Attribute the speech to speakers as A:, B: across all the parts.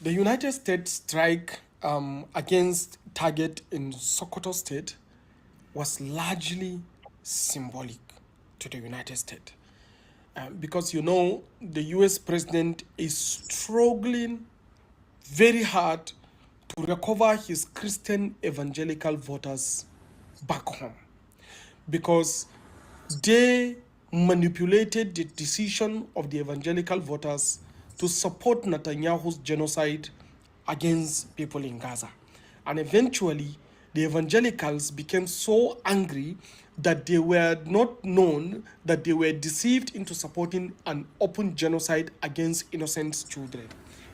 A: The United States strike against Target in Sokoto State was largely symbolic to the United States. Because the US president is struggling very hard to recover his Christian evangelical voters back home, because they manipulated the decision of the evangelical voters to support Netanyahu's genocide against people in Gaza. And eventually, the evangelicals became so angry that they were not known, that they were deceived into supporting an open genocide against innocent children.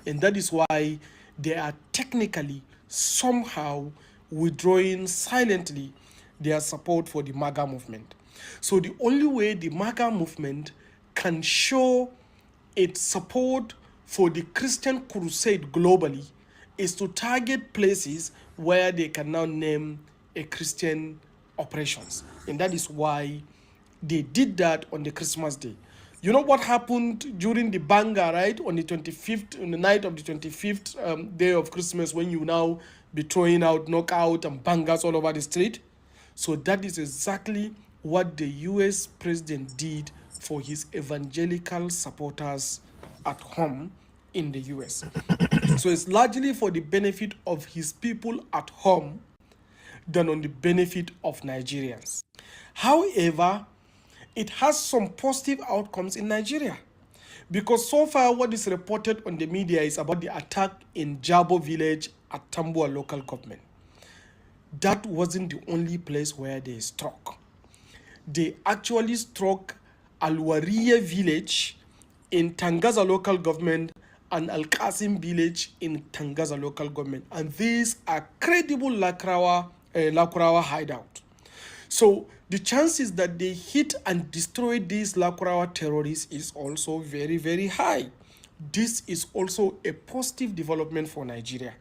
A: And that is why they are technically somehow withdrawing silently their support for the MAGA movement. So the only way the MAGA movement can show its support for the Christian crusade globally is to target places where they can now name a Christian operations. And that is why they did that on the Christmas day. You know what happened during the banger, right? On the 25th, on the night of the 25th day of Christmas, when you now be throwing out knockout and bangers all over the street? So that is exactly what the US president did for his evangelical supporters at home in the US. So it's largely for the benefit of his people at home than on the benefit of Nigerians. However, it has some positive outcomes in Nigeria, because so far what is reported on the media is about the attack in Jabo village at Tambuwa local government. That wasn't the only place where they struck. They actually struck Alwariye village in Tangaza local government and Al Qasim village in Tangaza local government. And these are credible Lakurawa hideout. So the chances that they hit and destroy these Lakurawa terrorists is also very, very high. This is also a positive development for Nigeria.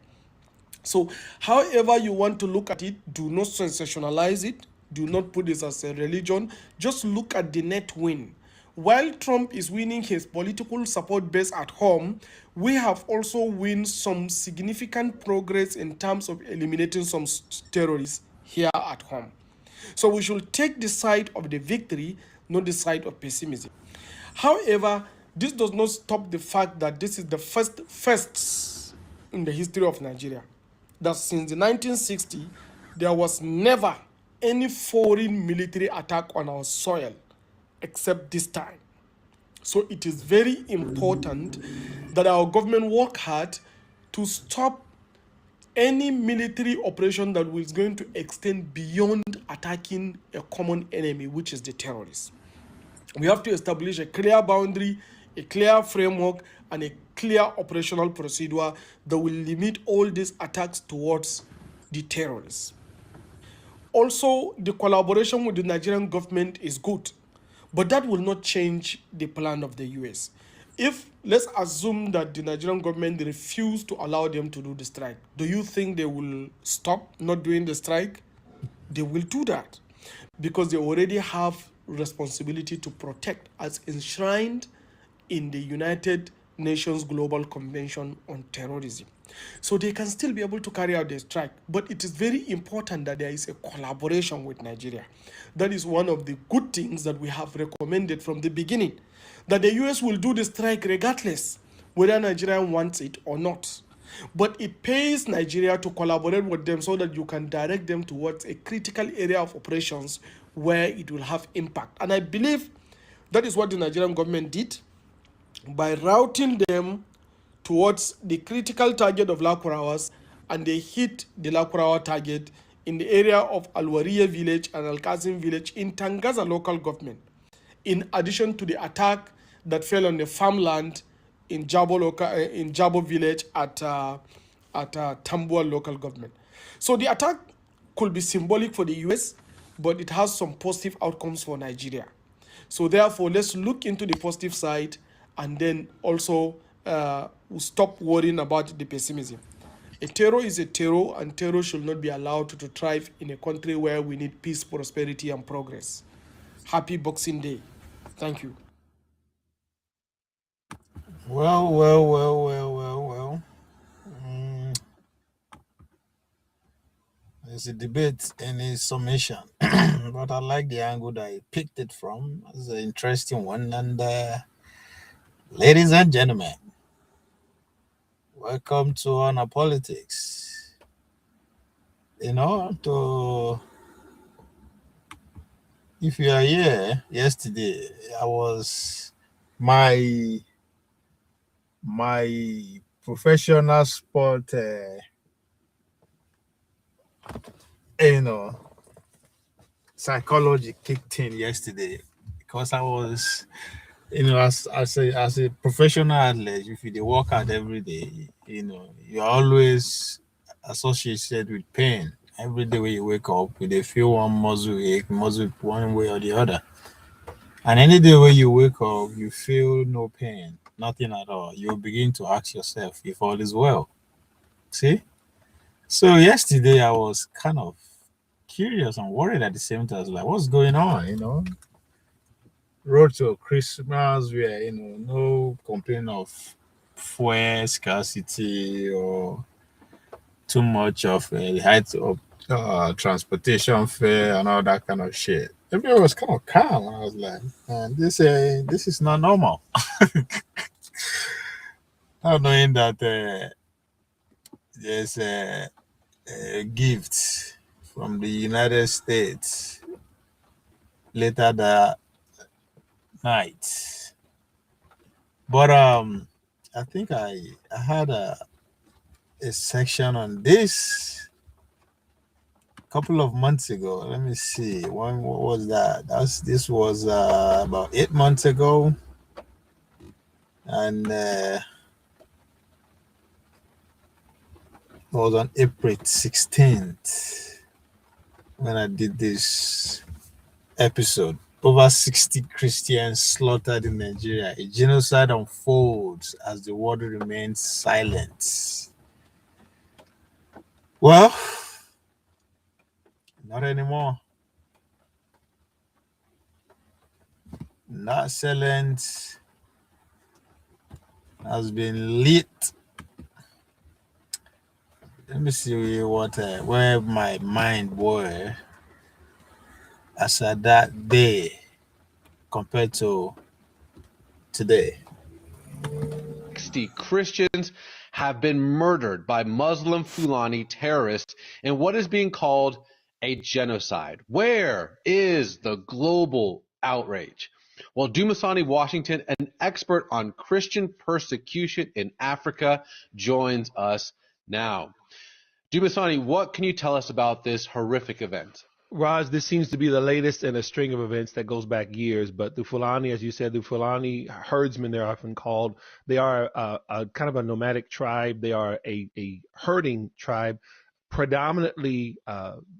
A: So however you want to look at it, do not sensationalize it. Do not put this as a religion. Just look at the net win. While Trump is winning his political support base at home, we have also won some significant progress in terms of eliminating some terrorists here at home. So we should take the side of the victory, not the side of pessimism. However, this does not stop the fact that this is the first in the history of Nigeria. That since the 1960s, there was never any foreign military attack on our soil except this time. So it is very important that our government work hard to stop any military operation that is going to extend beyond attacking a common enemy, which is the terrorists. We have to establish a clear boundary, a clear framework, and a clear operational procedure that will limit all these attacks towards the terrorists. Also, the collaboration with the Nigerian government is good, but that will not change the plan of the US. If, let's assume that the Nigerian government refuse to allow them to do the strike, do you think they will stop not doing the strike? They will do that because they already have responsibility to protect as enshrined in the United Nations Global Convention on Terrorism. So they can still be able to carry out their strike. But it is very important that there is a collaboration with Nigeria. That is one of the good things that we have recommended from the beginning, that the US will do the strike regardless whether Nigeria wants it or not. But it pays Nigeria to collaborate with them so that you can direct them towards a critical area of operations where it will have impact. And I believe that is what the Nigerian government did by routing them towards the critical target of Lakurawas, and they hit the Lakurawa target in the area of Alwariye village and Al Qasim village in Tangaza local government, in addition to the attack that fell on the farmland in Jabo village at Tambuwa local government. So the attack could be symbolic for the US, but it has some positive outcomes for Nigeria. So therefore, let's look into the positive side and then also stop worrying about the pessimism. A terror is a terror, and terror should not be allowed to thrive in a country where we need peace, prosperity, and progress. Happy Boxing Day. Thank you.
B: Well. It's a debate in his summation, but I like the angle that he picked it from. It's an interesting one. And ladies and gentlemen, welcome to Honor Politics. To if you are here yesterday, I was my my professional sport, you know, psychology kicked in yesterday because I was, as a professional athlete, if you dey work out every day, you're always associated with pain. Every day when you wake up, you dey feel one muscle ache, muscle one way or the other. And any day when you wake up, you feel no pain, nothing at all. You begin to ask yourself if all is well. See? So yesterday I was kind of curious and worried at the same time. I was like, what's going on? Road to Christmas where, no complaint of fuel scarcity or too much of the height of transportation fare and all that kind of shit. Everyone was kind of calm. I was like, man, this is not normal. Not knowing that there's a gift from the United States later that night. But I think I had a section on this a couple of months ago. Let me see. What was that? This was about 8 months ago, and it was on April 16th when I did this episode. Over 60 Christians slaughtered in Nigeria. A genocide unfolds as the world remains silent. Well, not anymore. Not silent has been lit. Let me see where my mind was as at that day compared to today.
C: 60 Christians have been murdered by Muslim Fulani terrorists in what is being called a genocide. Where is the global outrage? Well, Dumasani Washington, an expert on Christian persecution in Africa, joins us now. Dumasani, what can you tell us about this horrific event?
D: Raj, this seems to be the latest in a string of events that goes back years. But the Fulani, as you said, the Fulani herdsmen, they're often called. They are a kind of a nomadic tribe. They are a herding tribe, predominantly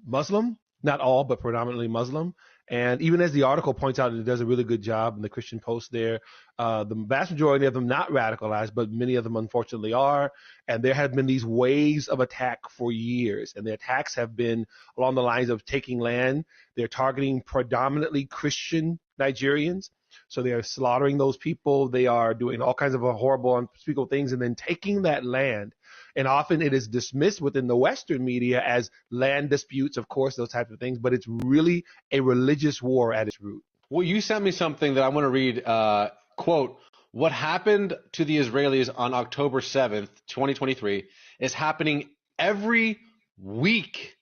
D: Muslim, not all, but predominantly Muslim. And even as the article points out, it does a really good job in the Christian Post there. The vast majority of them not radicalized, but many of them unfortunately are. And there have been these waves of attack for years. And the attacks have been along the lines of taking land. They're targeting predominantly Christian Nigerians. So they are slaughtering those people. They are doing all kinds of horrible, unspeakable things and then taking that land. And often it is dismissed within the Western media as land disputes, of course, those types of things. But it's really a religious war at its root.
C: Well, you sent me something that I want to read. Quote, what happened to the Israelis on October 7th, 2023 is happening every week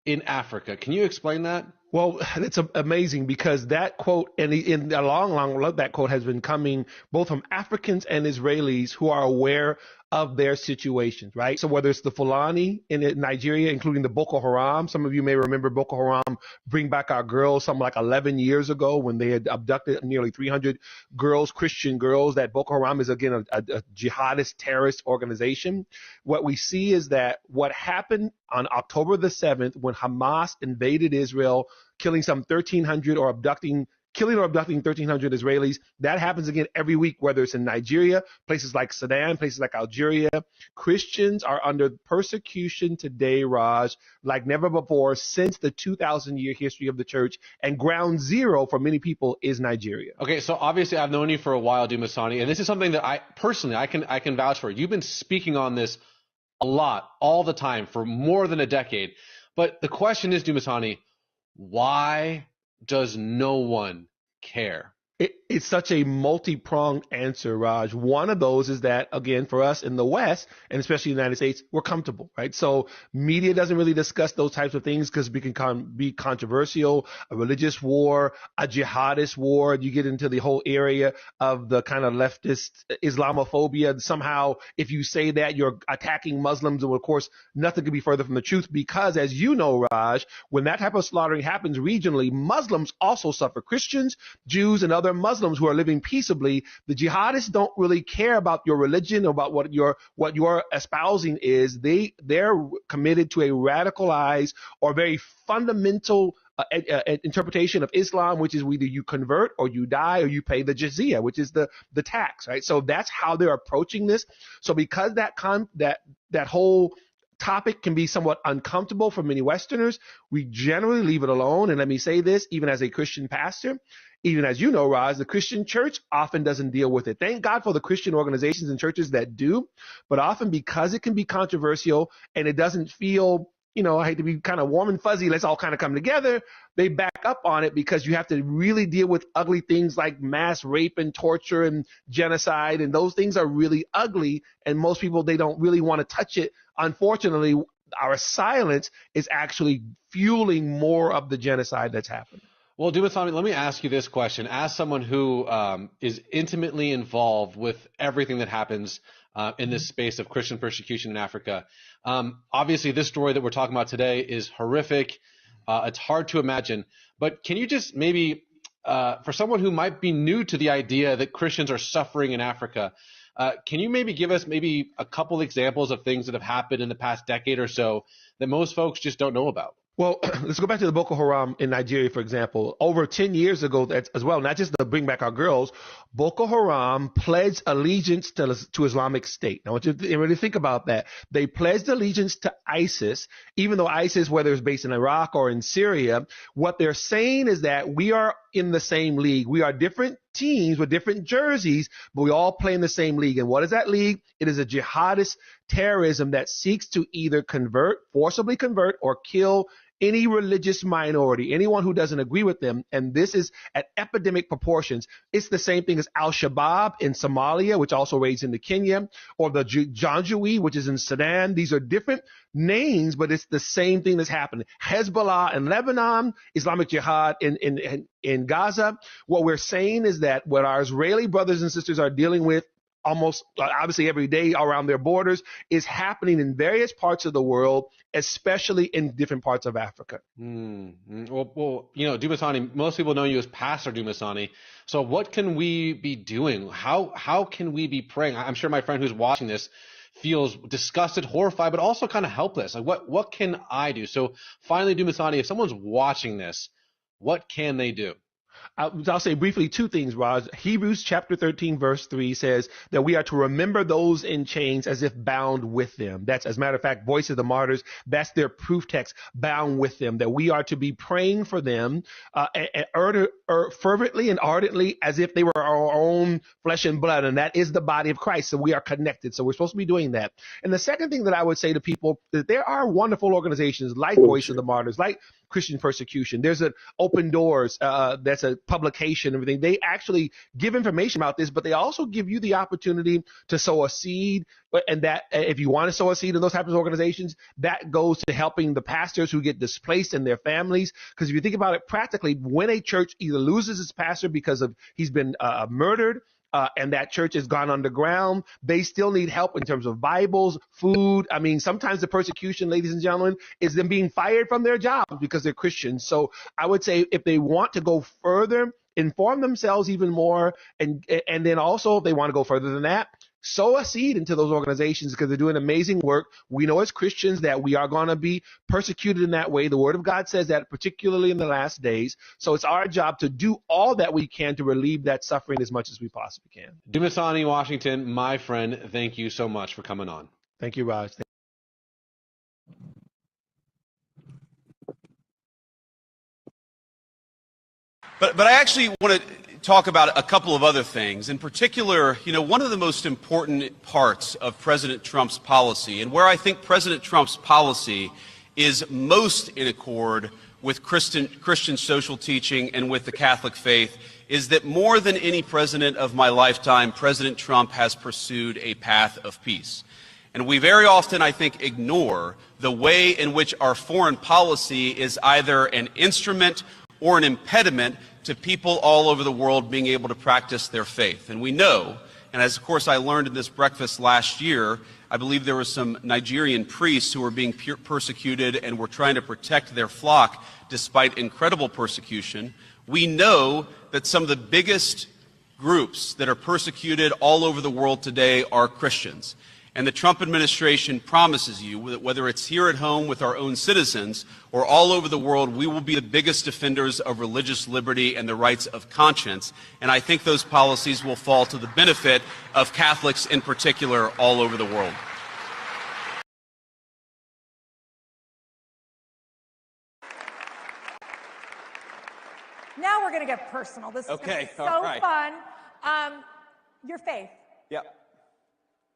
C: in Africa. Can you explain that?
D: Well, it's amazing because that quote, and in a long, that quote has been coming both from Africans and Israelis who are aware of their situations, right? So whether it's the Fulani in Nigeria, including the Boko Haram, some of you may remember Boko Haram bring back our girls something like 11 years ago when they had abducted nearly 300 girls, Christian girls. That Boko Haram is, again, a jihadist terrorist organization. What we see is that what happened on October the 7th when Hamas invaded Israel, killing some 1,300 or killing or abducting 1,300 Israelis. That happens again every week, whether it's in Nigeria, places like Sudan, places like Algeria. Christians are under persecution today, Raj, like never before since the 2,000-year history of the church. And ground zero for many people is Nigeria.
C: Okay, so obviously I've known you for a while, Dumasani, and this is something that I personally I can vouch for. You've been speaking on this a lot, all the time, for more than a decade. But the question is, Dumasani, why does no one care?
D: It's such a multi-pronged answer, Raj. One of those is that, again, for us in the West, and especially the United States, we're comfortable, right? So media doesn't really discuss those types of things because it can be controversial, a religious war, a jihadist war. You get into the whole area of the kind of leftist Islamophobia. Somehow, if you say that, you're attacking Muslims. And of course, nothing could be further from the truth because, as you know, Raj, when that type of slaughtering happens regionally, Muslims also suffer. Christians, Jews, and other Muslims who are living peaceably, the jihadists don't really care about your religion or about what your espousing is. They're committed to a radicalized or very fundamental interpretation of Islam, which is either you convert or you die or you pay the jizya, which is the tax, right? So that's how they're approaching this. So because that whole topic can be somewhat uncomfortable for many Westerners, we generally leave it alone. And let me say this, even as a Christian pastor, even as you know, Roz, the Christian church often doesn't deal with it. Thank God for the Christian organizations and churches that do, but often because it can be controversial and it doesn't feel, I hate to be kind of warm and fuzzy, let's all kind of come together, they back up on it because you have to really deal with ugly things like mass rape and torture and genocide, and those things are really ugly, and most people, they don't really want to touch it. Unfortunately, our silence is actually fueling more of the genocide that's happening.
C: Well, Dumasani, let me ask you this question. As someone who is intimately involved with everything that happens in this space of Christian persecution in Africa, obviously this story that we're talking about today is horrific. It's hard to imagine. But can you just maybe, for someone who might be new to the idea that Christians are suffering in Africa, can you maybe give us maybe a couple examples of things that have happened in the past decade or so that most folks just don't know about?
D: Well, let's go back to the Boko Haram in Nigeria, for example. Over 10 years ago as well, not just to bring back our girls, Boko Haram pledged allegiance to Islamic State. Now, I want you to really think about that. They pledged allegiance to ISIS, even though ISIS, whether it's based in Iraq or in Syria, what they're saying is that we are in the same league. We are different teams with different jerseys, but we all play in the same league. And what is that league? It is a jihadist terrorism that seeks to either forcibly convert, or kill any religious minority, anyone who doesn't agree with them. And this is at epidemic proportions. It's the same thing as Al-Shabaab in Somalia, which also raids into Kenya, or the Janjaweed, which is in Sudan. These are different names, but it's the same thing that's happening. Hezbollah in Lebanon, Islamic Jihad in Gaza. What we're saying is that what our Israeli brothers and sisters are dealing with almost obviously every day around their borders is happening in various parts of the world, especially in different parts of Africa.
C: Well, Dumasani, most people know you as Pastor Dumasani. So what can we be doing? How can we be praying? I'm sure my friend who's watching this feels disgusted, horrified, but also kind of helpless. Like what can I do? So finally, Dumasani, if someone's watching this, what can they do?
D: I'll say briefly two things, Raj. Hebrews chapter 13, verse 3 says that we are to remember those in chains as if bound with them. That's, as a matter of fact, Voice of the Martyrs, that's their proof text, bound with them, that we are to be praying for them fervently and ardently as if they were our own flesh and blood. And that is the body of Christ. So we are connected. So we're supposed to be doing that. And the second thing that I would say to people is that there are wonderful organizations like Voice of the Martyrs, like Christian Persecution. There's an Open Doors, that's a publication, everything. They actually give information about this, but they also give you the opportunity to sow a seed. And that if you want to sow a seed in those types of organizations, that goes to helping the pastors who get displaced and their families. Because if you think about it practically, when a church either loses its pastor because of he's been murdered, and that church has gone underground, they still need help in terms of Bibles, food. I mean, sometimes the persecution, ladies and gentlemen, is them being fired from their jobs because they're Christians. So I would say if they want to go further, inform themselves even more. And then also, if they want to go further than that, sow a seed into those organizations because they're doing amazing work. We know as Christians that we are going to be persecuted in that way. The Word of God says that, particularly in the last days. So it's our job to do all that we can to relieve that suffering as much as we possibly can.
C: Dumasani, Washington, my friend, thank you so much for coming on.
D: Thank you, Raj.
E: But I actually want to talk about a couple of other things. In particular, one of the most important parts of President Trump's policy, and where I think President Trump's policy is most in accord with Christian social teaching and with the Catholic faith is that more than any president of my lifetime, President Trump has pursued a path of peace. And we very often, I think, ignore the way in which our foreign policy is either an instrument or an impediment to people all over the world being able to practice their faith. And we know, and as of course I learned in this breakfast last year, I believe there were some Nigerian priests who were being persecuted and were trying to protect their flock despite incredible persecution. We know that some of the biggest groups that are persecuted all over the world today are Christians. And the Trump administration promises you that whether it's here at home with our own citizens or all over the world, we will be the biggest defenders of religious liberty and the rights of conscience. And I think those policies will fall to the benefit of Catholics in particular all over the world.
F: Now we're going to get personal. This is going to be so fun. Your faith.
G: Yep.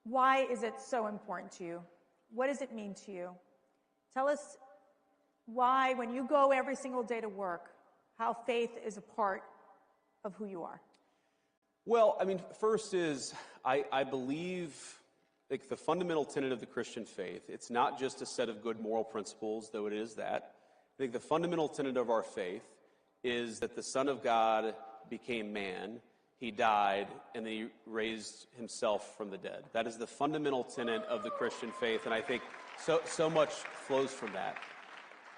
F: Why is it so important to you? What does it mean to you? Tell us why, when you go every single day to work, how faith is a part of who you are.
G: Well, I mean, first is I believe like the fundamental tenet of the Christian faith. It's not just a set of good moral principles, though it is that. I think the fundamental tenet of our faith is that the Son of God became man. He died, and then he raised himself from the dead. That is the fundamental tenet of the Christian faith, and I think so much flows from that.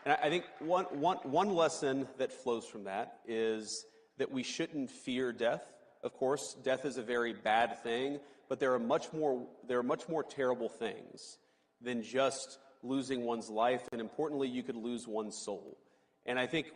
G: And I think one lesson that flows from that is that we shouldn't fear death. Of course, death is a very bad thing, but there are much more terrible things than just losing one's life, and importantly, you could lose one's soul. And I think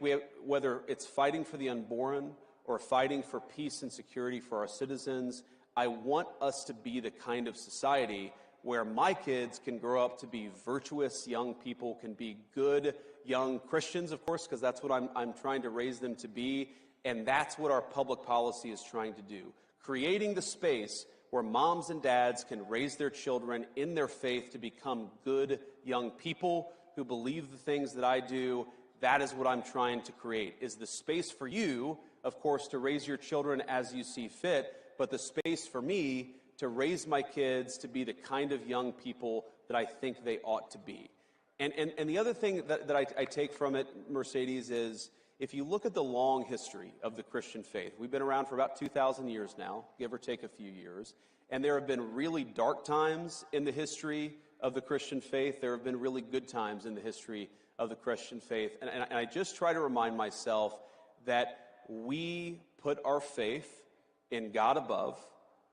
G: whether it's fighting for the unborn or fighting for peace and security for our citizens, I want us to be the kind of society where my kids can grow up to be virtuous young people, can be good young Christians, of course, because that's what I'm trying to raise them to be, and that's what our public policy is trying to do. Creating the space where moms and dads can raise their children in their faith to become good young people who believe the things that I do. That is what I'm trying to create, is the space for you, of course, to raise your children as you see fit, but the space for me to raise my kids to be the kind of young people that I think they ought to be. And the other thing that I take from it, Mercedes, is if you look at the long history of the Christian faith, we've been around for about 2,000 years now, give or take a few years, and there have been really dark times in the history of the Christian faith. There have been really good times in the history of the Christian faith. And I just try to remind myself that we put our faith in God above,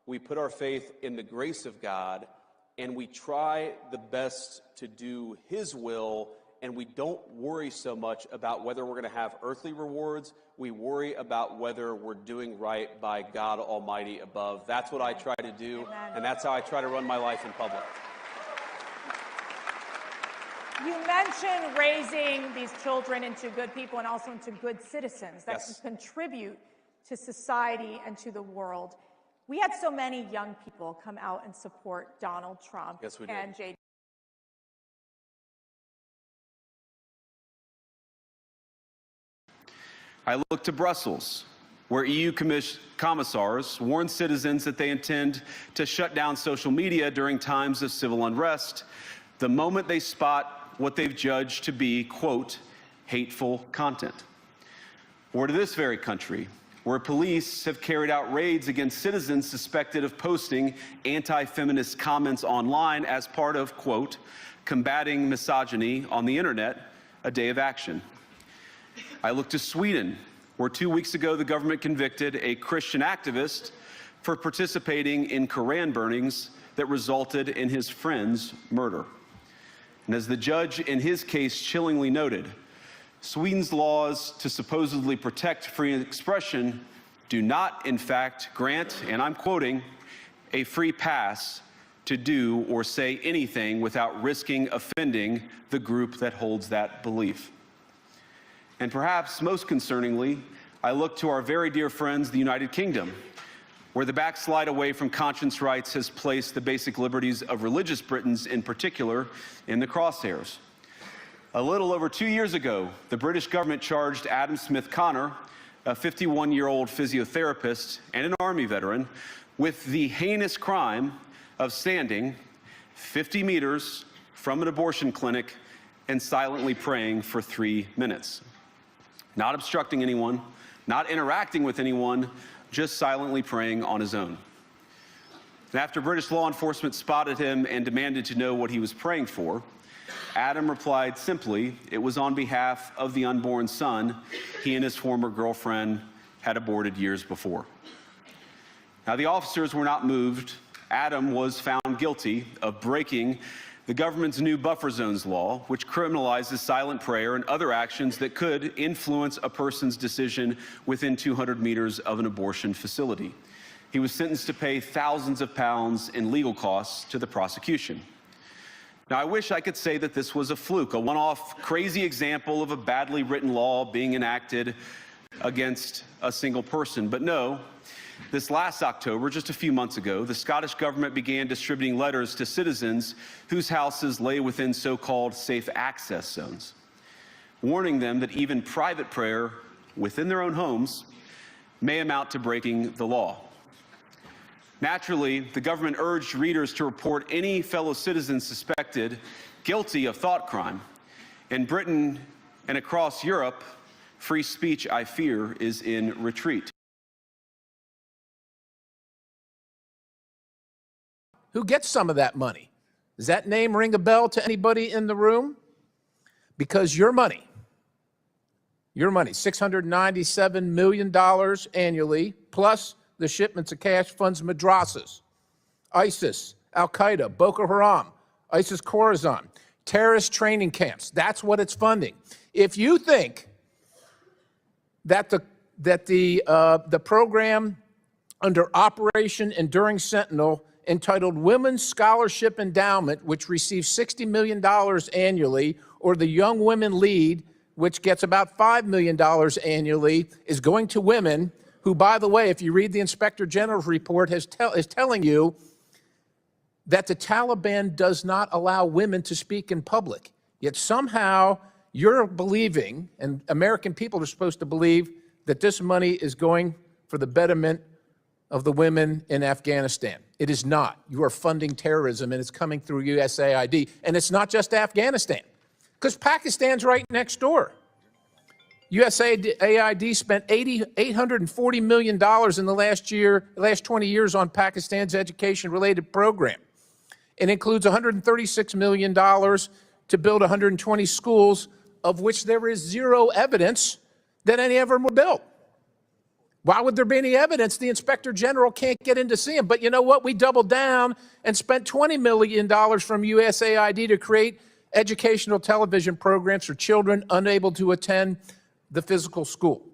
G: we put our faith in the grace of God, and we try the best to do His will, and we don't worry so much about whether we're going to have earthly rewards. We worry about whether we're doing right by God Almighty above. That's what I try to do, and that's how I try to run my life in public.
F: You mentioned raising these children into good people and also into good citizens that
G: Yes.
F: can contribute to society and to the world. We had so many young people come out and support Donald Trump
G: Yes, we did.
F: and J.
C: I look to Brussels, where EU commissars warn citizens that they intend to shut down social media during times of civil unrest the moment they spot what they've judged to be, quote, hateful content. Or to this very country, where police have carried out raids against citizens suspected of posting anti-feminist comments online as part of, quote, combating misogyny on the internet, a day of action. I look to Sweden, where 2 weeks ago the government convicted a Christian activist for participating in Koran burnings that resulted in his friend's murder. And as the judge in his case chillingly noted, Sweden's laws to supposedly protect free expression do not, in fact, grant, and I'm quoting, a free pass to do or say anything without risking offending the group that holds that belief. And perhaps most concerningly, I look to our very dear friends, the United Kingdom, where the backslide away from conscience rights has placed the basic liberties of religious Britons in particular in the crosshairs.
G: A little over 2 years ago, the British government charged Adam Smith Connor, a 51-year-old physiotherapist and an Army veteran, with the heinous crime of standing 50 meters from an abortion clinic and silently praying for 3 minutes. Not obstructing anyone, not interacting with anyone, just silently praying on his own. And after British law enforcement spotted him and demanded to know what he was praying for, Adam replied simply, it was on behalf of the unborn son he and his former girlfriend had aborted years before. Now, the officers were not moved. Adam was found guilty of breaking the government's new buffer zones law, which criminalizes silent prayer and other actions that could influence a person's decision within 200 meters of an abortion facility. He was sentenced to pay thousands of pounds in legal costs to the prosecution. Now, I wish I could say that this was a fluke, a one-off crazy example of a badly written law being enacted against a single person. But no, this last October, just a few months ago, the Scottish government began distributing letters to citizens whose houses lay within so-called safe access zones, warning them that even private prayer within their own homes may amount to breaking the law. Naturally, the government urged readers to report any fellow citizens suspected guilty of thought crime. In Britain and across Europe, free speech, I fear, is in retreat.
H: Who gets some of that money? Does that name ring a bell to anybody in the room? Because your money, $697 million annually, plus the shipments of cash funds madrasas, ISIS, Al-Qaeda, Boko Haram, ISIS Khorasan, terrorist training camps. That's what it's funding. If you think that the program under Operation Enduring Sentinel entitled Women's Scholarship Endowment, which receives $60 million annually, or the Young Women Lead, which gets about $5 million annually, is going to women who, by the way, if you read the Inspector General's report, is telling you that the Taliban does not allow women to speak in public. Yet somehow you're believing, and American people are supposed to believe, that this money is going for the betterment of the women in Afghanistan. It is not. You are funding terrorism, and it's coming through USAID. And it's not just Afghanistan, because Pakistan's right next door. USAID spent $840 million in the last 20 years on Pakistan's education-related program. It includes $136 million to build 120 schools, of which there is zero evidence that any of them were built. Why would there be any evidence? The Inspector General can't get in to see them. But you know what? We doubled down and spent $20 million from USAID to create educational television programs for children unable to attend the physical school.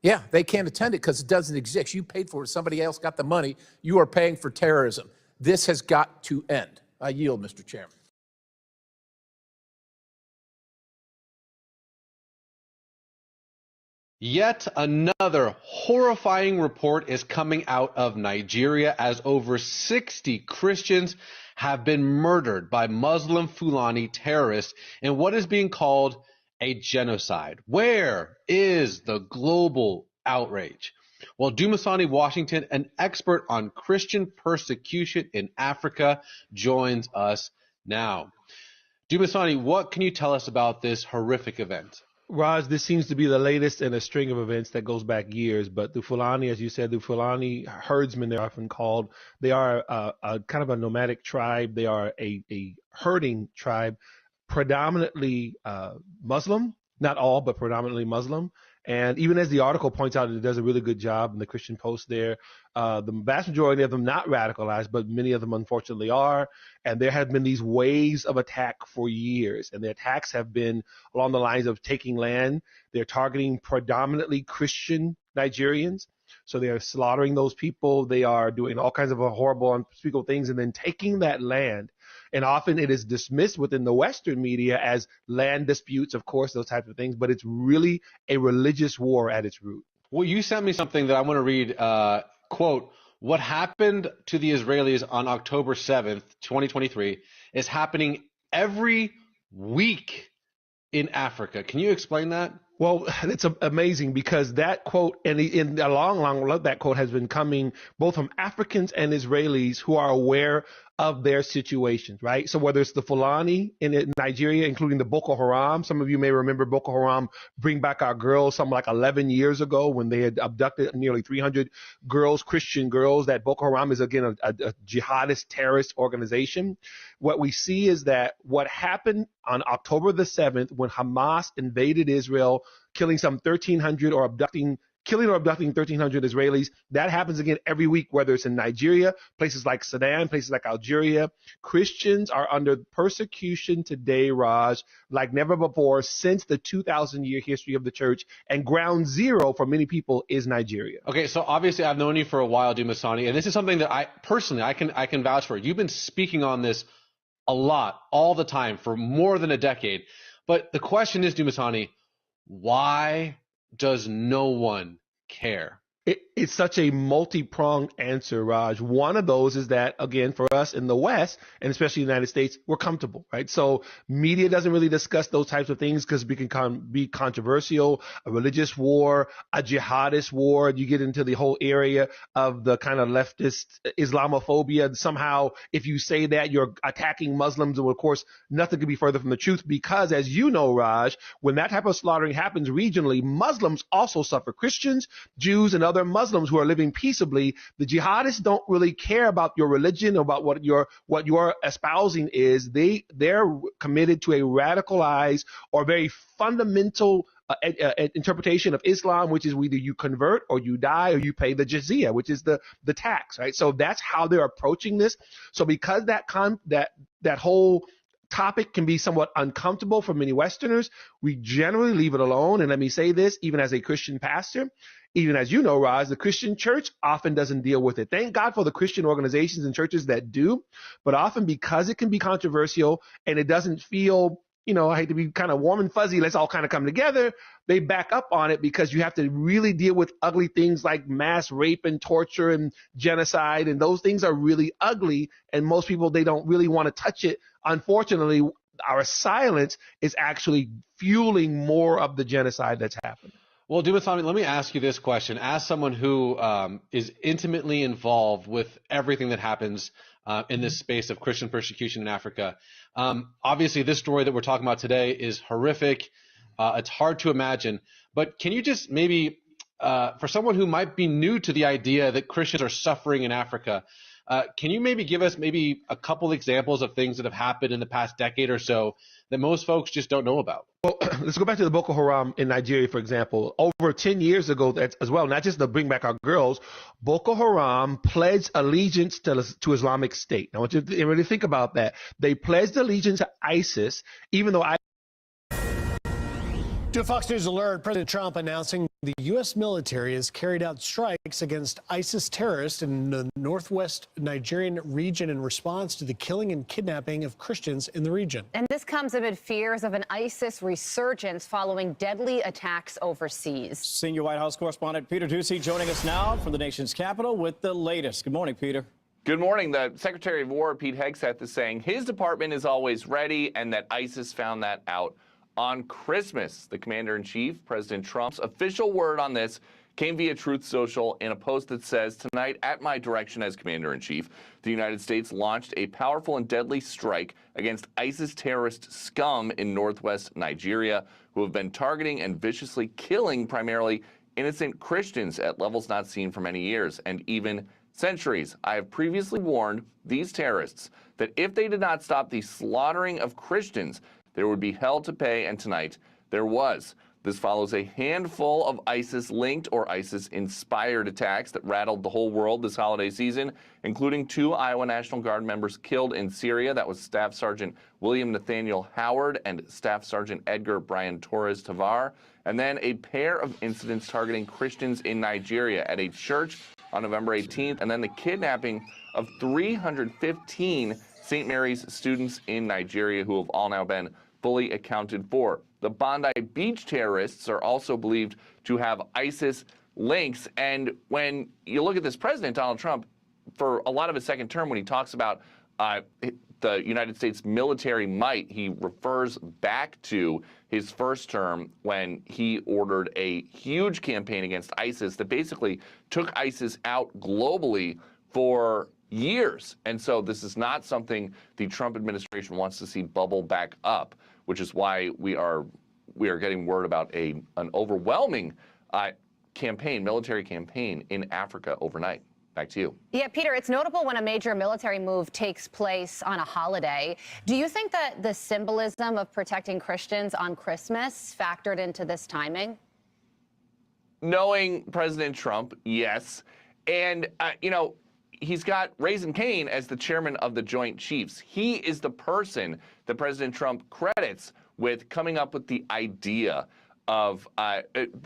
H: Yeah, they can't attend it because it doesn't exist. You paid for it. Somebody else got the money. You are paying for terrorism. This has got to end. I yield, Mr. Chairman.
C: Yet another horrifying report is coming out of Nigeria, as over 60 Christians have been murdered by Muslim Fulani terrorists in what is being called a genocide. Where is the global outrage? Well, Dumasani Washington, an expert on Christian persecution in Africa, joins us now. Dumasani, what can you tell us about this horrific event?
D: Raj, this seems to be the latest in a string of events that goes back years. But the Fulani, as you said, the Fulani herdsmen, they're often called. They are a kind of a nomadic tribe. They are a herding tribe, predominantly Muslim, not all, but predominantly Muslim. And even as the article points out, it does a really good job in the Christian Post there. The vast majority of them not radicalized, but many of them unfortunately are. And there have been these waves of attack for years. And the attacks have been along the lines of taking land. They're targeting predominantly Christian Nigerians. So they are slaughtering those people. They are doing all kinds of horrible, unspeakable things and then taking that land. And often it is dismissed within the Western media as land disputes, of course, those types of things. But it's really a religious war at its root.
C: Well, you sent me something that I want to read. Quote, what happened to the Israelis on October 7th, 2023 is happening every week in Africa. Can you explain that?
D: Well, it's amazing because that quote, and in the long, that quote has been coming both from Africans and Israelis who are aware of their situations, right? So whether it's the Fulani in Nigeria, including the Boko Haram, some of you may remember Boko Haram Bring Back Our Girls, something like 11 years ago when they had abducted nearly 300 girls, Christian girls. That Boko Haram is, again, a jihadist terrorist organization. What we see is that what happened on October the 7th when Hamas invaded Israel, killing some 1,300 or abducting 1,300 Israelis. That happens again every week, whether it's in Nigeria, places like Sudan, places like Algeria. Christians are under persecution today, Raj, like never before since the 2,000-year history of the church. And ground zero for many people is Nigeria.
C: Okay, so obviously I've known you for a while, Dumasani, and this is something that I personally I can vouch for. You've been speaking on this a lot, all the time, for more than a decade. But the question is, Dumasani, why does no one care?
D: It's such a multi-pronged answer, Raj. One of those is that, again, for us in the West, and especially the United States, we're comfortable, right? So media doesn't really discuss those types of things because we can be controversial, a religious war, a jihadist war. You get into the whole area of the kind of leftist Islamophobia. And somehow, if you say that, you're attacking Muslims. And of course, nothing could be further from the truth because, as you know, Raj, when that type of slaughtering happens regionally, Muslims also suffer. Christians, Jews, and other Muslims who are living peaceably, the jihadists don't really care about your religion or about what your espousing is. They're committed to a radicalized or very fundamental interpretation of Islam, which is either you convert or you die or you pay the jizya, which is the tax, right? So that's how they're approaching this. So because that whole topic can be somewhat uncomfortable for many Westerners, we generally leave it alone. And let me say this, even as a Christian pastor, even as you know, Raj, the Christian church often doesn't deal with it. Thank God for the Christian organizations and churches that do, but often because it can be controversial and it doesn't feel, I hate to be kind of warm and fuzzy, let's all kind of come together, they back up on it because you have to really deal with ugly things like mass rape and torture and genocide, and those things are really ugly, and most people, they don't really want to touch it. Unfortunately, our silence is actually fueling more of the genocide that's happening.
C: Well, Dumasani, let me ask you this question. As someone who is intimately involved with everything that happens in this space of Christian persecution in Africa, obviously this story that we're talking about today is horrific. It's hard to imagine. But can you just maybe, for someone who might be new to the idea that Christians are suffering in Africa, can you maybe give us maybe a couple examples of things that have happened in the past decade or so that most folks just don't know about?
D: Well, let's go back to the Boko Haram in Nigeria, for example. Over 10 years ago as well, not just to Bring Back Our Girls, Boko Haram pledged allegiance to Islamic State. Now, I want you to really think about that. They pledged allegiance to ISIS, even though
I: To a Fox News alert, President Trump announcing the U.S. military has carried out strikes against ISIS terrorists in the northwest Nigerian region in response to the killing and kidnapping of Christians in the region.
J: And this comes amid fears of an ISIS resurgence following deadly attacks overseas.
K: Senior White House correspondent Peter Doocy joining us now from the nation's capital with the latest. Good morning, Peter.
L: Good morning. The Secretary of War, Pete Hegseth, is saying his department is always ready and that ISIS found that out on Christmas. The commander-in-chief, President Trump's official word on this came via Truth Social in a post that says, "Tonight, at my direction as commander-in-chief, the United States launched a powerful and deadly strike against ISIS terrorist scum in northwest Nigeria, who have been targeting and viciously killing primarily innocent Christians at levels not seen for many years and even centuries. I have previously warned these terrorists that if they did not stop the slaughtering of Christians, there would be hell to pay, and tonight there was." This follows a handful of ISIS-linked or ISIS-inspired attacks that rattled the whole world this holiday season, including 2 Iowa National Guard members killed in Syria. That was Staff Sergeant William Nathaniel Howard and Staff Sergeant Edgar Brian Torres Tavar. And then a pair of incidents targeting Christians in Nigeria at a church on November 18th, and then the kidnapping of 315 St. Mary's students in Nigeria who have all now been fully accounted for. The Bondi Beach terrorists are also believed to have ISIS links. And when you look at this president, Donald Trump, for a lot of his second term, when he talks about the United States military might, he refers back to his first term when he ordered a huge campaign against ISIS that basically took ISIS out globally for years. And so this is not something the Trump administration wants to see bubble back up, which is why we are getting word about an overwhelming military campaign in Africa overnight. Back to you.
J: Yeah, Peter, it's notable when a major military move takes place on a holiday. Do you think that the symbolism of protecting Christians on Christmas factored into this timing?
L: Knowing President Trump, yes. And, he's got Raising Cane as the chairman of the Joint Chiefs. He is the person that President Trump credits with coming up with the idea of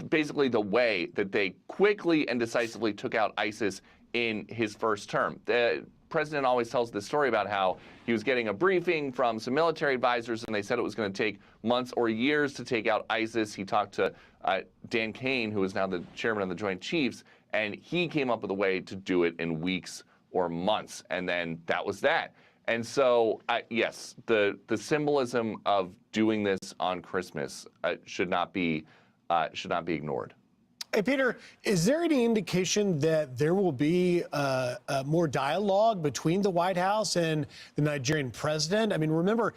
L: basically the way that they quickly and decisively took out ISIS in his first term. The president always tells this story about how he was getting a briefing from some military advisors and they said it was going to take months or years to take out ISIS. He talked to Dan Kane, who is now the chairman of the Joint Chiefs, and he came up with a way to do it in weeks or months. And then that was that. And so, yes, the symbolism of doing this on Christmas should not be ignored.
I: Hey, Peter, is there any indication that there will be more dialogue between the White House and the Nigerian president? I mean, remember,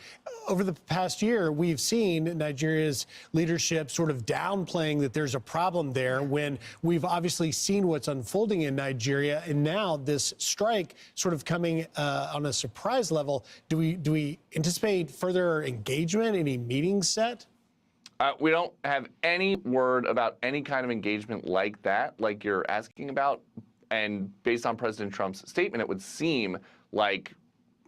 I: over the past year, we've seen Nigeria's leadership sort of downplaying that there's a problem there when we've obviously seen what's unfolding in Nigeria. And now this strike sort of coming on a surprise level. Do we anticipate further engagement, any meetings set?
L: We don't have any word about any kind of engagement like that, like you're asking about. And based on President Trump's statement, it would seem like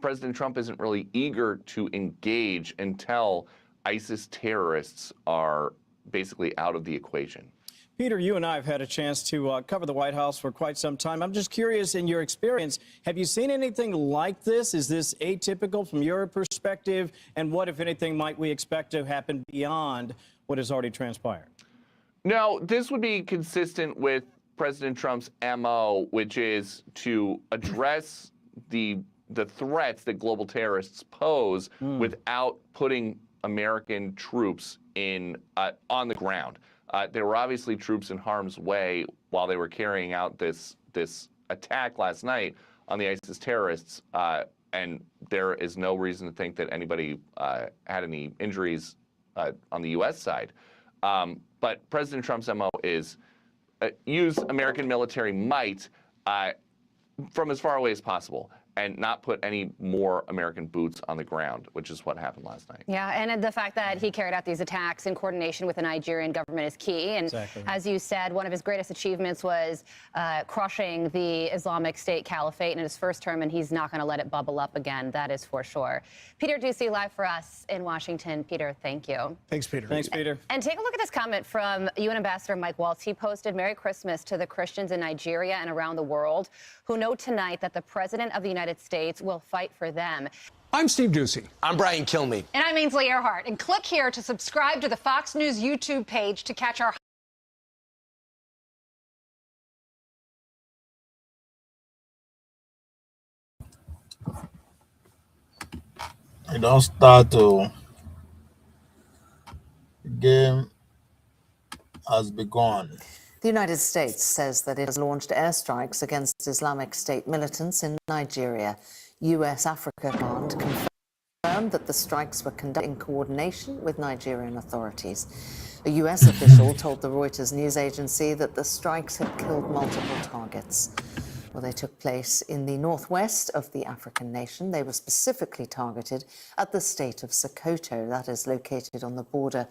L: President Trump isn't really eager to engage until ISIS terrorists are basically out of the equation.
K: Peter, you and I have had a chance to cover the White House for quite some time. I'm just curious, in your experience, have you seen anything like this? Is this atypical from your perspective? And what, if anything, might we expect to happen beyond what has already transpired?
L: No, this would be consistent with President Trump's MO, which is to address the threats that global terrorists pose without putting American troops on the ground. There were obviously troops in harm's way while they were carrying out this attack last night on the ISIS terrorists, and there is no reason to think that anybody had any injuries on the U.S. side. But President Trump's MO is use American military might from as far away as possible and not put any more American boots on the ground, which is what happened last night.
J: Yeah, and the fact that he carried out these attacks in coordination with the Nigerian government is key. And
K: exactly.
J: As you said, one of his greatest achievements was crushing the Islamic State caliphate in his first term, and he's not going to let it bubble up again, that is for sure. Peter Ducey, live for us in Washington. Peter, thank you.
I: Thanks, Peter.
K: Thanks, Peter.
J: And take a look at this comment from UN Ambassador Mike Waltz. He posted, "Merry Christmas to the Christians in Nigeria and around the world who know tonight that the President of the United States will fight for them."
M: I'm Steve Ducey.
N: I'm Brian Kilmeade.
O: And I'm Ainsley Earhart. And click here to subscribe to the Fox News YouTube page to catch our
B: It don't start to. The game has begun.
P: The United States says that it has launched airstrikes against Islamic State militants in Nigeria. U.S. Africa Command confirmed that the strikes were conducted in coordination with Nigerian authorities. A U.S. official told the Reuters news agency that the strikes had killed multiple targets. Well, they took place in the northwest of the African nation. They were specifically targeted at the state of Sokoto, that is located on the border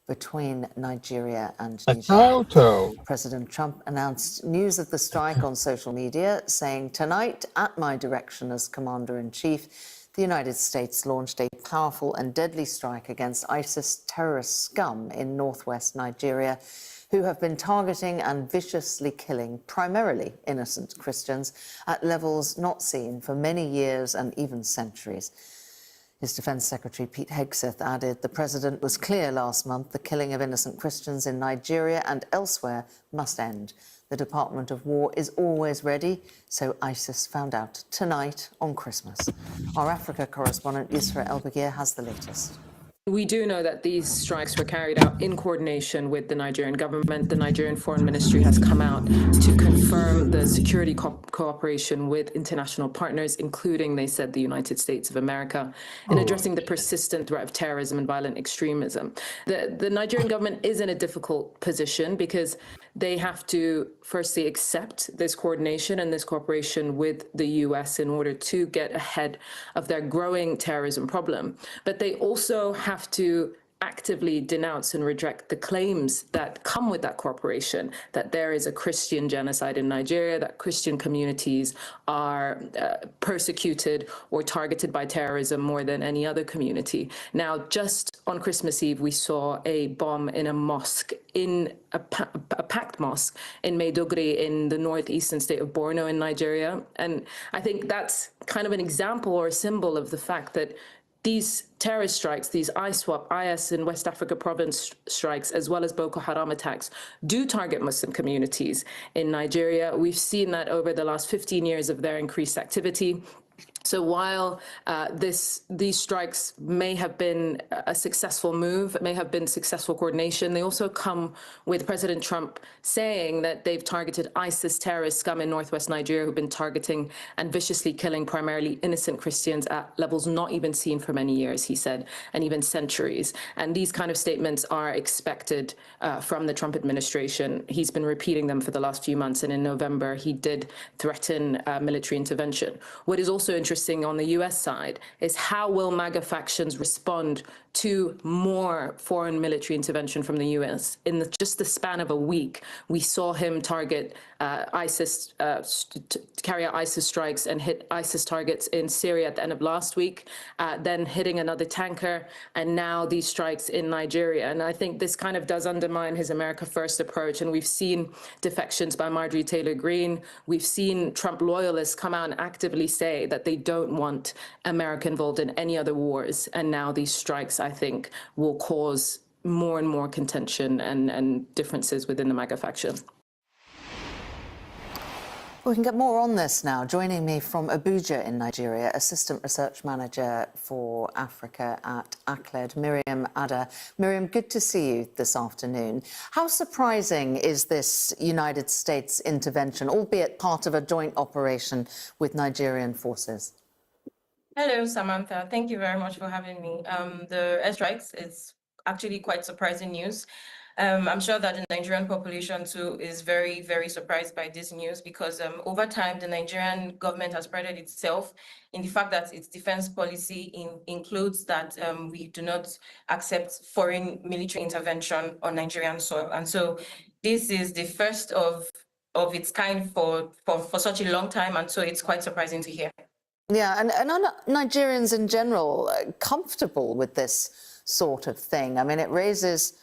P: between Nigeria and Niger. President Trump announced news of the strike on social media, saying, "Tonight, at my direction as Commander-in-Chief, the United States launched a powerful and deadly strike against ISIS terrorist scum in northwest Nigeria, who have been targeting and viciously killing primarily innocent Christians at levels not seen for many years and even centuries." His Defence Secretary Pete Hegseth added the president was clear last month the killing of innocent Christians in Nigeria and elsewhere must end. The Department of War is always ready, so ISIS found out tonight on Christmas. Our Africa correspondent Yusra El-Bagir has the latest.
M: We do know that these strikes were carried out in coordination with the Nigerian government. The Nigerian Foreign Ministry has come out to confirm the security cooperation with international partners, including, they said, the United States of America, in addressing the persistent threat of terrorism and violent extremism. The Nigerian government is in a difficult position because they have to firstly accept this coordination and this cooperation with the US in order to get ahead of their growing terrorism problem. But they also have to actively denounce and reject the claims that come with that cooperation, that there is a Christian genocide in Nigeria, that Christian communities are persecuted or targeted by terrorism more than any other community. Now, just on Christmas Eve, we saw a bomb in a mosque, in a packed mosque in Maiduguri in the northeastern state of Borno in Nigeria. And I think that's kind of an example or a symbol of the fact that these terrorist strikes, these ISWAP, IS in West Africa province strikes, as well as Boko Haram attacks, do target Muslim communities in Nigeria. We've seen that over the last 15 years of their increased activity. So while these strikes may have been a successful move, may have been successful coordination, they also come with President Trump saying that they've targeted ISIS terrorist scum in northwest Nigeria who've been targeting and viciously killing primarily innocent Christians at levels not even seen for many years, he said, and even centuries. And these kind of statements are expected from the Trump administration. He's been repeating them for the last few months, and in November he did threaten military intervention. What is also interesting on the US side is how will MAGA factions respond to more foreign military intervention from the US. In just the span of a week, we saw him target ISIS, carry out ISIS strikes and hit ISIS targets in Syria at the end of last week, then hitting another tanker, and now these strikes in Nigeria. And I think this kind of does undermine his America First approach. And we've seen defections by Marjorie Taylor Greene. We've seen Trump loyalists come out and actively say that they don't want America involved in any other wars. And now these strikes, I think, will cause more and more contention and differences within the MAGA faction.
P: We can get more on this now. Joining me from Abuja in Nigeria, Assistant Research Manager for Africa at ACLED, Miriam Ada. Miriam, good to see you this afternoon. How surprising is this United States intervention, albeit part of a joint operation with Nigerian forces?
N: Hello, Samantha. Thank you very much for having me. The airstrikes is actually quite surprising news. I'm sure that the Nigerian population too is very, very surprised by this news because over time, the Nigerian government has prided itself in the fact that its defense policy includes that we do not accept foreign military intervention on Nigerian soil. And so this is the first of its kind for such a long time. And so it's quite surprising to hear.
P: Yeah, and are Nigerians in general comfortable with this sort of thing? I mean, it raises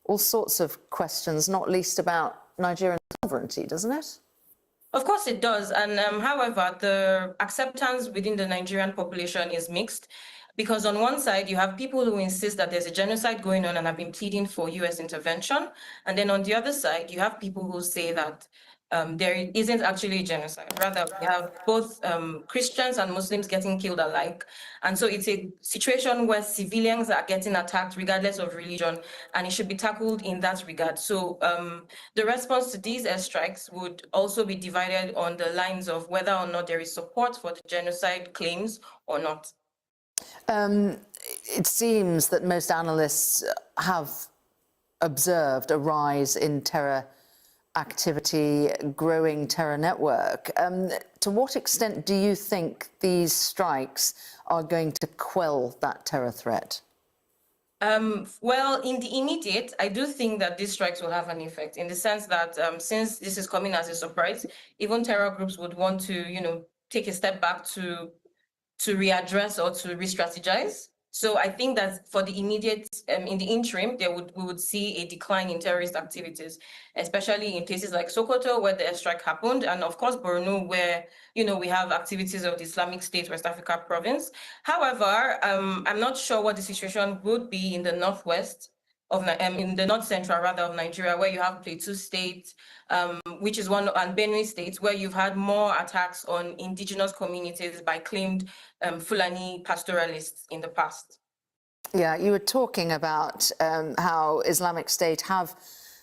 P: all sorts of questions, not least about Nigerian sovereignty, doesn't it?
N: Of course it does. And however, the acceptance within the Nigerian population is mixed. Because on one side, you have people who insist that there's a genocide going on and have been pleading for US intervention. And then on the other side, you have people who say that there isn't actually a genocide. Rather, we have both Christians and Muslims getting killed alike. And so it's a situation where civilians are getting attacked regardless of religion, and it should be tackled in that regard. So the response to these airstrikes would also be divided on the lines of whether or not there is support for the genocide claims or not.
P: It seems that most analysts have observed a rise in terror activity, growing terror network. To what extent do you think these strikes are going to quell that terror threat?
N: Well, in the immediate, I do think that these strikes will have an effect in the sense that since this is coming as a surprise, even terror groups would want to, take a step back to readdress or to re-strategize. So I think that for the immediate, in the interim, we would see a decline in terrorist activities, especially in places like Sokoto, where the airstrike happened, and of course Borno, where we have activities of the Islamic State West Africa province. However, I'm not sure what the situation would be in the northwest in the north central rather of Nigeria, where you have Plateau State, which is and Benue State, where you've had more attacks on indigenous communities by claimed Fulani pastoralists in the past.
P: Yeah, you were talking about how Islamic State have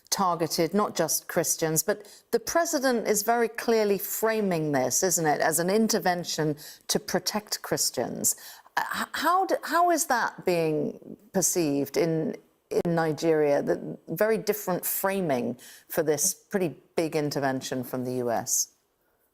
P: targeted not just Christians, but the president is very clearly framing this, isn't it, as an intervention to protect Christians. How is that being perceived in Nigeria? The very different framing for this pretty big intervention from the US.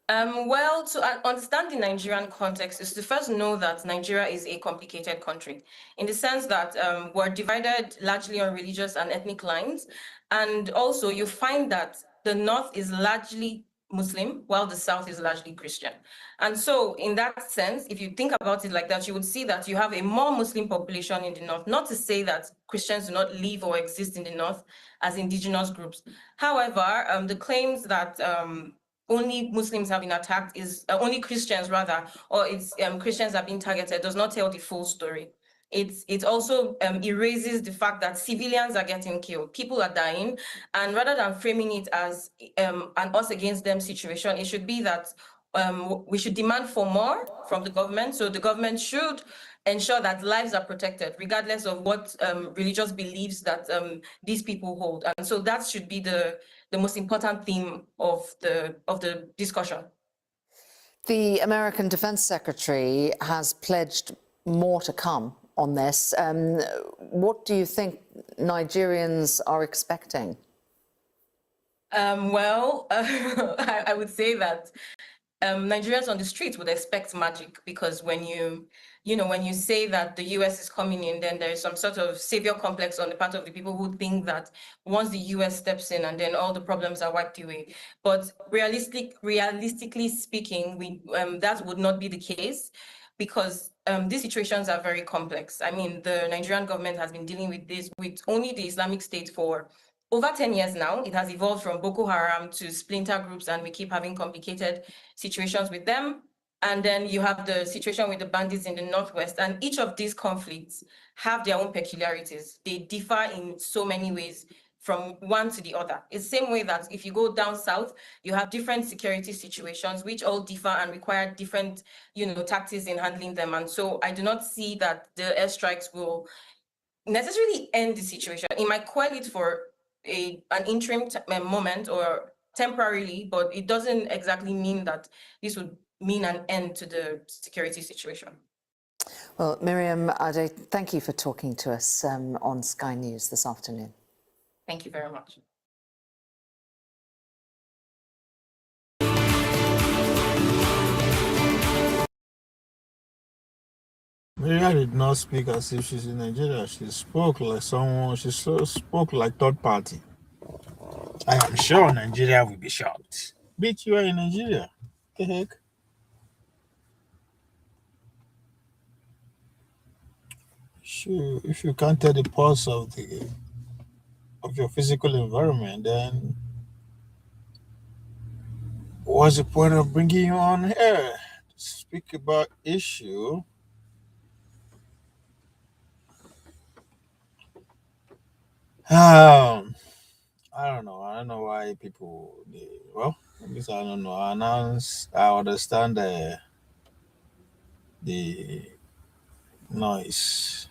N: Well, to understand the Nigerian context is to first know that Nigeria is a complicated country in the sense that we're divided largely on religious and ethnic lines. And also you find that the North is largely Muslim, while the South is largely Christian. And so in that sense, if you think about it like that, you would see that you have a more Muslim population in the North, not to say that Christians do not live or exist in the North as indigenous groups. However, the claims that only Muslims have been attacked only Christians rather, or it's Christians have been targeted does not tell the full story. It also erases the fact that civilians are getting killed, people are dying, and rather than framing it as an us against them situation, it should be that we should demand for more from the government. So the government should ensure that lives are protected, regardless of what religious beliefs that these people hold. And so that should be the most important theme of the discussion.
P: The American Defense Secretary has pledged more to come on this. What do you think Nigerians are expecting?
N: Well, I would say that Nigerians on the streets would expect magic, because when you say that the US is coming in, then there is some sort of savior complex on the part of the people who think that once the US steps in and then all the problems are wiped away. But realistically speaking, that would not be the case, because these situations are very complex. I mean, the Nigerian government has been dealing with this with only the Islamic State for over 10 years now. It has evolved from Boko Haram to splinter groups, and we keep having complicated situations with them. And then you have the situation with the bandits in the Northwest. And each of these conflicts have their own peculiarities. They differ in so many ways from one to the other. It's the same way that if you go down south, you have different security situations which all differ and require different, tactics in handling them. And so I do not see that the airstrikes will necessarily end the situation. It might quell it for an interim moment or temporarily, but it doesn't exactly mean that this would mean an end to the security situation.
P: Well, Miriam Ade, thank you for talking to us on Sky News this afternoon.
N: Thank you very much.
B: Maria did not speak as if she's in Nigeria. She spoke like someone, spoke like third party. I am sure Nigeria will be shocked. Bitch, you are in Nigeria. What the heck? If you can't tell the pulse of your physical environment, then what's the point of bringing you on here to speak about issue? I don't know. I don't know why people. Well, at least I don't know. I understand the noise.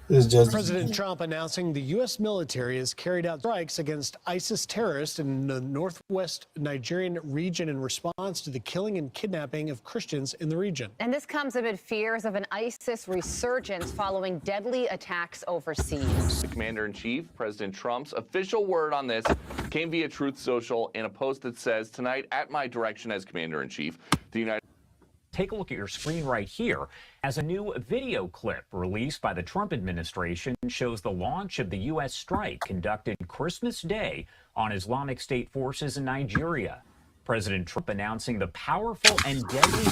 B: It's just
I: President Trump announcing the U.S. military has carried out strikes against ISIS terrorists in the northwest Nigerian region in response to the killing and kidnapping of Christians in the region.
J: And this comes amid fears of an ISIS resurgence following deadly attacks overseas.
L: The commander-in-chief, President Trump's official word on this came via Truth Social in a post that says, "Tonight, at my direction as commander-in-chief, the United..."
Q: Take a look at your screen right here as a new video clip released by the Trump administration shows the launch of the U.S. strike conducted Christmas Day on Islamic State forces in Nigeria. President Trump announcing the powerful and deadly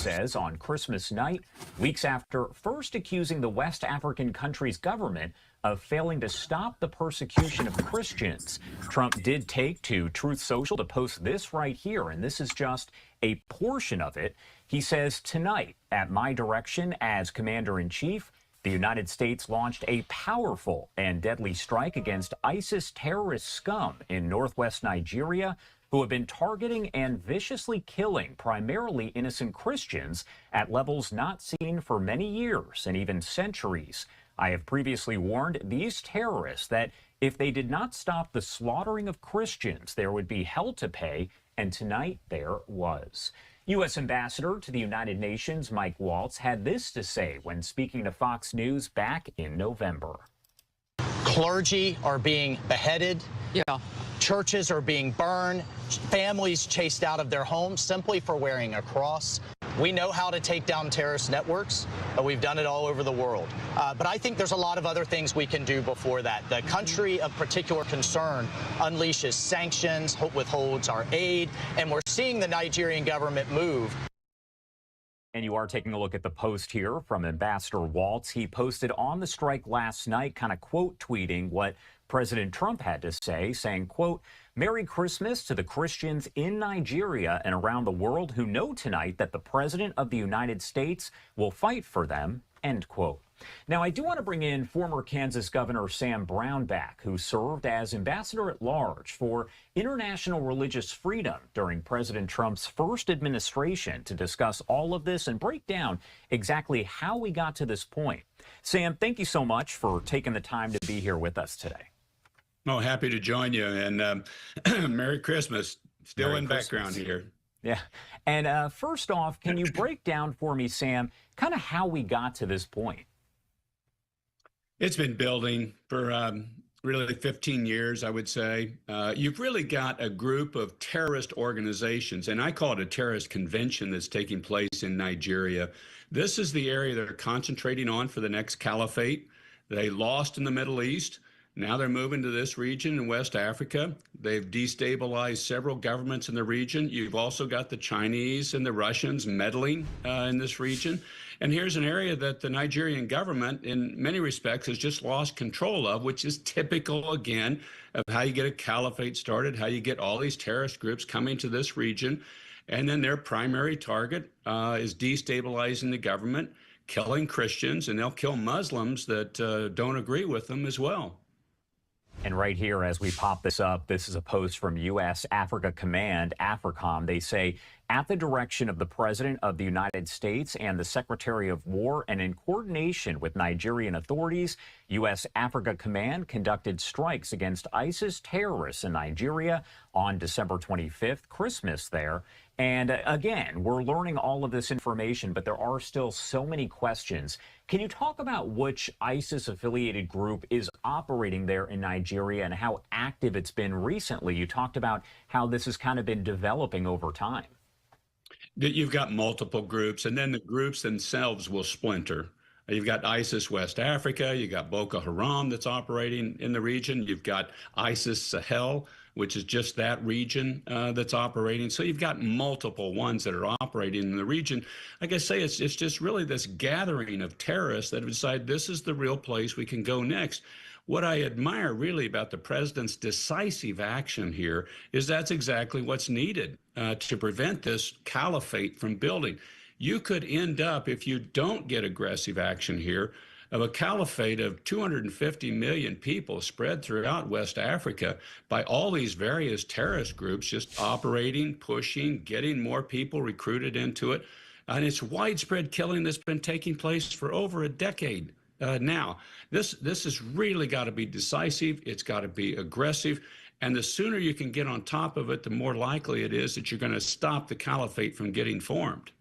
Q: says, on Christmas night, weeks after first accusing the West African country's government of failing to stop the persecution of Christians. Trump did take to Truth Social to post this right here, and this is just a portion of it. He says, tonight, at my direction as Commander-in-Chief, the United States launched a powerful and deadly strike against ISIS terrorist scum in northwest Nigeria, who have been targeting and viciously killing primarily innocent Christians at levels not seen for many years and even centuries. I have previously warned these terrorists that if they did not stop the slaughtering of Christians, there would be hell to pay, and tonight there was. U.S. Ambassador to the United Nations Mike Waltz had this to say when speaking to Fox News back in November.
R: Clergy are being beheaded. Yeah. Churches are being burned. Families chased out of their homes simply for wearing a cross. We know how to take down terrorist networks. We've done it all over the world. But I think there's a lot of other things we can do before that. The country of particular concern unleashes sanctions, withholds our aid, and we're seeing the Nigerian government move.
Q: And you are taking a look at the post here from Ambassador Waltz. He posted on the strike last night, kind of quote tweeting what President Trump had to say, saying, quote, "Merry Christmas to the Christians in Nigeria and around the world who know tonight that the President of the United States will fight for them," end quote. Now, I do want to bring in former Kansas Governor Sam Brown back, who served as ambassador at large for international religious freedom during President Trump's first administration, to discuss all of this and break down exactly how we got to this point. Sam, thank you so much for taking the time to be here with us today.
S: Oh, happy to join you, and Merry Christmas. Still
Q: Merry
S: in
Q: Christmas.
S: background here.
Q: Yeah. And first off, can you break down for me, Sam, kind of how we got to this point?
S: It's been building for really 15 years, I would say. You've really got a group of terrorist organizations, and I call it a terrorist convention that's taking place in Nigeria. This is the area they're concentrating on for the next caliphate. They lost in the Middle East. Now they're moving to this region in West Africa. They've destabilized several governments in the region. You've also got the Chinese and the Russians meddling in this region. And here's an area that the Nigerian government, in many respects, has just lost control of, which is typical, again, of how you get a caliphate started, how you get all these terrorist groups coming to this region. And then their primary target is destabilizing the government, killing Christians, and they'll kill Muslims that don't agree with them as well.
Q: And right here, as we pop this up, this is a post from U.S. Africa Command, AFRICOM. They say, at the direction of the President of the United States and the Secretary of War, and in coordination with Nigerian authorities, U.S. Africa Command conducted strikes against ISIS terrorists in Nigeria on December 25th, Christmas there. And again, we're learning all of this information, but there are still so many questions. Can you talk about which ISIS-affiliated group is operating there in Nigeria and how active it's been recently? You talked about how this has kind of been developing over time.
S: You've got multiple groups, and then the groups themselves will splinter. You've got ISIS West Africa, you've got Boko Haram that's operating in the region, you've got ISIS Sahel, which is just that region that's operating. So you've got multiple ones that are operating in the region. Like I say, it's just really this gathering of terrorists that have decided this is the real place we can go next. What I admire really about the president's decisive action here is that's exactly what's needed to prevent this caliphate from building. You could end up, if you don't get aggressive action here, of a caliphate of 250 million people spread throughout West Africa by all these various terrorist groups just operating, pushing, getting more people recruited into it. And it's widespread killing that's been taking place for over a decade now. This has really got to be decisive. It's got to be aggressive. And the sooner you can get on top of it, the more likely it is that you're going to stop the caliphate from getting formed.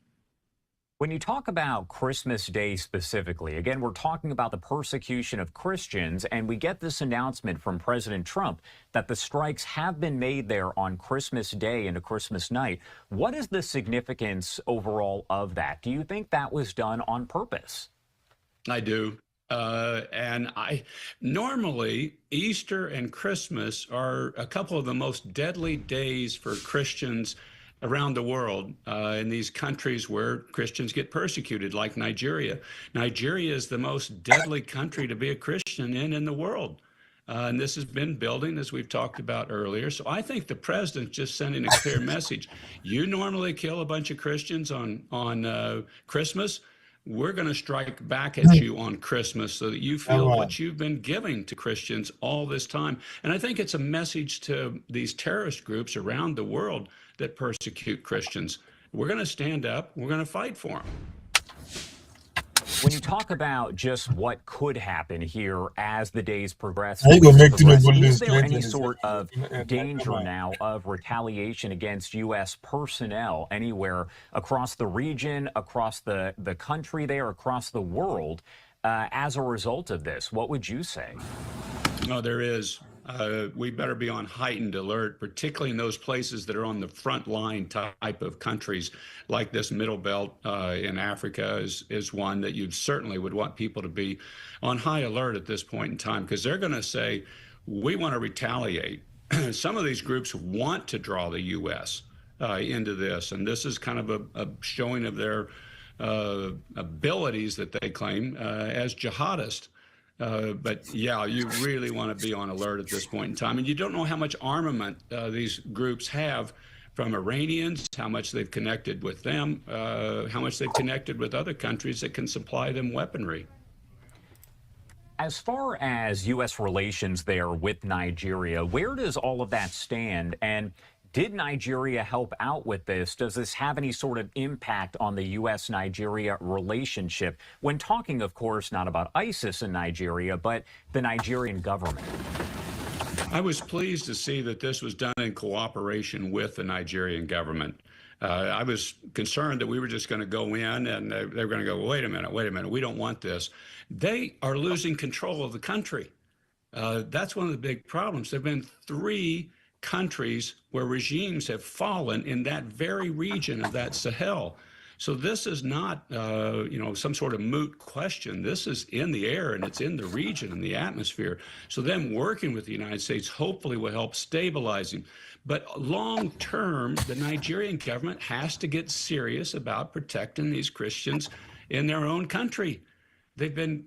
Q: When you talk about Christmas Day specifically, again, we're talking about the persecution of Christians, and we get this announcement from President Trump that the strikes have been made there on Christmas Day into Christmas night. What is the significance overall of that? Do you think that was done on purpose?
S: I do. And normally Easter and Christmas are a couple of the most deadly days for Christians around the world in these countries where Christians get persecuted, like Nigeria. Nigeria is the most deadly country to be a Christian in the world. And this has been building, as we've talked about earlier. So I think the president's just sending a clear message. You normally kill a bunch of Christians on Christmas. We're going to strike back at you on Christmas so that you feel what you've been giving to Christians all this time. And I think it's a message to these terrorist groups around the world that persecute Christians. We're going to stand up. We're going to fight for them.
Q: When you talk about just what could happen here as the days progress, is there any sort of danger now of retaliation against U.S. personnel anywhere across the region, across the country there, across the world as a result of this? What would you say?
S: No, there is. We better be on heightened alert, particularly in those places that are on the front line type of countries, like this Middle Belt in Africa is one that you certainly would want people to be on high alert at this point in time, because they're going to say, we want to retaliate. Some of these groups want to draw the U.S. Into this, and this is kind of a showing of their abilities that they claim as jihadists. But yeah, you really want to be on alert at this point in time. And you don't know how much armament these groups have from Iranians, how much they've connected with them, how much they've connected with other countries that can supply them weaponry.
Q: As far as U.S. relations there with Nigeria, where does all of that stand? And did Nigeria help out with this? Does this have any sort of impact on the U.S.-Nigeria relationship? When talking, of course, not about ISIS in Nigeria, but the Nigerian government.
S: I was pleased to see that this was done in cooperation with the Nigerian government. I was concerned that we were just going to go in and they were going to go, wait a minute, we don't want this. They are losing control of the country. That's one of the big problems. There have been 3 countries where regimes have fallen in that very region of that Sahel. So this is not, some sort of moot question. This is in the air and it's in the region and the atmosphere. So them working with the United States hopefully will help stabilizing. But long term, the Nigerian government has to get serious about protecting these Christians in their own country. They've been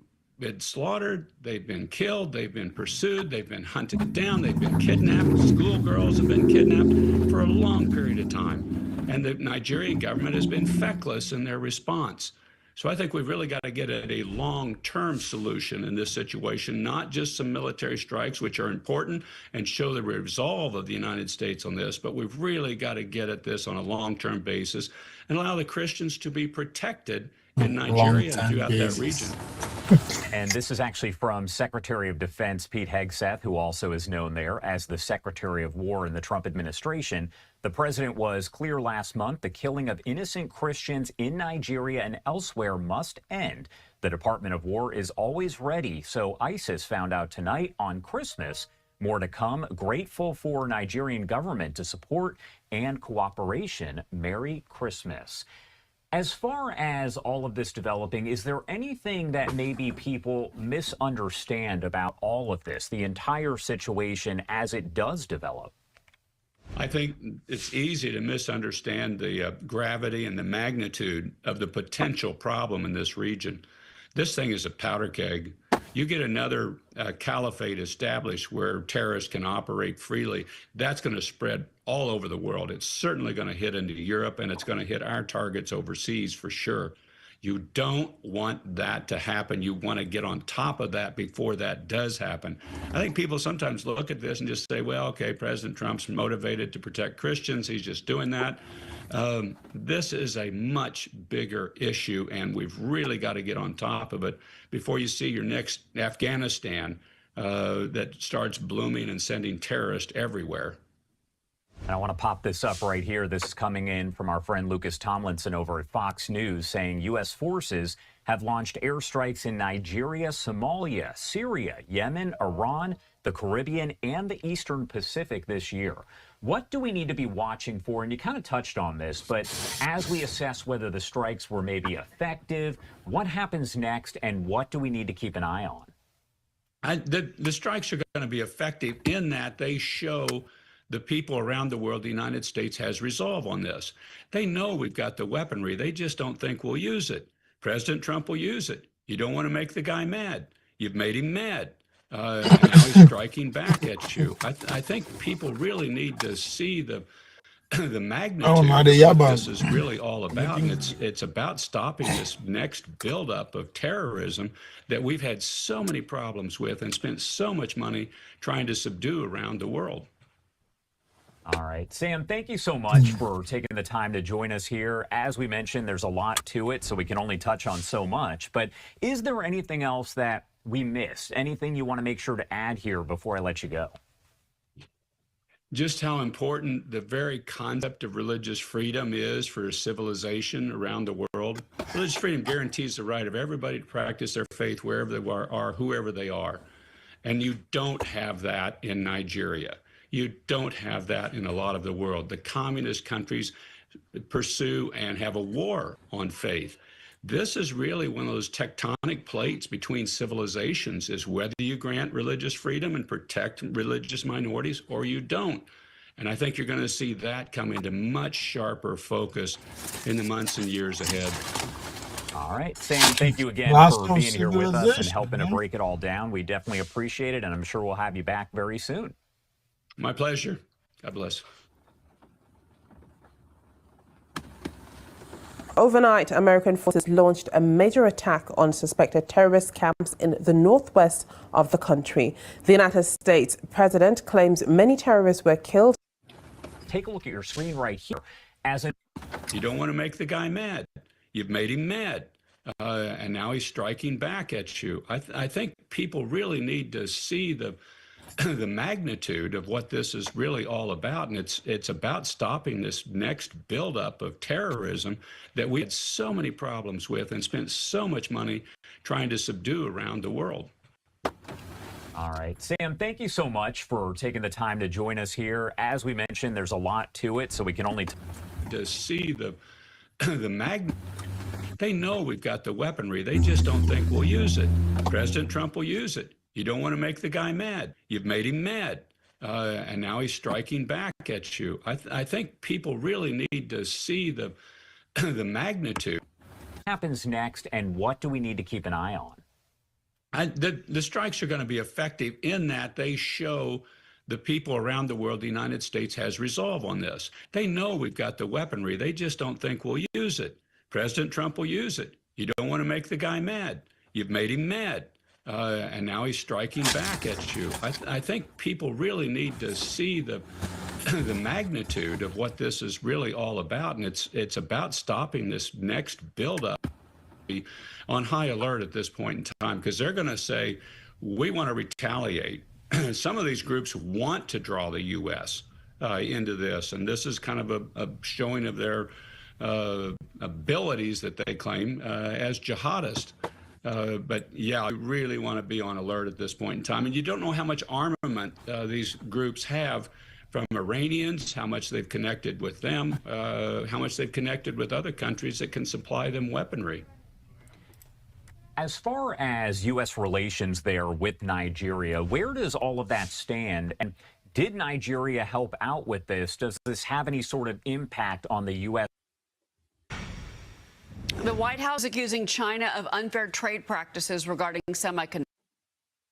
S: slaughtered, they've been killed, they've been pursued, they've been hunted down, they've been kidnapped. Schoolgirls have been kidnapped for a long period of time. And the Nigerian government has been feckless in their response. So I think we've really got to get at a long-term solution in this situation, not just some military strikes, which are important and show the resolve of the United States on this, but we've really got to get at this on a long-term basis and allow the Christians to be protected in Nigeria and throughout that region.
Q: And this is actually from Secretary of Defense Pete Hegseth, who also is known there as the Secretary of War in the Trump administration. The president was clear last month the killing of innocent Christians in Nigeria and elsewhere must end. The Department of War is always ready, so ISIS found out tonight on Christmas. More to come. Grateful for Nigerian government to support and cooperation. Merry Christmas. As far as all of this developing, is there anything that maybe people misunderstand about all of this, the entire situation as it does develop?
S: I think it's easy to misunderstand the gravity and the magnitude of the potential problem in this region. This thing is a powder keg. You get another caliphate established where terrorists can operate freely, that's going to spread all over the world. It's certainly going to hit into Europe, and it's going to hit our targets overseas for sure. You don't want that to happen. You want to get on top of that before that does happen. I think people sometimes look at this and just say, well, okay, President Trump's motivated to protect Christians. He's just doing that. This is a much bigger issue, and we've really got to get on top of it before you see your next Afghanistan that starts blooming and sending terrorists everywhere.
Q: And I want to pop this up right here. This is coming in from our friend Lucas Tomlinson over at Fox News saying U.S. forces have launched airstrikes in Nigeria, Somalia, Syria, Yemen, Iran, the Caribbean, and the Eastern Pacific this year. What do we need to be watching for? And you kind of touched on this, but as we assess whether the strikes were maybe effective, what happens next, and what do we need to keep an eye on?
S: The strikes are going to be effective in that they show the people around the world, the United States has resolve on this. They know we've got the weaponry. They just don't think we'll use it. President Trump will use it. You don't want to make the guy mad. You've made him mad. And now he's striking back at you. I think people really need to see the magnitude of what this is really all about. And it's about stopping this next buildup of terrorism that we've had so many problems with and spent so much money trying to subdue around the world.
Q: All right. Sam, thank you so much for taking the time to join us here. As we mentioned, there's a lot to it, so we can only touch on so much. But is there anything else that we missed? Anything you want to make sure to add here before I let you go?
S: Just how important the very concept of religious freedom is for civilization around the world. Religious freedom guarantees the right of everybody to practice their faith wherever they are, whoever they are. And you don't have that in Nigeria. You don't have that in a lot of the world. The communist countries pursue and have a war on faith. This is really one of those tectonic plates between civilizations, is whether you grant religious freedom and protect religious minorities or you don't. And I think you're going to see that come into much sharper focus in the months and years ahead.
Q: All right, Sam, thank you again for being here with us and helping to break it all down. We definitely appreciate it, and I'm sure we'll have you back very soon.
S: My pleasure. God bless.
T: Overnight, American forces launched a major attack on suspected terrorist camps in the northwest of the country. The United States president claims many terrorists were killed.
Q: Take a look at your screen right here.
S: You don't want to make the guy mad. You've made him mad. And now he's striking back at you. I think people really need to see the magnitude of what this is really all about. And it's about stopping this next buildup of terrorism that we had so many problems with and spent so much money trying to subdue around the world.
Q: All right, Sam, thank you so much for taking the time to join us here. As we mentioned, there's a lot to it, so we can only
S: to see the magnitude. They know we've got the weaponry. They just don't think we'll use it. President Trump will use it. You don't want to make the guy mad. You've made him mad. And now he's striking back at you. I think people really need to see the magnitude.
Q: What happens next, and what do we need to keep an eye on?
S: The strikes are going to be effective in that they show the people around the world, the United States has resolve on this. They know we've got the weaponry. They just don't think we'll use it. President Trump will use it. You don't want to make the guy mad. You've made him mad. And now he's striking back at you. I think people really need to see the magnitude of what this is really all about. And it's about stopping this next buildup. On high alert at this point in time, because they're going to say, we want to retaliate. Some of these groups want to draw the U.S. Into this, and this is kind of a showing of their abilities that they claim as jihadists. But yeah, I really want to be on alert at this point in time. And you don't know how much armament these groups have from Iranians, how much they've connected with them, how much they've connected with other countries that can supply them weaponry.
Q: As far as U.S. relations there with Nigeria, where does all of that stand? And did Nigeria help out with this? Does this have any sort of impact on the U.S.?
U: The White House accusing China of unfair trade practices regarding semiconductors.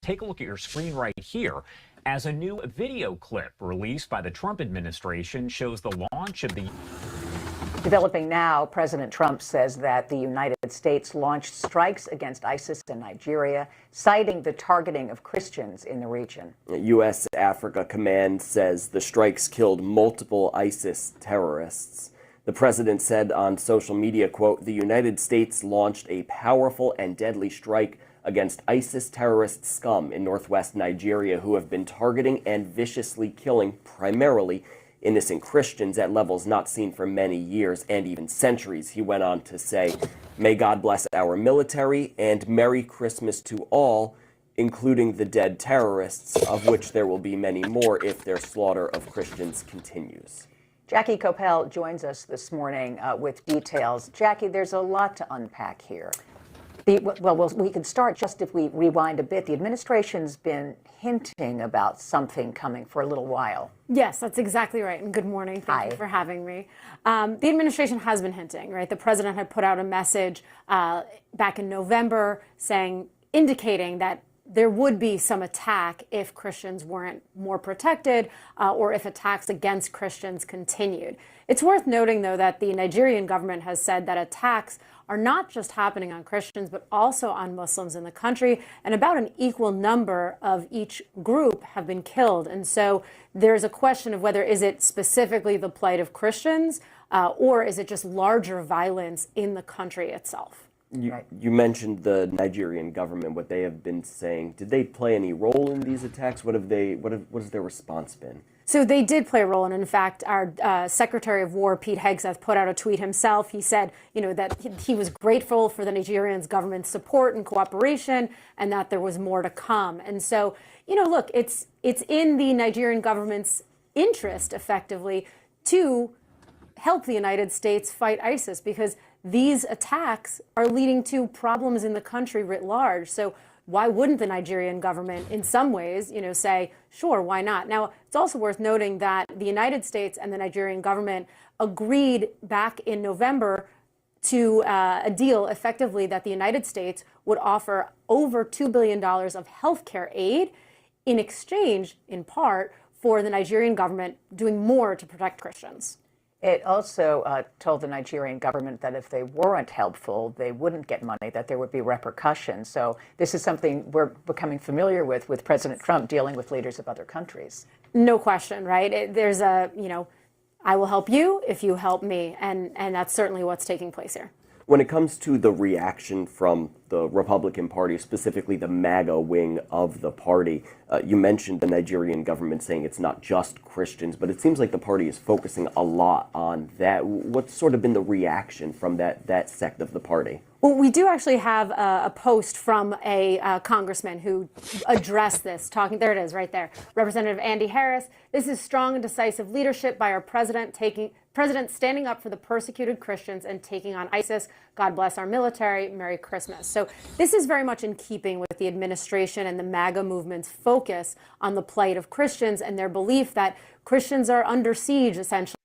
Q: Take a look at your screen right here as a new video clip released by the Trump administration shows the launch of the...
V: Developing now, President Trump says that the United States launched strikes against ISIS in Nigeria, citing the targeting of Christians in the region.
W: U.S. Africa Command says the strikes killed multiple ISIS terrorists. The president said on social media, quote, "The United States launched a powerful and deadly strike against ISIS terrorist scum in northwest Nigeria who have been targeting and viciously killing primarily innocent Christians at levels not seen for many years and even centuries." He went on to say, "May God bless our military and Merry Christmas to all, including the dead terrorists, of which there will be many more if their slaughter of Christians continues."
V: Jackie Coppell joins us this morning with details. Jackie, there's a lot to unpack here. We can start just if we rewind a bit. The administration's been hinting about something coming for a little while.
A: Yes, that's exactly right. And good morning. Thank you for having me. The administration has been hinting, right? The president had put out a message back in November indicating that there would be some attack if Christians weren't more protected or if attacks against Christians continued. It's worth noting, though, that the Nigerian government has said that attacks are not just happening on Christians, but also on Muslims in the country, and about an equal number of each group have been killed. And so there's a question of whether is it specifically the plight of Christians or is it just larger violence in the country itself?
W: You mentioned the Nigerian government, what they have been saying. Did they play any role in these attacks? What has their response been?
A: So they did play a role, and in fact, our Secretary of War, Pete Hegseth, put out a tweet himself. He said, that he was grateful for the Nigerian government's support and cooperation, and that there was more to come. And so, look, it's in the Nigerian government's interest, effectively, to help the United States fight ISIS, because these attacks are leading to problems in the country writ large. So why wouldn't the Nigerian government, in some ways, say, sure, why not? Now, it's also worth noting that the United States and the Nigerian government agreed back in November to a deal, effectively, that the United States would offer over $2 billion of healthcare aid in exchange, in part, for the Nigerian government doing more to protect Christians.
V: It also told the Nigerian government that if they weren't helpful, they wouldn't get money, that there would be repercussions. So this is something we're becoming familiar with President Trump dealing with leaders of other countries.
A: No question, right? There's I will help you if you help me. And that's certainly what's taking place here.
W: When it comes to the reaction from the Republican Party, specifically the MAGA wing of the party, you mentioned the Nigerian government saying it's not just Christians, but it seems like the party is focusing a lot on that. What's sort of been the reaction from that sect of the party?
A: Well, we do actually have a post from a congressman who addressed this, there it is right there, Representative Andy Harris. This is strong and decisive leadership by our president standing up for the persecuted Christians and taking on ISIS. God bless our military. Merry Christmas. So this is very much in keeping with the administration and the MAGA movement's focus on the plight of Christians and their belief that Christians are under siege, essentially,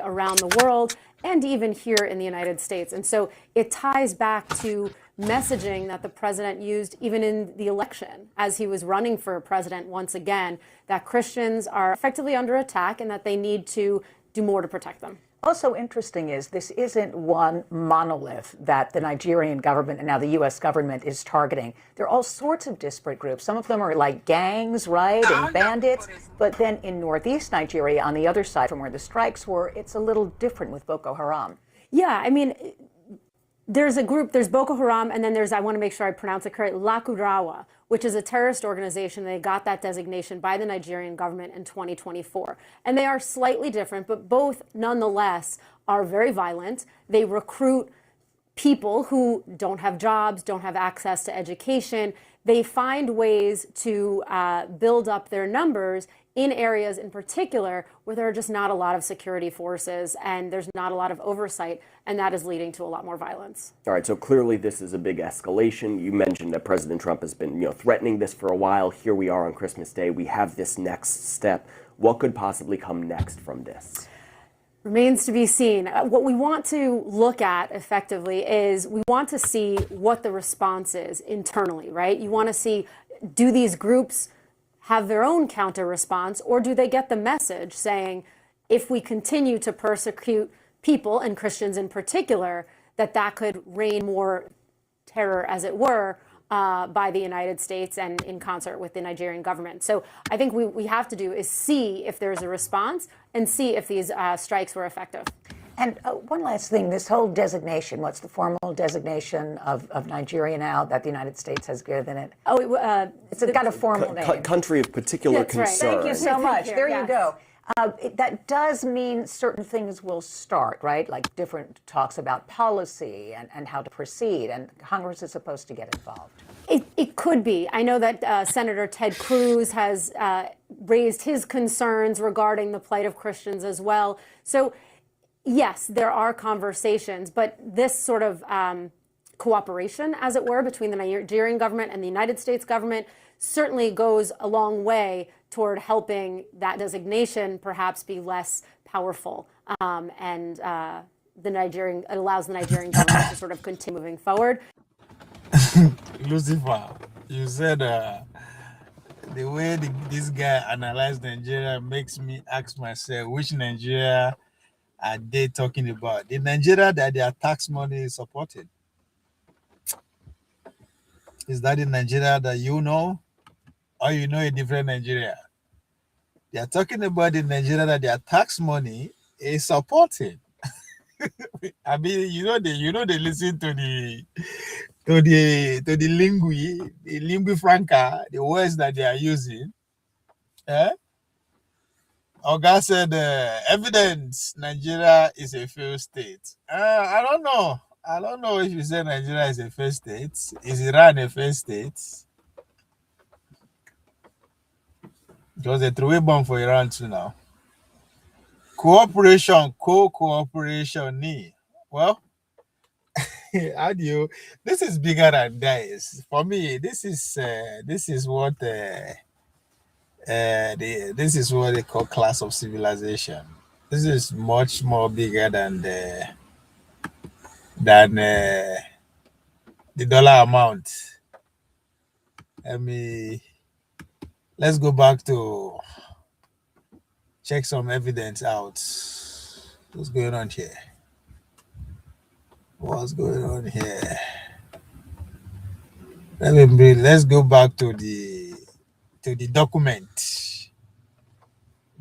A: around the world and even here in the United States. And so it ties back to messaging that the president used even in the election as he was running for president once again, that Christians are effectively under attack and that they need to do more to protect them.
V: Also interesting is this isn't one monolith that the Nigerian government and now the U.S. government is targeting. There are all sorts of disparate groups. Some of them are like gangs, right, and bandits. But then in northeast Nigeria, on the other side from where the strikes were, it's a little different with Boko Haram.
A: Yeah, I mean, there's a group, there's Boko Haram, and then there's, I want to make sure I pronounce it correctly, Lakurawa, which is a terrorist organization. They got that designation by the Nigerian government in 2024. And they are slightly different, but both nonetheless are very violent. They recruit people who don't have jobs, don't have access to education. They find ways to build up their numbers in areas in particular where there are just not a lot of security forces and there's not a lot of oversight, and that is leading to a lot more violence.
W: All right, so clearly this is a big escalation. You mentioned that President Trump has been, threatening this for a while. Here we are on Christmas Day. We have this next step. What could possibly come next from this?
A: Remains to be seen. What we want to look at effectively is we want to see what the response is internally, right? You want to see, do these groups have their own counter response, or do they get the message saying, if we continue to persecute people, and Christians in particular, that could rain more terror, as it were, by the United States and in concert with the Nigerian government. So I think we have to do is see if there's a response and see if these strikes were effective.
V: And one last thing, this whole designation, what's the formal designation of Nigeria now that the United States has given it?
A: Oh,
V: it's got a formal name.
W: Country of particular concern.
V: Thank you so much. There you go. That does mean certain things will start, right? Like different talks about policy and how to proceed, and Congress is supposed to get involved.
A: It could be. I know that Senator Ted Cruz has raised his concerns regarding the plight of Christians as well. So yes, there are conversations, but this sort of cooperation, as it were, between the Nigerian government and the United States government certainly goes a long way toward helping that designation perhaps be less powerful. And it allows the Nigerian government to sort of continue moving forward.
B: Lucifer, you said the way this guy analyzed Nigeria makes me ask myself, which Nigeria are they talking about? The Nigeria that their tax money is supported? Is that the Nigeria that you know? Or you know a different Nigeria? They are talking about the Nigeria that their tax money is supported. I mean, they listen to the lingui franca, the words that they are using. Oga said, evidence Nigeria is a failed state. I don't know. I don't know if you say Nigeria is a failed state. Is Iran a failed state? It was a three-way bomb for Iran too now. Cooperation, cooperation. Well, how do you? This is bigger than this. For me, this is what this is what they call class of civilization. This is much more bigger than the dollar amount. I mean, let's go back to check some evidence out. What's going on here? What's going on here? Let's go back to the document,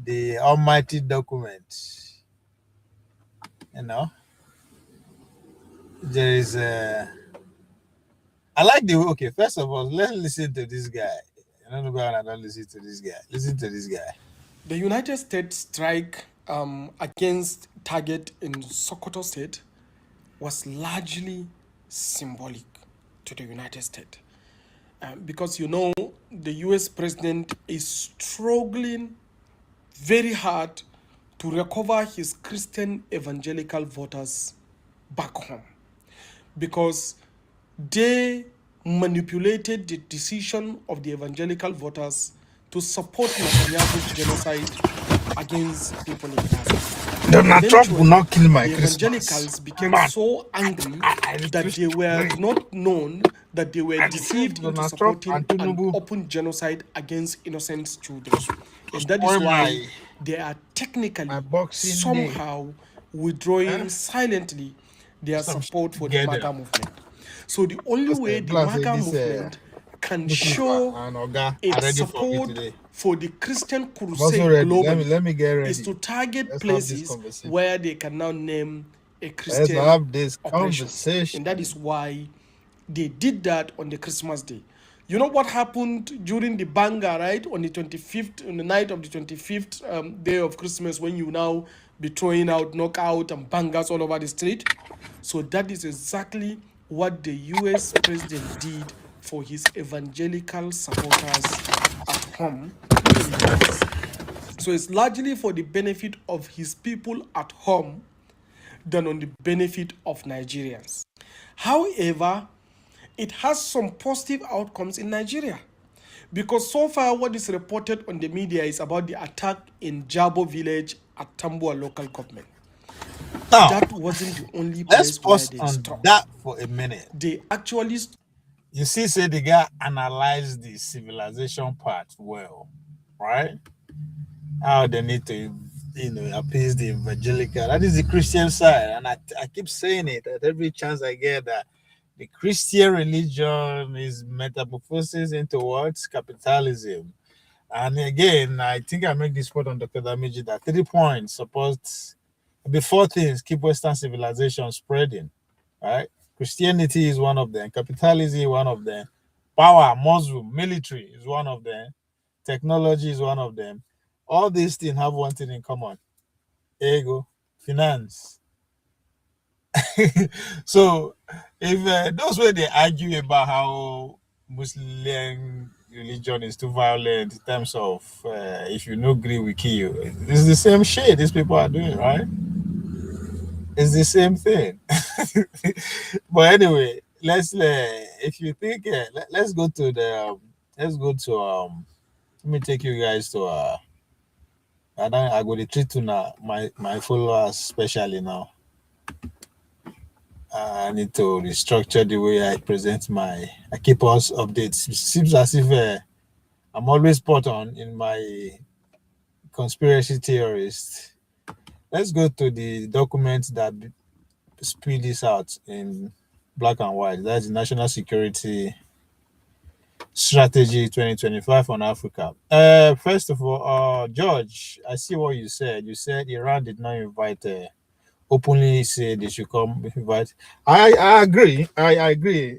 B: the almighty document. You know, there is a. I like the okay. First of all, let's listen to this guy. I don't know why I don't listen to this guy. Listen to this guy.
E: The United States strike against target in Sokoto state was largely symbolic to the United States. Because the US president is struggling very hard to recover his Christian evangelical voters back home, because they manipulated the decision of the evangelical voters to support Netanyahu's genocide against people in Gaza.
B: Donald Trump will not kill my
E: The
B: Christmas.
E: evangelicals became so angry that they were not known that they were deceived into supporting an open genocide against innocent children. And that is why they are technically somehow withdrawing silently their support for the MAGA movement. So the only way the MAGA movement can show its support for the Christian crusade globally is to target places where they can now name a Christian operation. And that is why they did that on the Christmas day. You know what happened during the banger, right? On the 25th, on the night of the 25th day of Christmas, when you now be throwing out knockout and bangers all over the street. So that is exactly what the US president did for his evangelical supporters at home. So it's largely for the benefit of his people at home than on the benefit of Nigerians. However, it has some positive outcomes in Nigeria, because so far what is reported on the media is about the attack in Jabo village at Tambuwa local government.
B: Now,
E: that wasn't the only
B: let's
E: place
B: pause
E: where they
B: on
E: stopped.
B: that for a minute.
E: They actually
B: You see, say the guy analyzed the civilization part well, right? How they need to, appease the evangelical. That is the Christian side. And I keep saying it at every chance I get, that the Christian religion is metamorphosis into what? Capitalism. And again, I think I make this point on Dr. Damiji that 3 points supports before things keep Western civilization spreading, right? Christianity is one of them. Capitalism is one of them. Power, Muslim, military is one of them. Technology is one of them. All these things have one thing in common: ego, finance. So, if those way they argue about how Muslim religion is too violent in terms of if you no agree, we kill you. It's the same shit these people are doing, right? It's the same thing. But anyway, if you think, let's go to the, let me take you guys to I go to treat to now my followers especially now. I need to restructure the way I present I keep us updates. It seems as if I'm always spot on in my conspiracy theorist. Let's go to the document that spell this out in black and white. That's the National Security Strategy 2025 on Africa. First of all, George, I see what you said. You said Iran did not invite openly say they should come invite. I agree. I agree.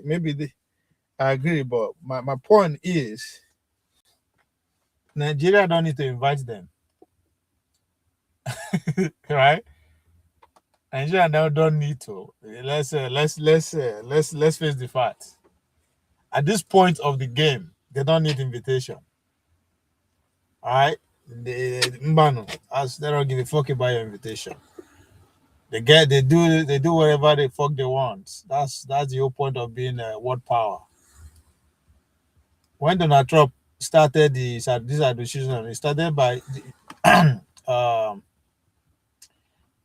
B: I agree, but my point is Nigeria don't need to invite them. Right? Nigeria now don't need to. Let's face the facts. At this point of the game, they don't need invitation. All right? They don't give a fuck about your invitation. They do whatever the fuck they want. That's the whole point of being a world power. When Donald Trump started this administration, it started by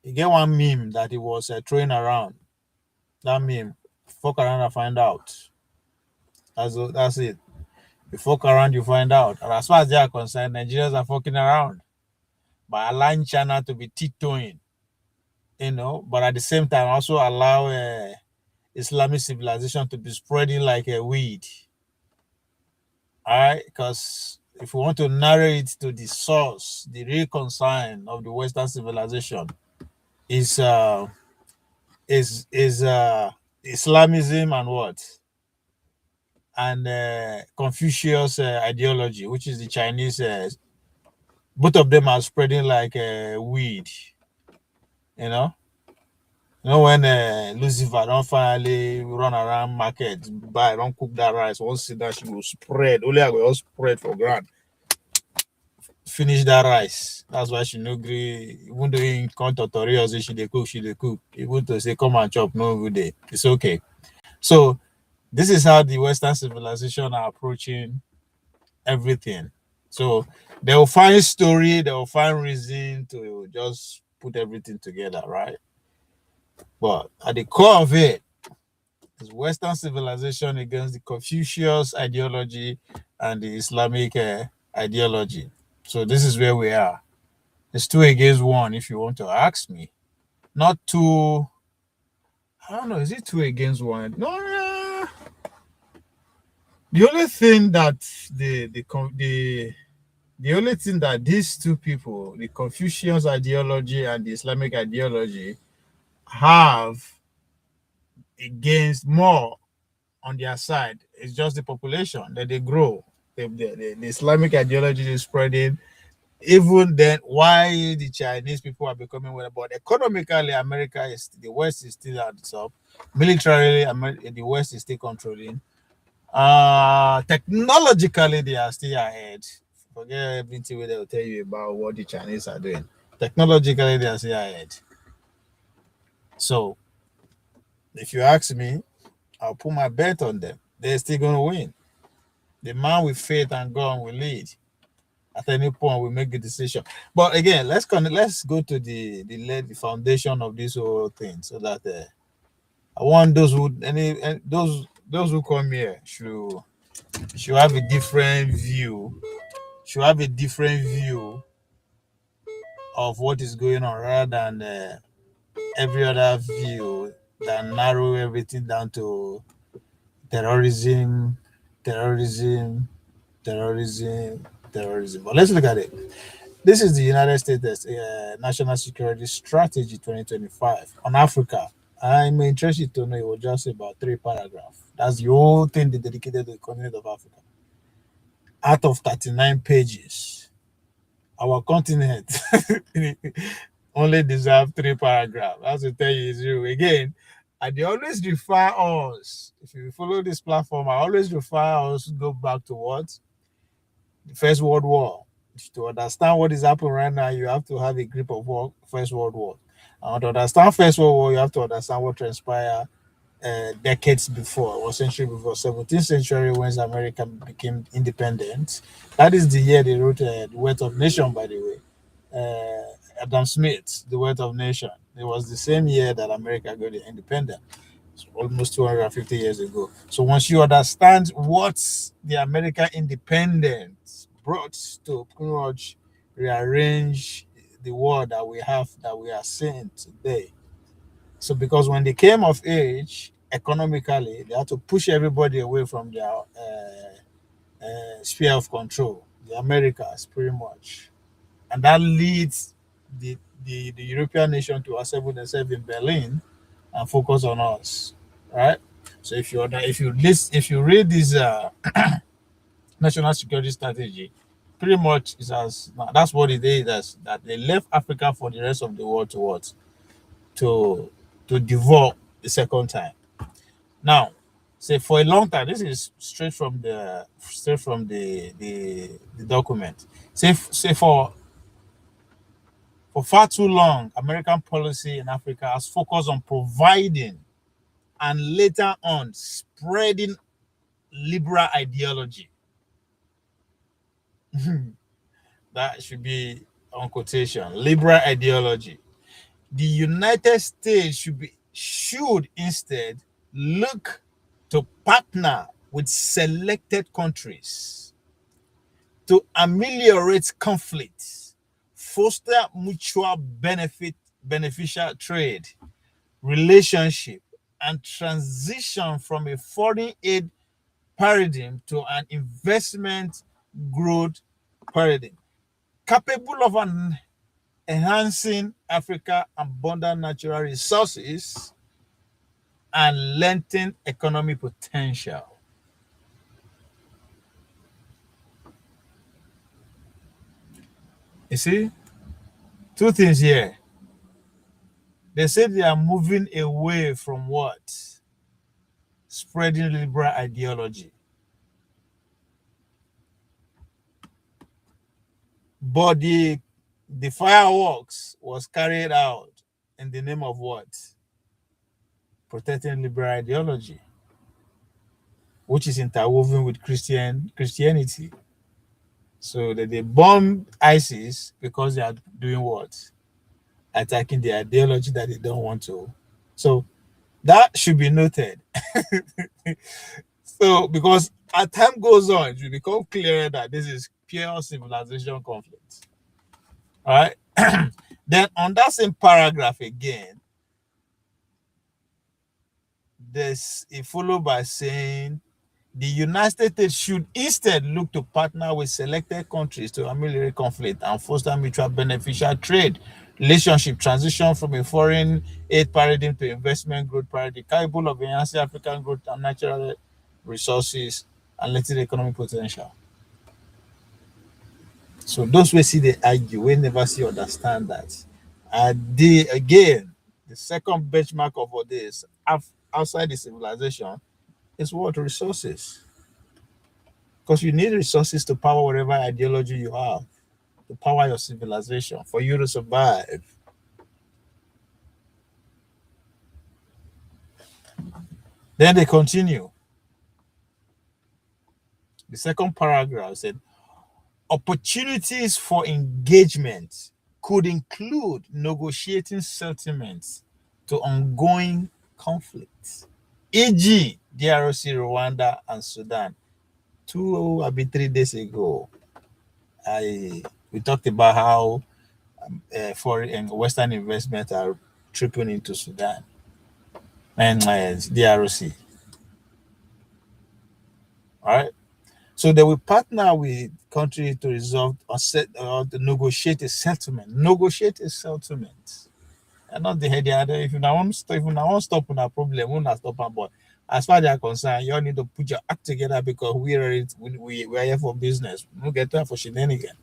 B: you get one meme that he was throwing around. That meme, fuck around and find out. That's it. You fuck around, you find out. And as far as they are concerned, Nigerians are fucking around by allowing China to be tiptoeing, but at the same time also allow Islamic civilization to be spreading like a weed. All right, because if we want to narrow it to the source, the real concern of the Western civilization is Islamism and what? And Confucius ideology, which is the Chinese. Both of them are spreading like a weed. When Lucifer don't finally run around market, buy, don't cook that rice, once see that she will spread. Only I will spread for grand. Finish that rice. That's why she no agree. Even though in tutorials she dey cook. Even to say come and chop, no good day. It's okay. So this is how the Western civilization are approaching everything. So they will find story, they will find reason to just put everything together, right? But at the core of it is Western civilization against the Confucius ideology and the Islamic ideology. So this is where we are. It's 2 against 1, if you want to ask me. Not 2. I don't know. Is it 2 against 1? No. The only thing that the only thing that these two people, the Confucius ideology and the Islamic ideology, have against more on their side is just the population that they grow. The Islamic ideology is spreading. Even then, why the Chinese people are becoming well, but economically, the West is still at the top. Militarily, the West is still controlling. Technologically, they are still ahead. Forget everything where they will tell you about what the Chinese are doing. Technologically, they are still ahead. So, if you ask me, I'll put my bet on them. They're still going to win. The man with faith and God will lead. At any point, we make a decision. But again, let's go to the foundation of this whole thing, so that I want those who come here should have a different view. Should have a different view of what is going on, rather than every other view that narrow everything down to terrorism. But let's look at it. This is the United States National Security Strategy 2025 on Africa. I'm interested to know it was just about 3 paragraphs. That's the whole thing they dedicated to the continent of Africa. Out of 39 pages, our continent only deserves 3 paragraphs. That's to tell you is you again. And they always refer us. If you follow this platform, I always refer us to go back to what? The First World War. To understand what is happening right now, you have to have a grip of First World War. And to understand First World War, you have to understand what transpired decades before, or century before, 17th century, when America became independent. That is the year they wrote The Wealth of Nation, by the way. Adam Smith, The Wealth of Nation. It was the same year that America got independent, almost 250 years ago. So once you understand what the American independence brought to pretty much rearrange the world that we have, that we are seeing today. So because when they came of age economically, they had to push everybody away from their sphere of control, the Americas, pretty much. And that leads the European nation to assemble themselves in Berlin and focus on us, right? So if you read this national security strategy, pretty much that's what it is. That they left Africa for the rest of the world to what to develop the second time. Now, say for a long time, this is straight from the document. Say for far too long, American policy in Africa has focused on providing and later on spreading liberal ideology. That should be on quotation. Liberal ideology. The United States should instead look to partner with selected countries to ameliorate conflicts, foster mutual beneficial trade, relationship, and transition from a foreign aid paradigm to an investment growth paradigm, capable of enhancing Africa's abundant natural resources and lengthen economic potential. You see, two things here. They say they are moving away from what? Spreading liberal ideology. But the fireworks was carried out in the name of what? Protecting liberal ideology, which is interwoven with Christianity. So that they bomb ISIS because they are doing what? Attacking the ideology that they don't want to. So that should be noted. So because as time goes on, it will become clearer that this is pure civilization conflict. All right. Then on that same paragraph again, there's a followed by saying the United States should instead look to partner with selected countries to ameliorate conflict and foster mutual beneficial trade, relationship, transition from a foreign aid paradigm to investment growth paradigm, capable of enhancing African growth and natural resources and letting economic potential. So those we see they argue, we never see understand that. Again, the second benchmark of all this outside the civilization is what? Resources. Because you need resources to power whatever ideology you have, to power your civilization, for you to survive. Then they continue. The second paragraph said, opportunities for engagement could include negotiating settlements to ongoing conflicts, e.g., DRC, Rwanda, and Sudan. 3 days ago, we talked about how foreign and Western investments are tripping into Sudan and DRC. All right. So they will partner with countries to resolve or to negotiate a settlement. Negotiate a settlement. And not the head the other. If you don't want to stop on a problem, we not stop on board. As far as they are concerned, you all need to put your act together because we are here for business. We don't get time for shenanigans.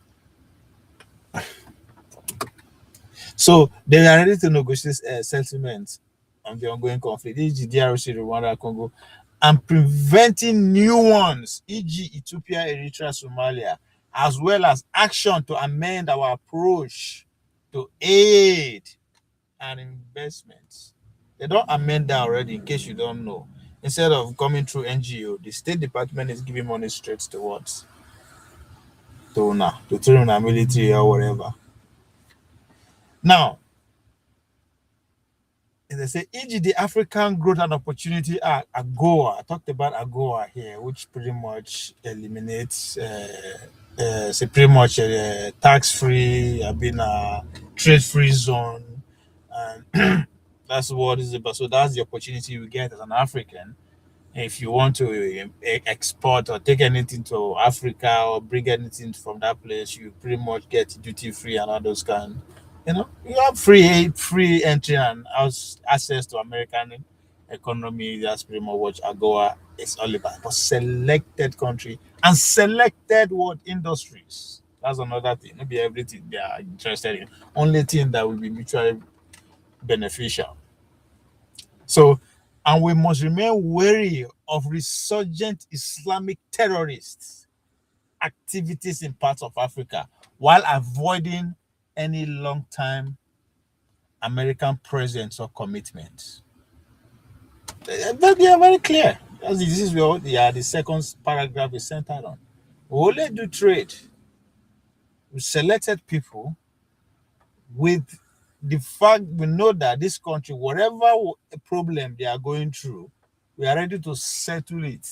B: So they are ready to negotiate settlements on the ongoing conflict, e.g., DRC, Rwanda, Congo, and preventing new ones, e.g., Ethiopia, Eritrea, Somalia, as well as action to amend our approach to aid and investments. They don't amend that already, in case you don't know. Instead of coming through NGO, the State Department is giving money straight towards to train a military or whatever. Now, they say, e.g., the African Growth and Opportunity Act, AGOA. I talked about AGOA here, which pretty much eliminates, pretty much tax-free, trade-free zone, and that's what it's about. So that's the opportunity you get as an African. If you want to export or take anything to Africa or bring anything from that place, you pretty much get duty-free and all those kind. You have free entry and access to American economy. That's pretty much what AGOA is all about. But selected country and selected what industries. That's another thing. Maybe everything they are interested in. Only thing that will be mutually beneficial. So, and we must remain wary of resurgent Islamic terrorists activities in parts of Africa while avoiding any long-time American presence or commitment. But they are very clear. This is what the second paragraph is centered on. We only do trade with selected people with the fact we know that this country, whatever problem they are going through, we are ready to settle it.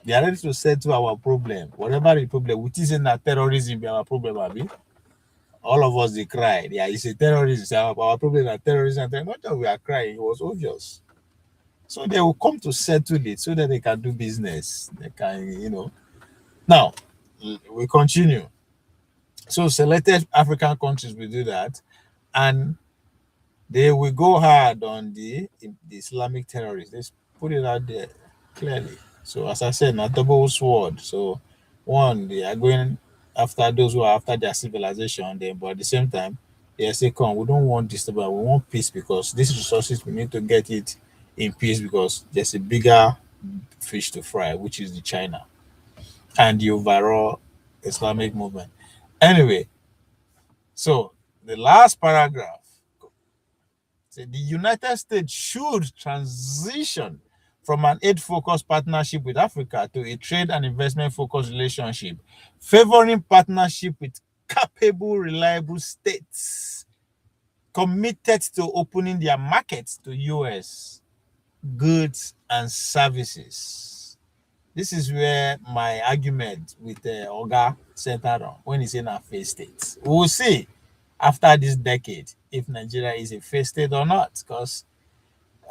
B: They are ready to settle our problem. Whatever the problem, which isn't that terrorism be our problem, Abi. All of us they cry. Yeah, it's a terrorism. Our problem is terrorism. Not that we are crying, it was obvious. So they will come to settle it so that they can do business. They can, Now, we continue. So selected African countries will do that, and they will go hard on the Islamic terrorists. Let's put it out there clearly. So as I said, not double sword. So one, they are going after those who are after their civilization, then, but at the same time, they say, "Come, we don't want disturbance. We want peace because these resources we need to get it in peace because there's a bigger fish to fry, which is the China and the overall Islamic movement." Anyway, so the last paragraph said the United States should transition from an aid-focused partnership with Africa to a trade and investment-focused relationship, favoring partnership with capable, reliable states committed to opening their markets to U.S. goods and services. This is where my argument with Oga centered on when he's in a failed state. We'll see after this decade if Nigeria is a failed state or not, because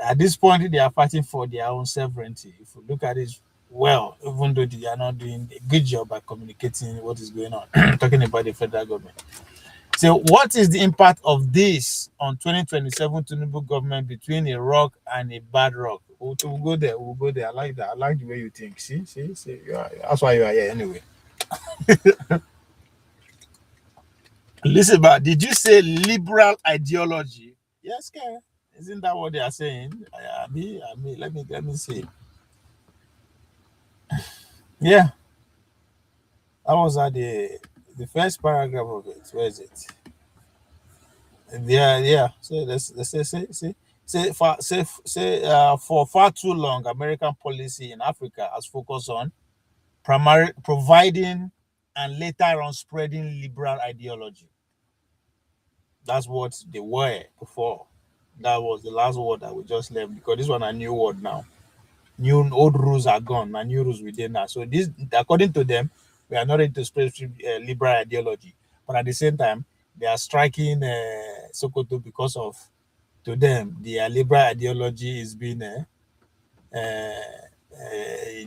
B: at this point they are fighting for their own sovereignty. If you look at it well, even though they are not doing a good job at communicating what is going on, talking about the federal government. So what is the impact of this on 2027 Tinubu government between a rock and a bad rock? We'll go there. We'll go there. I like that. I like the way you think. See. That's why you are here anyway. Listen, but did you say liberal ideology? Yes, Ken. Isn't that what they are saying? I mean, let me see. Yeah. That was at the first paragraph of it. Where is it? Yeah. So let's say for far too long, American policy in Africa has focused on providing and later on spreading liberal ideology. That's what they were before. That was the last word that we just left, because this one a new word now. Old rules are gone, and new rules within now. So this, according to them, we are not ready to spread liberal ideology, but at the same time, they are striking Sokoto because of, to them, the liberal ideology is being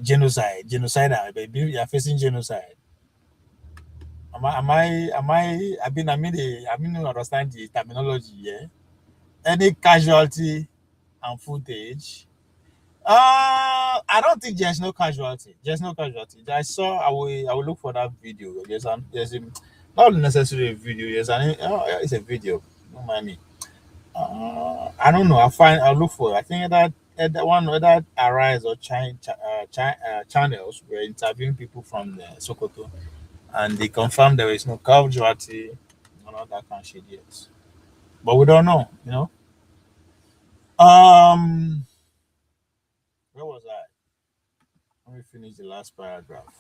B: genocidal. Baby, you are facing genocide. I mean, understand the terminology. Yeah, any casualty and footage. I don't think there's no casualty. I will look for that video. There's a not necessarily a video. It's a video. Don't mind me. I don't know. I'll look for it. I think that whether Arise or channels were interviewing people from the Sokoto, and they confirmed there is no casualty and all that kind of shit yet. But we don't know, Where was I? Let me finish the last paragraph.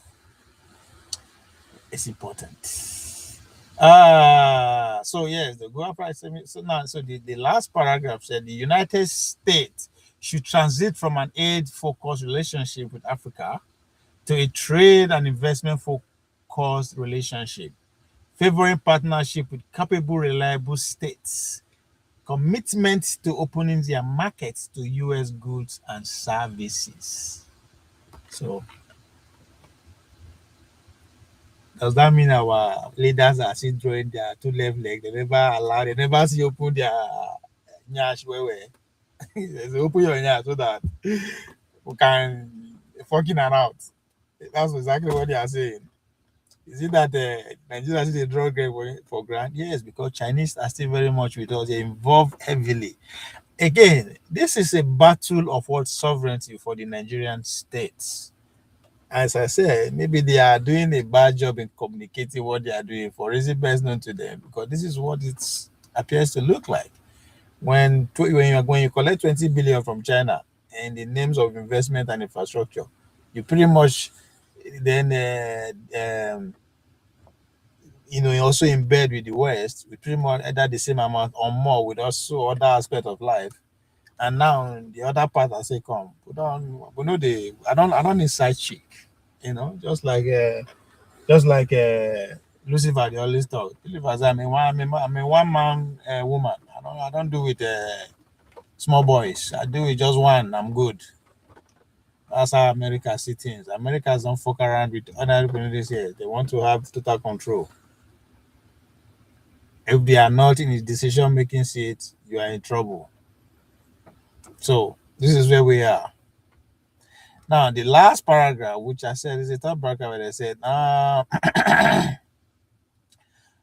B: It's important. So yes, the Goa price. So the last paragraph said the United States should transit from an aid-focused relationship with Africa to a trade and investment-focused relationship, favoring partnership with capable, reliable states, commitment to opening their markets to U.S. goods and services. So does that mean our leaders are still drawing their two left leg? They never see open their nyash where they open your nyash so that we can fucking around. That's exactly what they are saying. Is it that Nigeria is a drug for grant? Yes, because Chinese are still very much with us. They involve heavily. Again, this is a battle of what sovereignty for the Nigerian states. As I said, maybe they are doing a bad job in communicating what they are doing for reason best known to them, because this is what it appears to look like. When you collect 20 billion from China in the names of investment and infrastructure, you pretty much then also in bed with the West, we pretty much either the same amount or more with also other aspects of life. And now the other part, I say, come, put on, I don't need side chick, just like Lucifer, they always talk. Believers, I'm a one man woman. I don't do with small boys. I do with just one. I'm good. That's how America see things. Americans don't fuck around with other communities here. They want to have total control. If they are not in the decision-making seat, you are in trouble. So this is where we are. Now, the last paragraph, which I said is the third paragraph, where they said,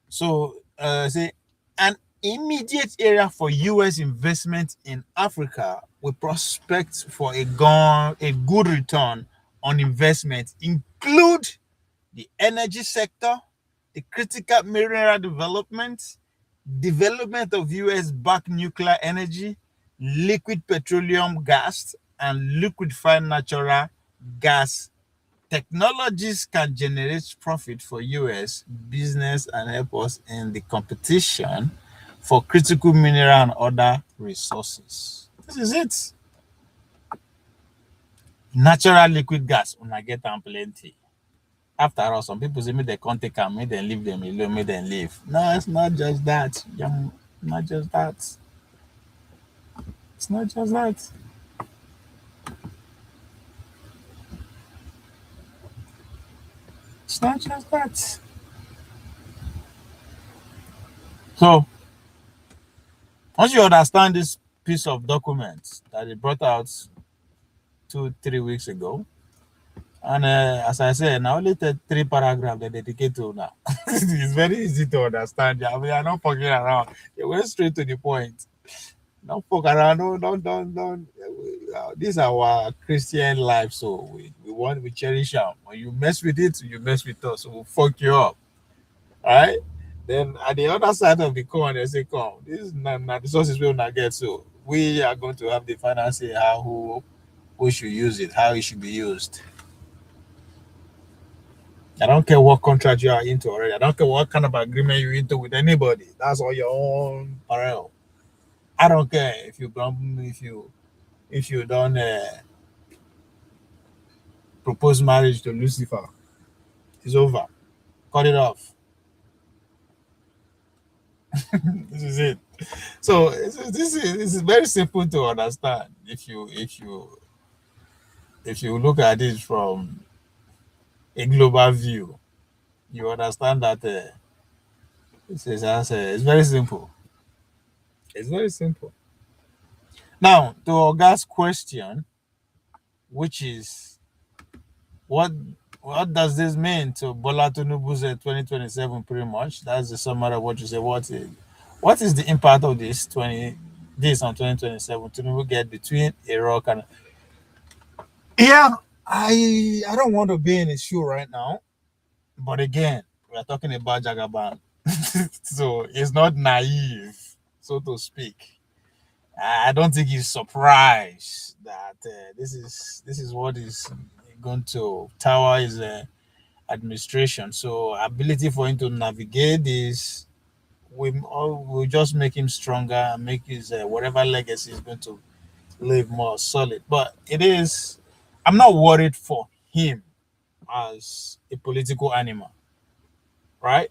B: say an immediate area for U.S. investment in Africa with prospects for a good return on investment include the energy sector, the critical mineral development of U.S.-backed nuclear energy, liquid petroleum gas, and liquefied natural gas technologies can generate profit for U.S. business and help us in the competition for critical mineral and other resources. This is it. Natural liquid gas, when I get them plenty. After all, some people say, me they can't take them, me then leave them alone, me then leave. No, it's not just that. Not just that. It's not just that. It's not just that. So, once you understand this piece of documents that they brought out 2-3 weeks ago, and as I said, now only 3 paragraphs they dedicate to now. It's very easy to understand. Yeah, we are not fucking around. They went straight to the point. Don't fuck around. Don't. This is our Christian life, so we cherish them. When you mess with it, you mess with us. So we'll fuck you up. All right. Then at the other side of the coin, they say, "Come, this is not the resources we will not get. So we are going to have the final say how who should use it, how it should be used." I don't care what contract you are into already. I don't care what kind of agreement you're into with anybody. That's all your own parallel. I don't care if you don't propose marriage to Lucifer. It's over. Cut it off. This is it. So this is very simple to understand if you look at it from a global view. You understand that it's very simple. It's very simple. Now, to Oga's question, which is what does this mean to Bola Tinubu's 2027 pretty much? That's the summary of what you say. What is the impact of this on 2027? Tinubu get between a rock and I don't want to be in his shoe right now. But again, we are talking about Jagaban. So it's not naive, so to speak. I don't think he's surprised that this is what is going to tower his administration. So ability for him to navigate this will just make him stronger and make his whatever legacy is going to live more solid. But I'm not worried for him as a political animal, right?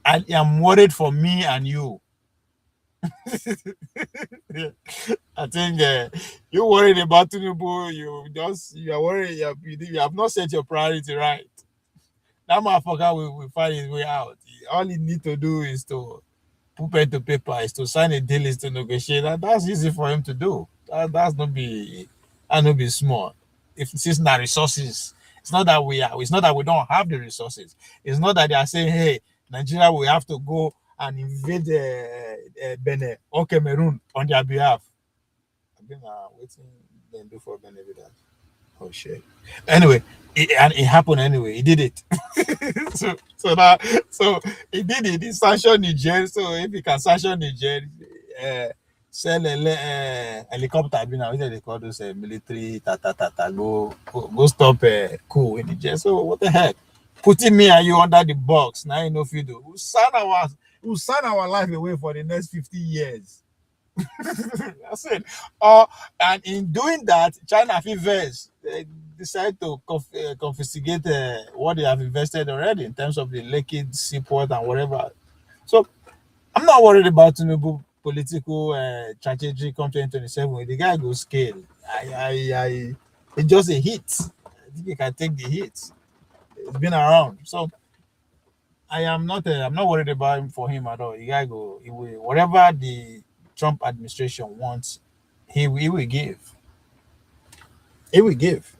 B: I am worried for me and you. I think you're worried about Tinubu. You are worried. You have not set your priority right. That motherfucker will find his way out. All he need to do is to put pen to paper, is to sign a deal, is to negotiate. That's easy for him to do. That's not be small. If since the resources, it's not that we don't have the resources. It's not that they are saying, hey, Nigeria, we have to go and invade Benin or Cameroon on their behalf. I've been waiting then do for Benin with that. Oh shit. Anyway, it happened anyway. He did it. so he did it. He sanctioned Niger. So if he can sanction Niger, sell a helicopter. Now they call those military go stop coup in Niger. So what the heck? Putting me and you under the box. Now you know if you do. We'll sign our life away for the next 50 years. That's it. And in doing that, China first decide to confiscate what they have invested already in terms of the Lekki seaport and whatever. So I'm not worried about Tinubu political strategy come 2027. The guy goes scale. It's just a hit. I think he can take the hit. It's been around. So I'm not worried about him for him at all. The guy he will, whatever the Trump administration wants, he will give. He will give.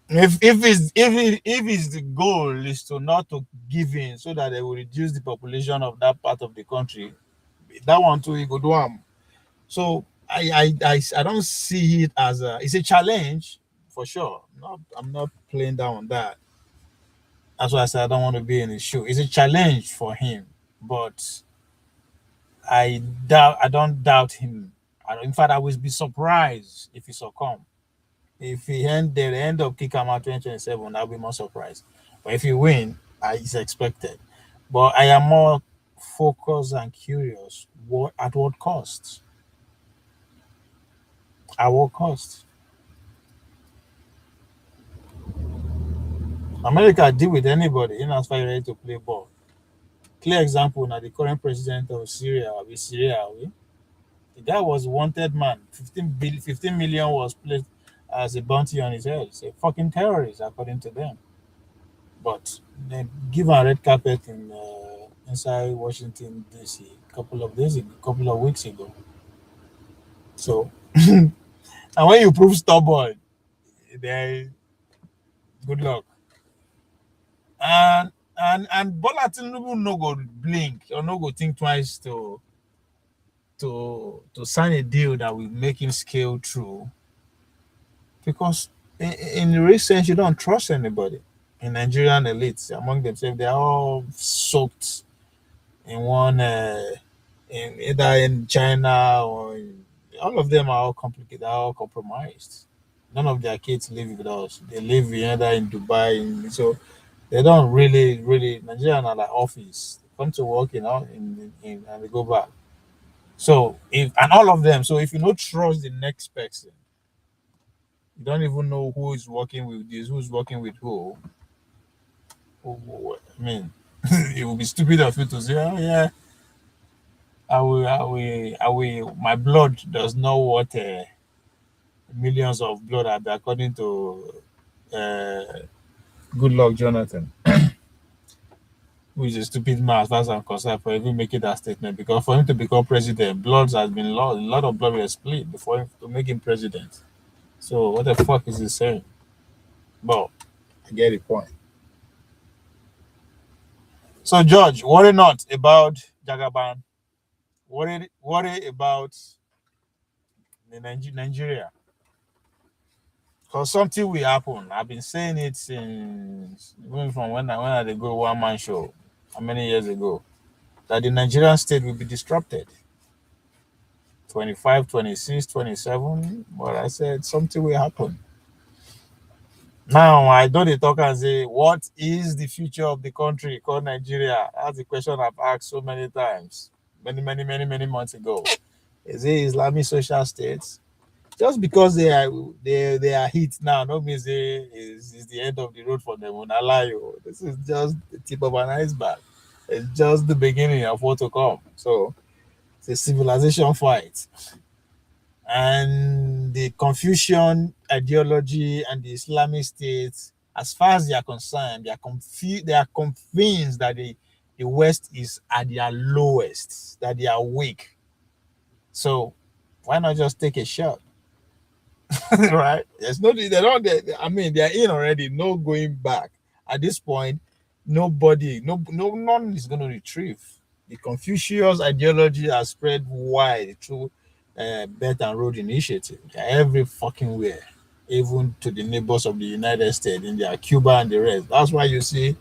B: If the goal is to not to give in so that they will reduce the population of that part of the country, that one too he go do am. So I don't see it as it's a challenge for sure. I'm not playing down on that. That's why I said I don't want to be in his shoe. It's a challenge for him, but I don't doubt him. In fact, I would be surprised if he succumb. If they end up kicking him out 2027, I'll be more surprised. But if he win, it's expected. But I am more focused and curious. At what cost? At what cost? America deal with anybody in as far as ready to play ball. Clear example now, the current president of Syria. The guy was a wanted man. 15 million was placed as a bounty on his head. He's a fucking terrorist, according to them. But they give a red carpet inside Washington, D.C. a couple of weeks ago. So, and when you prove stubborn, then good luck. And Bola Tinubu no go blink or no go think twice to sign a deal that will make him scale through, because in the real sense you don't trust anybody. In Nigerian elites among themselves, they are all soaked in one either in China or all of them are all complicated, all compromised. None of their kids live with us. They live either in Dubai, so they don't really Nigerian are like office. They come to work and they go back. So and all of them. So if you don't trust the next person, you don't even know who is working with this, who's working with who. I mean, it would be stupid of you to say, "Oh yeah, I will. My blood does not worth millions of blood," according to Good Luck Jonathan, who is a stupid man as far as I'm concerned for even making that statement. Because for him to become president, blood has been lost. A lot of blood was split before him to make him president. So what the fuck is he saying? But I get the point. So George, worry not about Jagaban. Worry about the Nigeria. Because something will happen. I've been saying it since even from when I did go one man show, how many years ago? that the Nigerian state will be disrupted. 25, 26, 27. But I said something will happen. Now, I don't talk and say, what is the future of the country called Nigeria? That's the question I've asked so many times, many months ago. Is it Islamic social states? Just because they are hit now, no means it's the end of the road for them. This is just the tip of an iceberg. It's just the beginning of what to come. So it's a civilization fight. And the Confucian ideology and the Islamic states, as far as they are concerned, they are convinced that the West is at their lowest, that they are weak. So why not just take a shot? Right? There's no, they don't. I mean, they're in already. No going back. At this point, none is going to retrieve. The Confucius ideology has spread wide through Belt and Road Initiative. They're every fucking where, even to the neighbors of the United States, India, Cuba, and the rest. That's why you see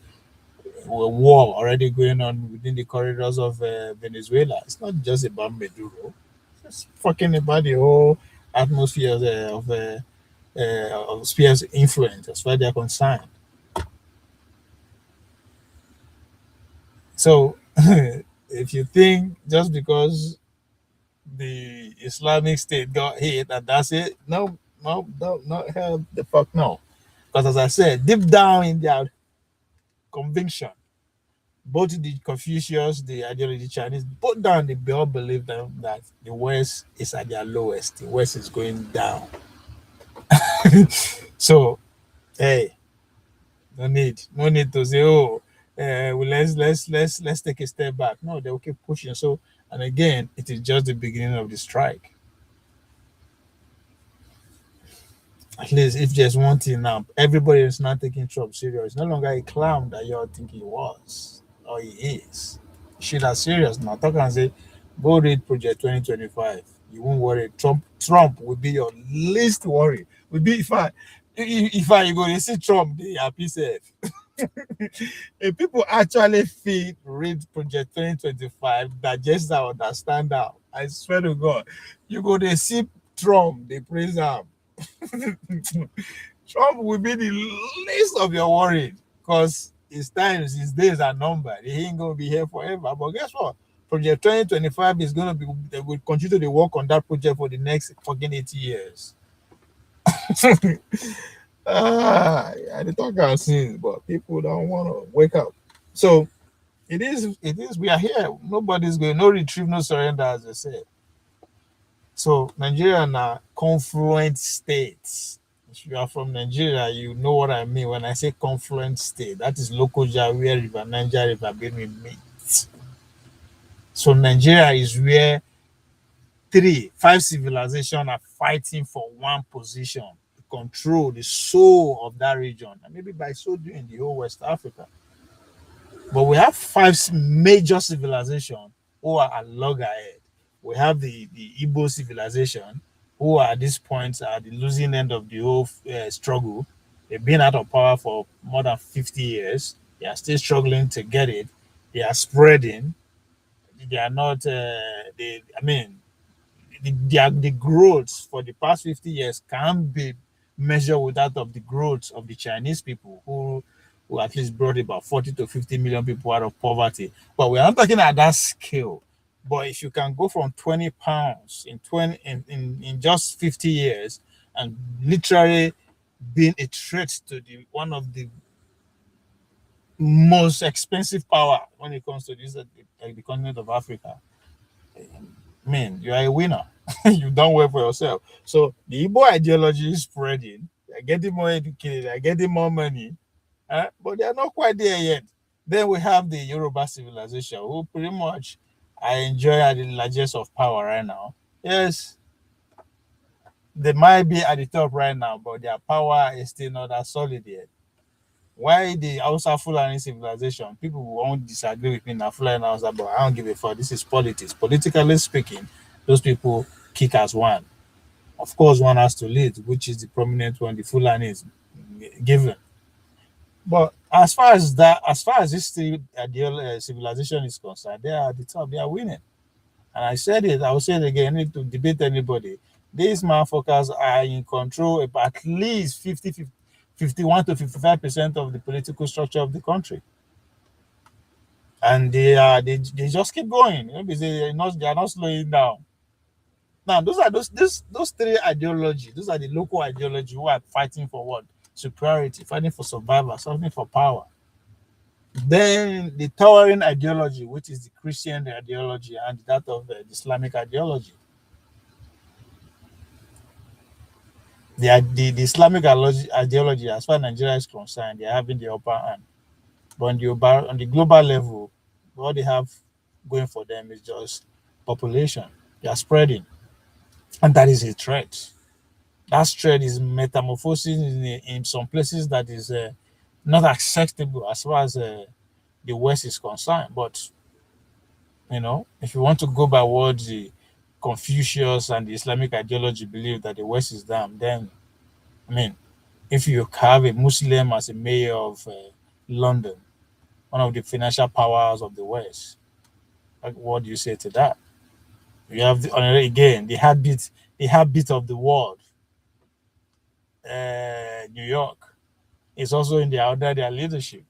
B: a war already going on within the corridors of Venezuela. It's not just about Maduro. It's fucking about the whole atmosphere of spheres influence as far as they're concerned. So if you think just because the Islamic State got hit and that's it, no, hell the fuck no. Because as I said, deep down in their conviction, both the Confucius, the ideology Chinese, both down they all believe that the West is at their lowest. The West is going down. So, hey, no need to say, well, let's take a step back. No, they will keep pushing. So, and again, it is just the beginning of the strike. At least if there's one thing now, everybody is not taking Trump serious. It's no longer a clown that you all think he was or he is. Shit are serious now. Talk and say, go read Project 2025. You won't worry. Trump will be your least worry. Will be if I go to see Trump, they happy safe. If people actually read Project 2025, digest that, understand that, I swear to God, you go to see Trump, they praise him. Trump will be the least of your worries because his days are numbered. He ain't gonna be here forever. But guess what? Project 2025 is gonna be. They will continue to work on that project for the next fucking 80 years. I talk about scenes, but people don't want to wake up. So it is. We are here. Nobody's going. No retrieve, no surrender, as they say. So Nigeria are confluent states. If you are from Nigeria, you know what I mean when I say confluent state. That is Lokoja, where River Niger, River Benue meet. So Nigeria is where 5 civilizations are fighting for one position to control the soul of that region, and maybe by so doing the whole West Africa. But we have 5 major civilizations who are at loggerhead. We have the Igbo civilization, who are at this point at the losing end of the whole struggle. They've been out of power for more than 50 years. They are still struggling to get it. They are spreading. They are not. The growth for the past 50 years can't be measured with that of the growth of the Chinese people who at least brought about 40 to 50 million people out of poverty. But we are not talking at that scale. But if you can go from 20 pounds in just 50 years and literally being a threat to one of the most expensive power when it comes to this, like the continent of Africa, man, you are a winner. You've done well for yourself. So the Igbo ideology is spreading. They're getting more educated. They're getting more money. But they're not quite there yet. Then we have the Yoruba civilization, who pretty much I enjoy at the largest of power right now. Yes, they might be at the top right now, but their power is still not that solid yet. Why the Hausa Fulani civilization? People won't disagree with me now, Fulani Hausa, but I don't give a fuck. This is politics. Politically speaking, those people kick as one. Of course, one has to lead, which is the prominent one, the Fulani is given. But As far as that, as far as history, civilization is concerned, they are at the top. They are winning. And I said it. I will say it again. I need to debate anybody. These motherfuckers are in control of at least 51 to 55% of the political structure of the country. And they just keep going. They are not slowing down. Now, those three ideologies. Those are the local ideology who are fighting for what? Superiority, fighting for survival, something for power. Then the towering ideology, which is the Christian ideology and that of the Islamic ideology. The Islamic ideology, as far as Nigeria is concerned, they are having the upper hand. But on the global level, what they have going for them is just population. They are spreading. And that is a threat. That threat is metamorphosing in some places that is not acceptable as far as the West is concerned. But, if you want to go by what the Confucius and the Islamic ideology believe that the West is damned, then, if you have a Muslim as a mayor of London, one of the financial powers of the West, what do you say to that? You have the heartbeat of the world. New York is also under their leadership.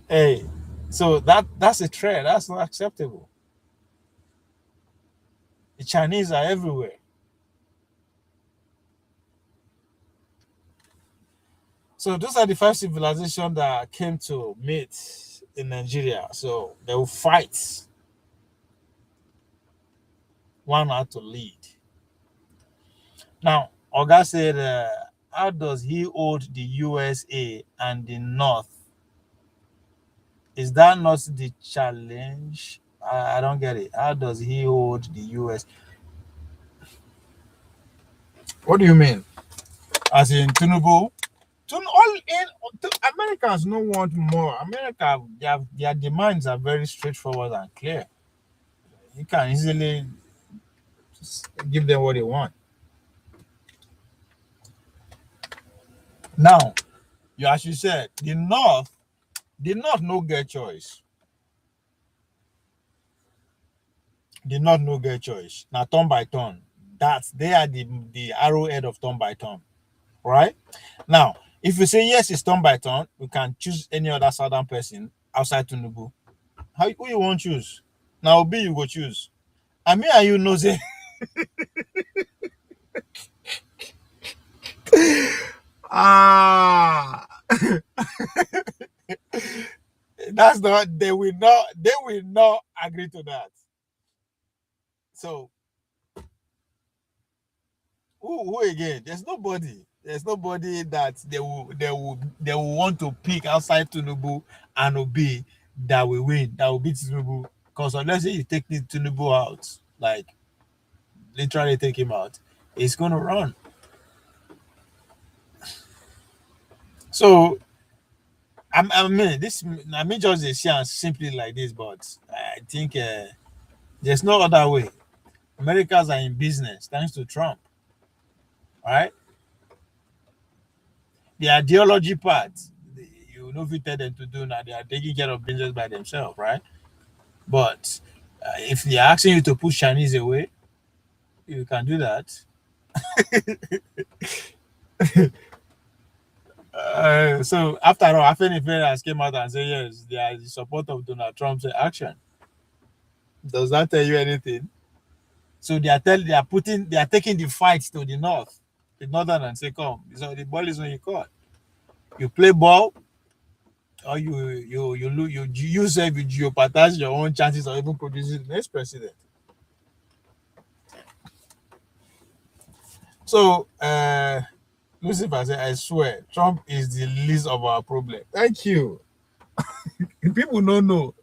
B: Hey, so that's a threat. That's not acceptable. The Chinese are everywhere. So those are the 5 civilizations that came to meet in Nigeria. So they will fight. One had to lead. Now, Oga said, how does he hold the USA and the North? Is that not the challenge? I don't get it. How does he hold the US? What do you mean? As in Tinubu? Americans don't want more. America, their demands are very straightforward and clear. You can easily give them what they want. Now, as you said, the North no get choice. The North no get choice. Now, turn by turn. They are the arrowhead of turn by turn. Right? Now, if you say yes, it's turn by turn, we can choose any other southern person outside Tinubu. Who you want to choose? Now, Obi, you go choose. And me and you know say that's not, they will not agree to that. So who again? There's nobody that they will want to pick outside Tinubu and Obi that will win, that will beat Tinubu. Because unless you take the Tinubu out, like literally take him out, it's gonna run. So just say simply like this, but I think there's no other way. Americans are in business thanks to Trump, right? The ideology part, you know, if you tell them to do now, they are taking care of business by themselves, right? But if they're asking you to push Chinese away, you can do that. So after all, Afenifere has came out and said yes, they are the support of Donald Trump's action. Does that tell you anything? So they are taking the fight to the north, the northern, and say, come. So the ball is on your court. You play ball, or you jeopardize your own chances of even producing the next president. So Lucifer said, I swear, Trump is the least of our problem. Thank you. People don't know.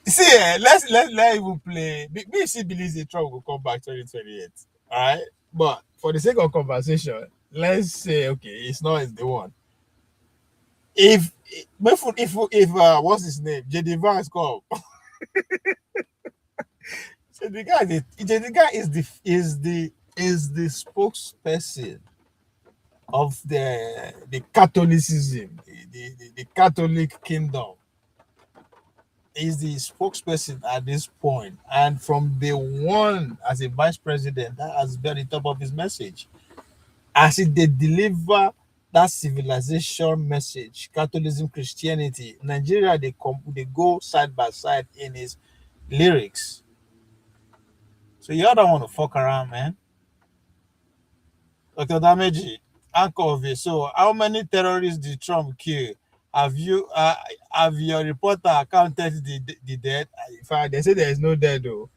B: See, let's even play. BC believes that Trump will come back 2028. All right, but for the sake of conversation, let's say okay, it's not the one. If what's his name, JD Vance come, so the guy is the spokesperson of the Catholicism, the Catholic kingdom, is the spokesperson at this point. And from day one, as a vice president, that has been the top of his message. As they deliver that civilization message, Catholicism, Christianity, Nigeria, they go side by side in his lyrics. So y'all don't want to fuck around, man. Dr. Dameji, anchor of it. So how many terrorists did Trump kill? Have your reporter counted the dead? In fact, they say there is no dead though.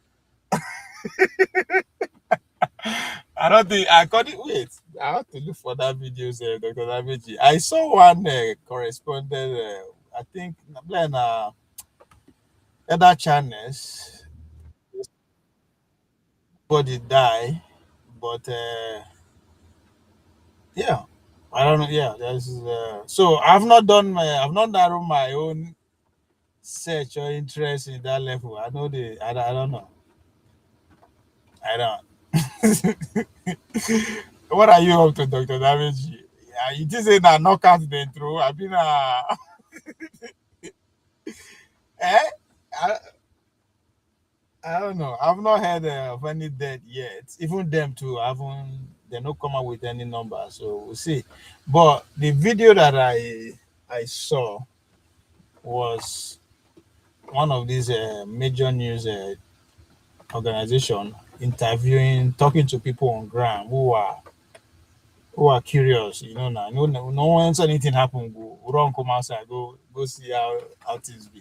B: I don't think I got it. Wait, I have to look for that video, Dr. Dameji. I saw one correspondent, I think, playing other channels. Body die, but yeah, I don't know. Yeah, there's so I've not narrowed my own search or interest in that level. I know I don't know. I don't. What are you up to, Dr. Dameji? Yeah, you just say that knockout the throw. I've been eh? I don't know. I've not heard of any dead yet. Even them too, they not come out with any number. So we'll see. But the video that I saw was one of these major news organization talking to people on ground who are curious, now. No once anything happen, go run, come outside, go see how things be.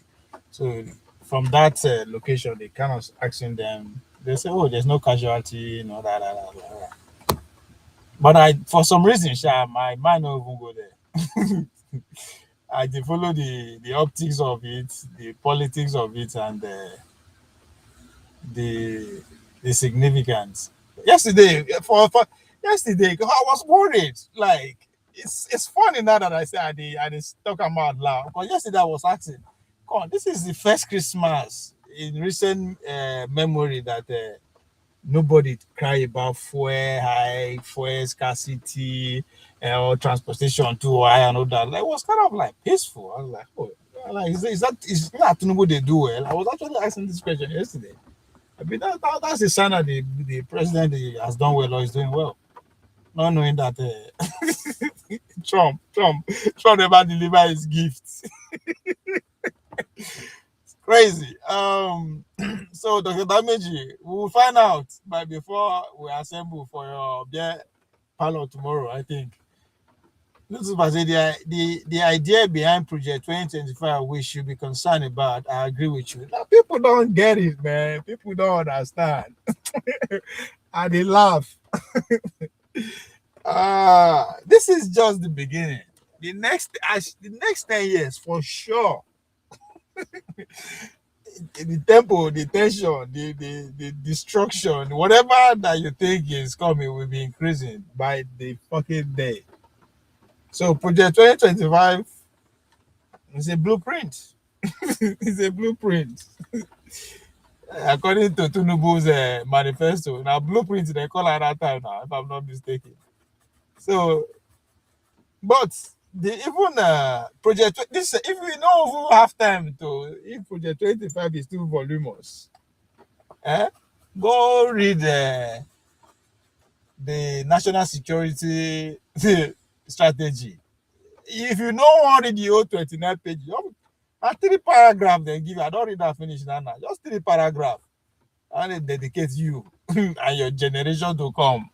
B: So from that location, they kind of asking them. They say, "Oh, there's no casualty, that. But for some reason, my mind don't even go there. I dey follow the optics of it, the politics of it, and the significance. Yesterday, for yesterday, I was worried. Like it's funny now that I say I did talk about loud. Because yesterday I was asking, "Come on, this is the first Christmas in recent memory that nobody cry about fuel scarcity, or transportation too high and all that." Like, it was kind of like peaceful. I was like, "Oh, like is that Tinubu they do well?" I was actually asking this question yesterday. I mean, that's a sign that the president has done well or is doing well. Not knowing that Trump never deliver his gifts. It's crazy. So Dr. Dameji, we will find out before we assemble for your beer parlor tomorrow, I think. This is the idea behind Project 2025 we should be concerned about. I agree with you. Now, people don't get it, man. People don't understand. And they laugh. This is just the beginning. The next 10 years, for sure. The tempo, the tension, the destruction, whatever that you think is coming will be increasing by the fucking day. So Project 2025 is a blueprint. It's a blueprint. According to Tinubu's manifesto. Now blueprint they call at that time now, if I'm not mistaken. So, but project this, if we don't have time to, if Project 25 is too voluminous, go read the national security strategy. If you don't want to read the whole 29 pages, and 3 paragraphs they give you. I don't read that finish now. Just 3 paragraphs. And they dedicate you and your generation to come.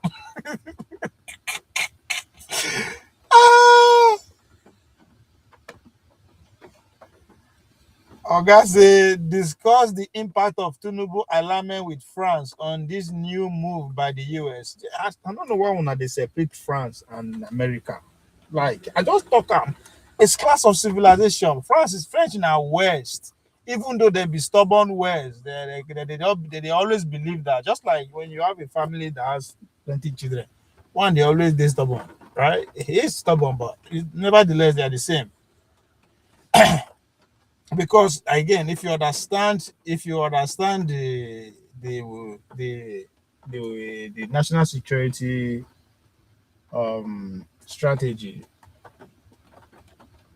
B: Oga say discuss the impact of Tinubu alignment with France on this new move by the US. I don't know why they separate France and America. Like, I just talk it's class of civilization. France is French in our West. Even though they be stubborn West, they always believe that. Just like when you have a family that has plenty children, one they always they stubborn, right? He is stubborn, but nevertheless they are the same. Because again, if you understand the national security strategy.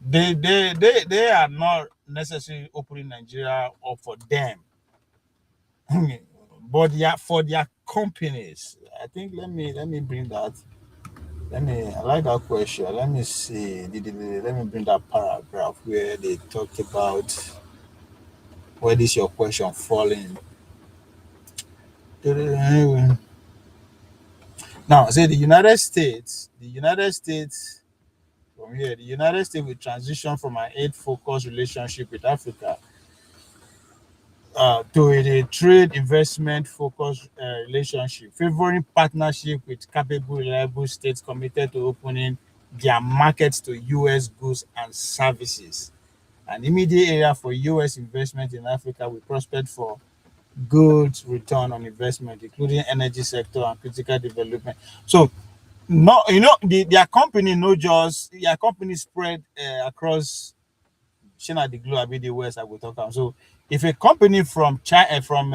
B: They are not necessarily opening Nigeria up for them, but yeah, for their companies. I think let me bring that. I like that question. Let me see. Let me bring that paragraph where they talk about where this your question falling. Now, say the United States from here, the United States will transition from an aid-focused relationship with Africa to a trade investment focused relationship, favoring partnership with capable, reliable states committed to opening their markets to U.S. goods and services. An immediate area for U.S. investment in Africa will prospect for good return on investment, including energy sector and critical development. So, no, their company no just their company spread across China, the globe, the West. I will talk about. So, if a company from China, from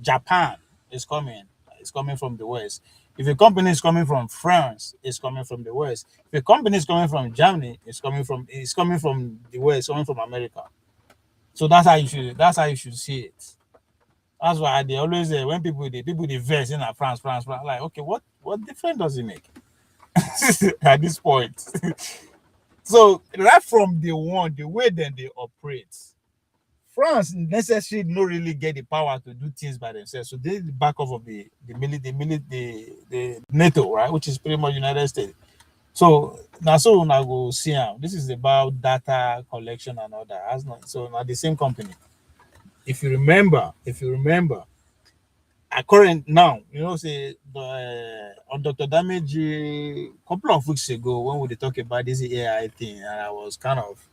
B: Japan is coming, it's coming from the West. If a company is coming from France, it's coming from the West. If a company is coming from Germany, it's coming from the West, coming from America. So that's how you should see it. That's why they always when people they verse in France, like okay, what difference does it make at this point? So right from the way then they operate, France necessarily not really get the power to do things by themselves. So they the back off of the NATO, right, which is pretty much United States. So now so now go see how this is about data collection and all that. That's not so now the same company. If you remember, current now, say on Dr. Damage a couple of weeks ago when we talk about this AI thing, and I was kind of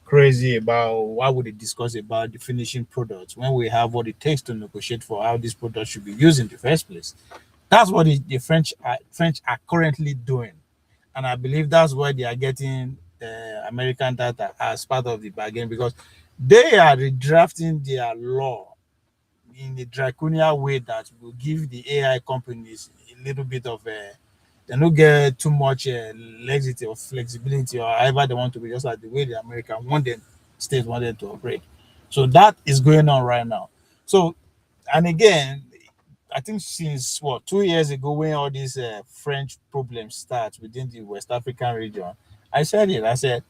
B: crazy about why would they discuss about the finishing products when we have what it takes to negotiate for how this product should be used in the first place. That's what the French are currently doing, and I believe that's why they are getting American data as part of the bargain, because they are redrafting their law in a draconian way that will give the AI companies a little bit of they don't get too much laxity or flexibility or however they want to be, just like the way the American states wanted to operate. So that is going on right now. So, and again, I think since 2 years ago when all these French problems start within the West African region, I said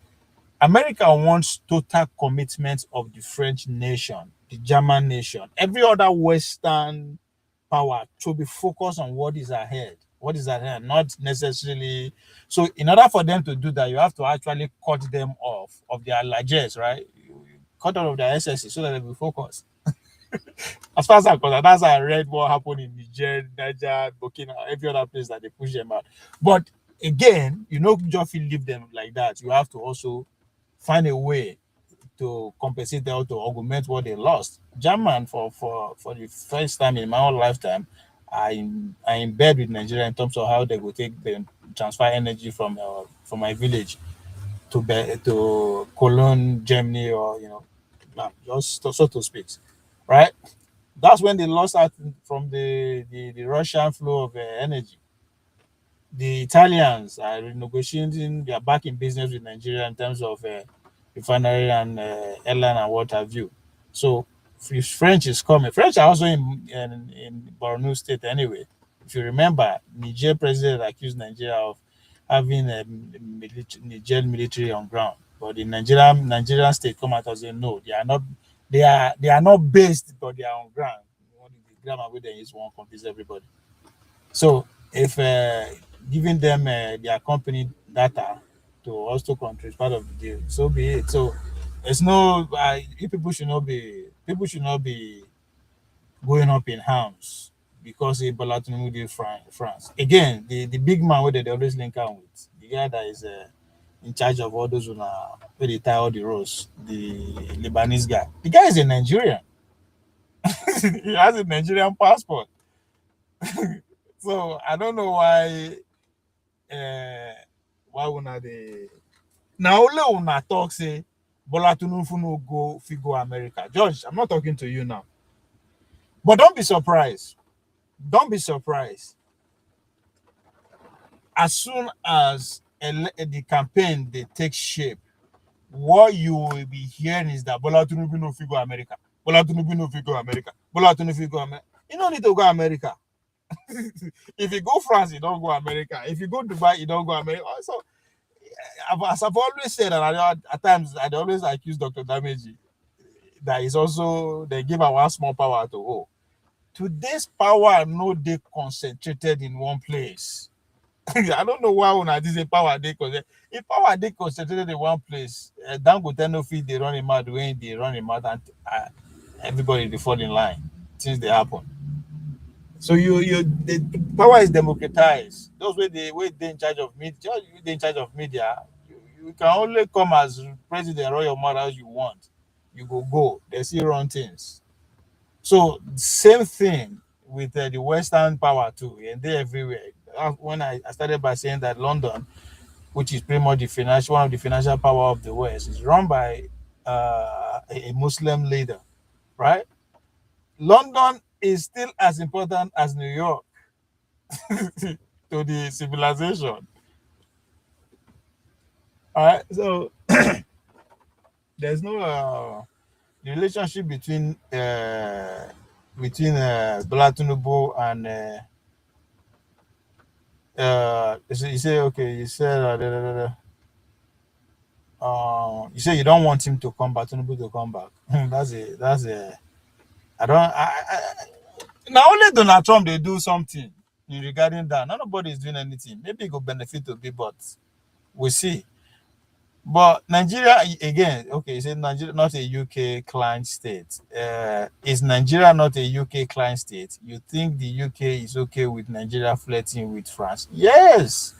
B: America wants total commitment of the French nation, the German nation, every other Western power to be focused on what is ahead, not necessarily. So, in order for them to do that, you have to actually cut them off of their largesse, right? You cut off of their excesses so that they will focus. As far as I'm concerned, that's how I read what happened in Niger, Naija, Burkina, every other place that they push them out. But again, just leave them like that. You have to also find a way to compensate them, to augment what they lost. German, for the first time in my whole lifetime, I in bed with Nigeria in terms of how they will transfer energy from my village to Cologne, Germany, or just so to speak, right? That's when they lost out from the Russian flow of energy. The Italians are renegotiating. They are back in business with Nigeria in terms of refinery and airline and what have you. So if French is coming, French are also in Borno State anyway. If you remember, Niger president accused Nigeria of having a Niger military on ground, but the Nigerian state come out and say no, they are not. They are not based, but they are on ground. The grammar where they use one confuse everybody. So if giving them their company data to also countries part of the deal, so be it. So it's no people should not be going up in arms because Bola Tinubu did France. Again, the big man where they always link out with, the guy that is in charge of all those where they tie all the rows, the Lebanese guy. The guy is a Nigerian. He has a Nigerian passport. So I don't know why una dey now only una talk say Bola Tinubu no go America. George, I'm not talking to you now. But don't be surprised. Don't be surprised. As soon as the campaign they take shape, what you will be hearing is that Bola Tinubu no fit go America. Bola Tinubu no fit go America. Bola Tinubu fit go America. You don't need to go America. If you go France, you don't go America. If you go Dubai, you don't go America. So, as I've always said, and at times I always accuse Dr. Dameji that is also they give our small power to hold. Today's power no they concentrated in one place. I don't know why when I say power they concentrated. If power they concentrated in one place, don't go tell no feed they run him mad when they run him mad and everybody they fall in line since they happen. So the power is democratized. Those way they in charge of media, they in charge of media. You can only come as president, run your mouth as you want. You go. They see run things. So same thing with the Western power too, and they everywhere. When I started by saying that London, which is pretty much one of the financial power of the West, is run by a Muslim leader, right? London is still as important as New York to the civilization. All right, so there's no the relationship between Bola Tinubu and you say okay, you said you say you don't want him to come back, Tinubu to come back. that's a now only Donald Trump they do something regarding that. Nobody is doing anything. Maybe it could benefit to be, but we'll see. But Nigeria again, okay, you say Nigeria not a UK client state. Is Nigeria not a UK client state? You think the UK is okay with Nigeria flirting with France? Yes.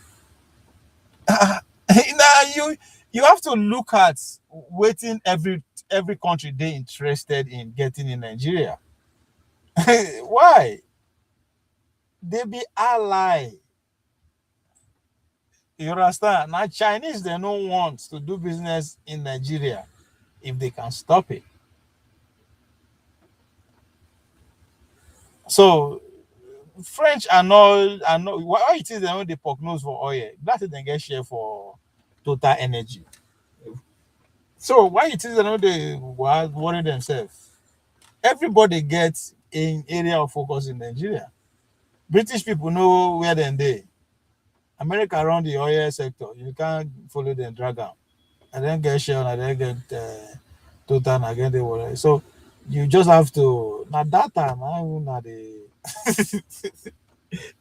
B: Now you have to look at waiting every country they interested in getting in Nigeria. Why? They be ally. You understand? Now Chinese they don't want to do business in Nigeria if they can stop it. So French are not why it is they know they poke nose for oil. That's it they get share for Total Energy. So why it is they know they worry themselves? Everybody gets an area of focus in Nigeria. British people know where they. America run the oil sector. You can't follow them, drag them. I then get Shell, I then get Total, I get the water. So you just have to now data now the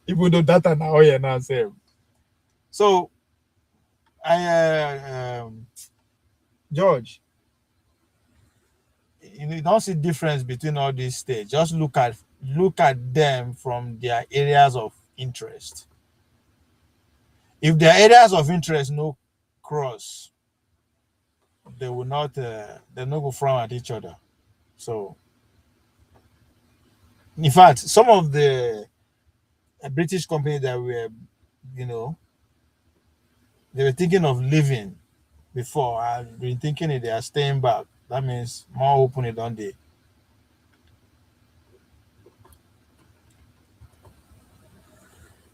B: even though data now oil now same. So George, you don't see difference between all these states. Just look at them from their areas of interest. If their areas of interest no cross, they will not they no go frown at each other. So in fact, some of the British companies that were, they were thinking of leaving before. I've been thinking if they are staying back. That means more open it on day.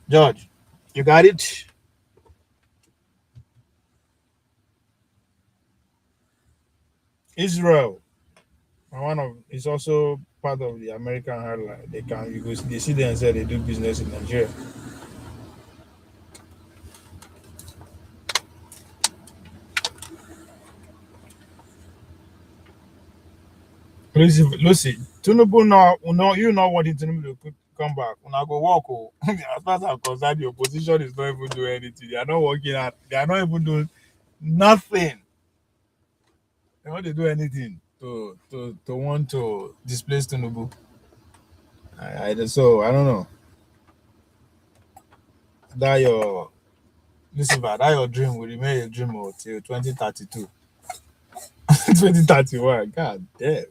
B: George, you got it? Israel, is also part of the American hardline. They see them and say they do business in Nigeria. Lucy, Tinubu no, you know what Tinubu to come back. When I go walk, as far as I'm concerned, the opposition is not even doing anything. They are not working out. They are not even doing nothing. They want to do anything to want to displace Tinubu. I don't know. That your dream will remain a dream until 2032. 2031. God damn.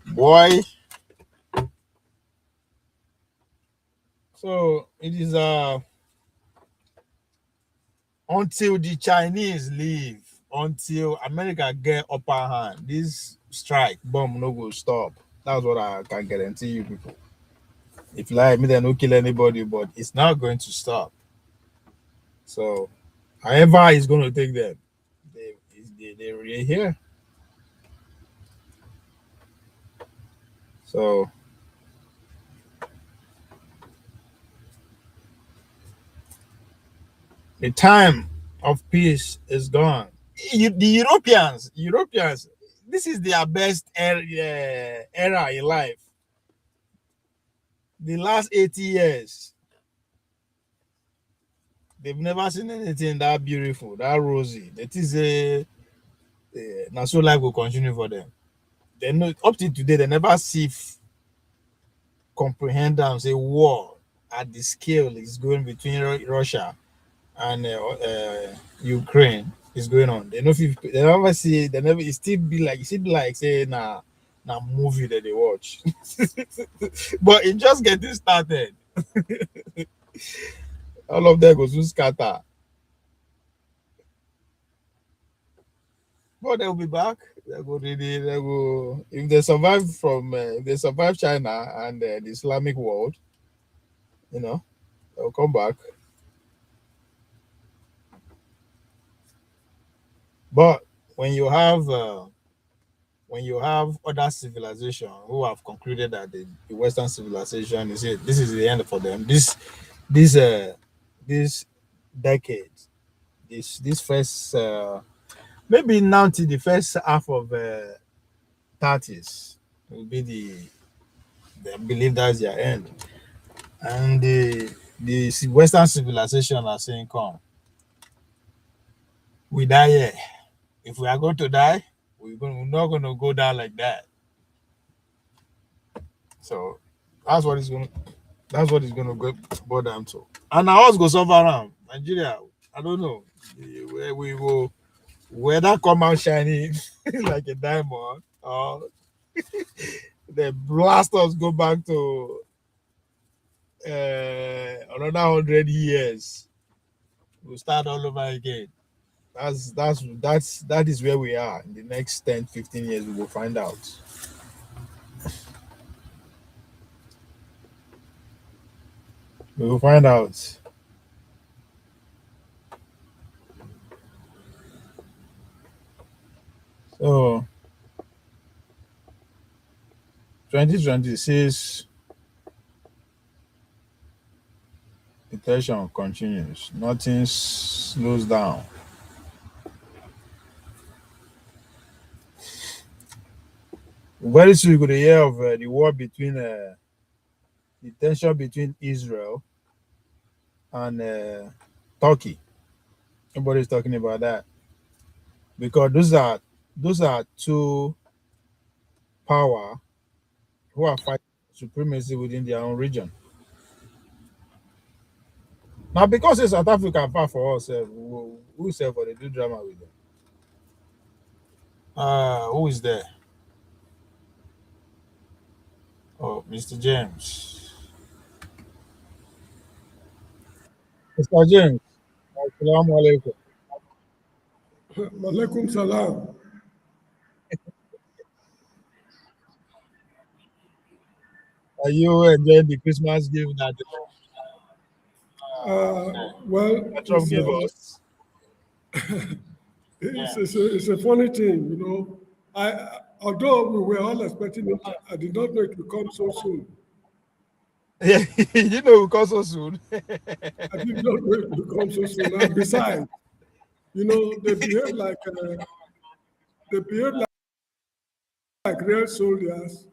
B: Boy. So it is until the Chinese leave, until America get upper hand, this strike bomb no go stop. That's what I can guarantee you people. If like me, they don't kill anybody, but it's not going to stop. So, however, it's going to take them. They're really here. So, the time of peace is gone. The Europeans, this is their best era in life. The last 80 years, they've never seen anything that beautiful, that rosy. That is now so life will continue for them. They know up to today they never see comprehend them say war at the scale is going between Russia and Ukraine is going on. They know if they never see they never it still be like say na movie that they watch. But it just getting started. All of them go to scatter. But they'll be back. They go if they survive from if they survive China and the Islamic world, they'll come back. But when you have other civilization who have concluded that the Western civilization is it, this is the end for them. This decade, this first maybe now to the first half of 30s will be they believe that's their end, and the Western civilization are saying, "Come, we die here. If we are going to die, we're not going to go down like that." So that's what it's going to go boil down to. And I also go suffer around Nigeria. I don't know where we will whether come out shining like a diamond or the blasters go back to another 100 years. We'll start all over again. That is where we are. In the next 10, 15 years, we will find out. We will find out. So 2026, the tension continues. Nothing slows down. Very soon you're going to hear of the war between the tension between Israel and Turkey. Nobody's talking about that because those are two power who are fighting supremacy within their own region. Now, because it's South Africa far for us, who say for the do drama with them? Who is there? Oh, Mr. James. Mr. James. Assalamu alaikum.
F: Walaikum salam.
B: Are you enjoying the Christmas gift that
F: Trump
B: gave us?
F: It's a funny thing, although we were all expecting it, I did not know it would come so soon.
B: Yeah, you know it will come so soon.
F: I did not know it would come so soon. And besides, they behave like real soldiers.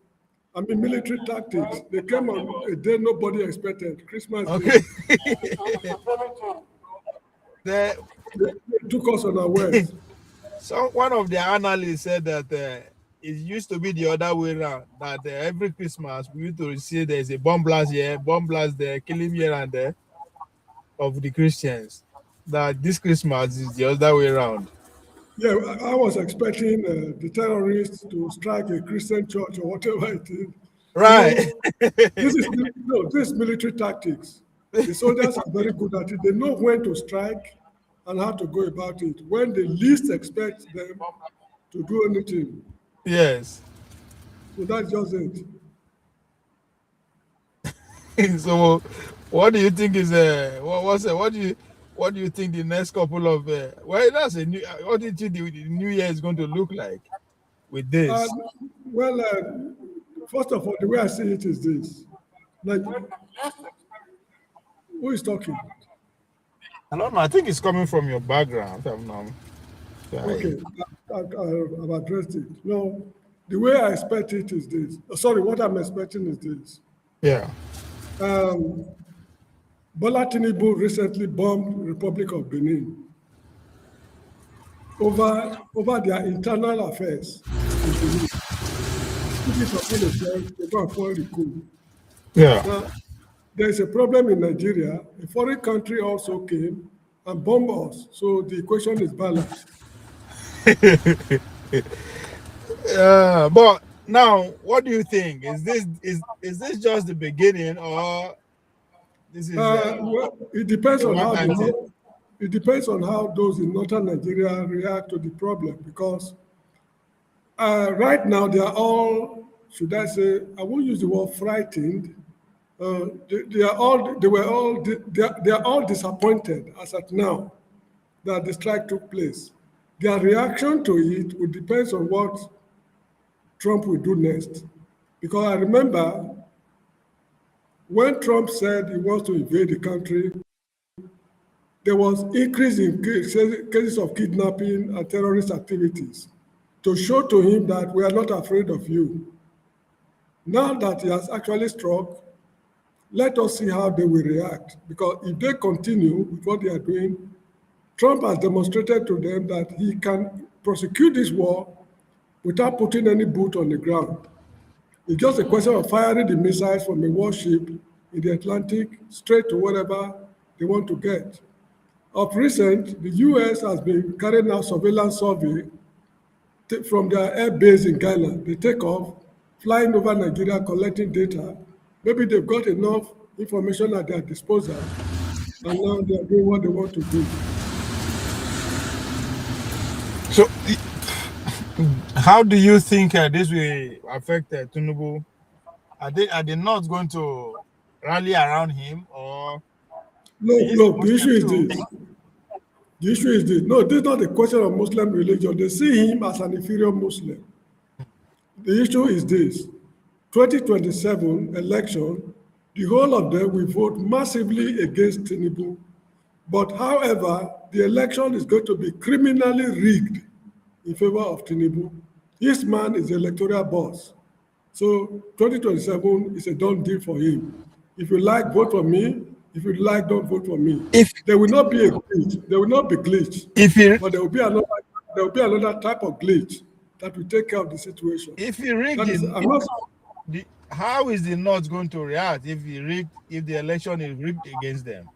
F: I mean, military tactics. They came on a day nobody expected, Christmas Day. They took us unawares.
B: So one of the analysts said that it used to be the other way around, that every Christmas we used to see there's a bomb blast here, bomb blast there, killing here and there of the Christians. That this Christmas is the other way around.
F: Yeah, I was expecting the terrorists to strike a Christian church or whatever it is.
B: Right.
F: This is military tactics. The soldiers are very good at it. They know when to strike and how to go about it. When they least expect them to do anything.
B: Yes.
F: So that's just it.
B: So what do you think is what do you what do you think the next couple of well, that's a new. What do you think the new year is going to look like with this?
F: Well, first of all, the way I see it is this: like, who is talking?
B: I don't know. I think it's coming from your background.
F: Okay, I've addressed it. No, the way I expect it is this. Sorry, what I'm expecting is this.
B: Yeah.
F: Bola Tinubu recently bombed Republic of Benin over their internal affairs in Benin. They go and follow the coup.
B: Yeah.
F: Now, there is a problem in Nigeria. A foreign country also came and bombed us. So the equation is balanced.
B: But now, what do you think? Is this just the beginning, or this is?
F: Well, it depends on how it depends on how those in northern Nigeria react to the problem, because right now they are all, should I say, I won't use the word frightened. They are all disappointed as at now that the strike took place. Their reaction to it will depend on what Trump will do next. Because I remember when Trump said he wants to invade the country, there was increase in cases of kidnapping and terrorist activities to show to him that we are not afraid of you. Now that he has actually struck, let us see how they will react. Because if they continue with what they are doing, Trump has demonstrated to them that he can prosecute this war without putting any boot on the ground. It's just a question of firing the missiles from a warship in the Atlantic straight to whatever they want to get. Of recent, the US has been carrying out surveillance survey from their air base in Ghana. They take off, flying over Nigeria, collecting data. Maybe they've got enough information at their disposal, and now they are doing what they want to do.
B: So, how do you think this will affect Tinubu? Are they not going to rally around him, or?
F: Look, the issue is this. The issue is this. No, this is not a question of Muslim religion. They see him as an inferior Muslim. The issue is this. 2027 election, the whole of them will vote massively against Tinubu. But however, the election is going to be criminally rigged in favor of Tinubu. This man is the electoral boss. So 2027 is a done deal for him. If you like, vote for me. If you like, don't vote for me. There will not be a glitch. There will not be glitch. But there will be another type of glitch that will take care of the situation.
B: If he rigged it, how is the North going to react if the election is rigged against them?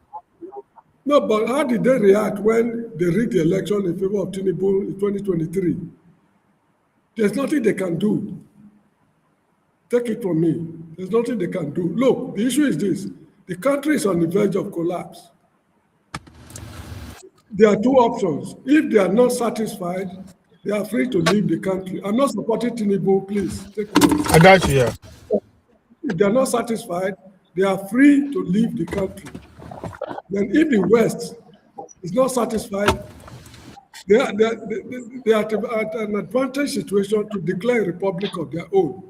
F: No, but how did they react when they rigged the election in favor of Tinubu in 2023? There's nothing they can do. Take it from me. There's nothing they can do. Look, the issue is this. The country is on the verge of collapse. There are two options. If they are not satisfied, they are free to leave the country. I'm not supporting Tinubu, please. Take note.
B: I got you, yeah.
F: If they are not satisfied, they are free to leave the country. Then if the West is not satisfied, they are at an advantage situation to declare a republic of their own.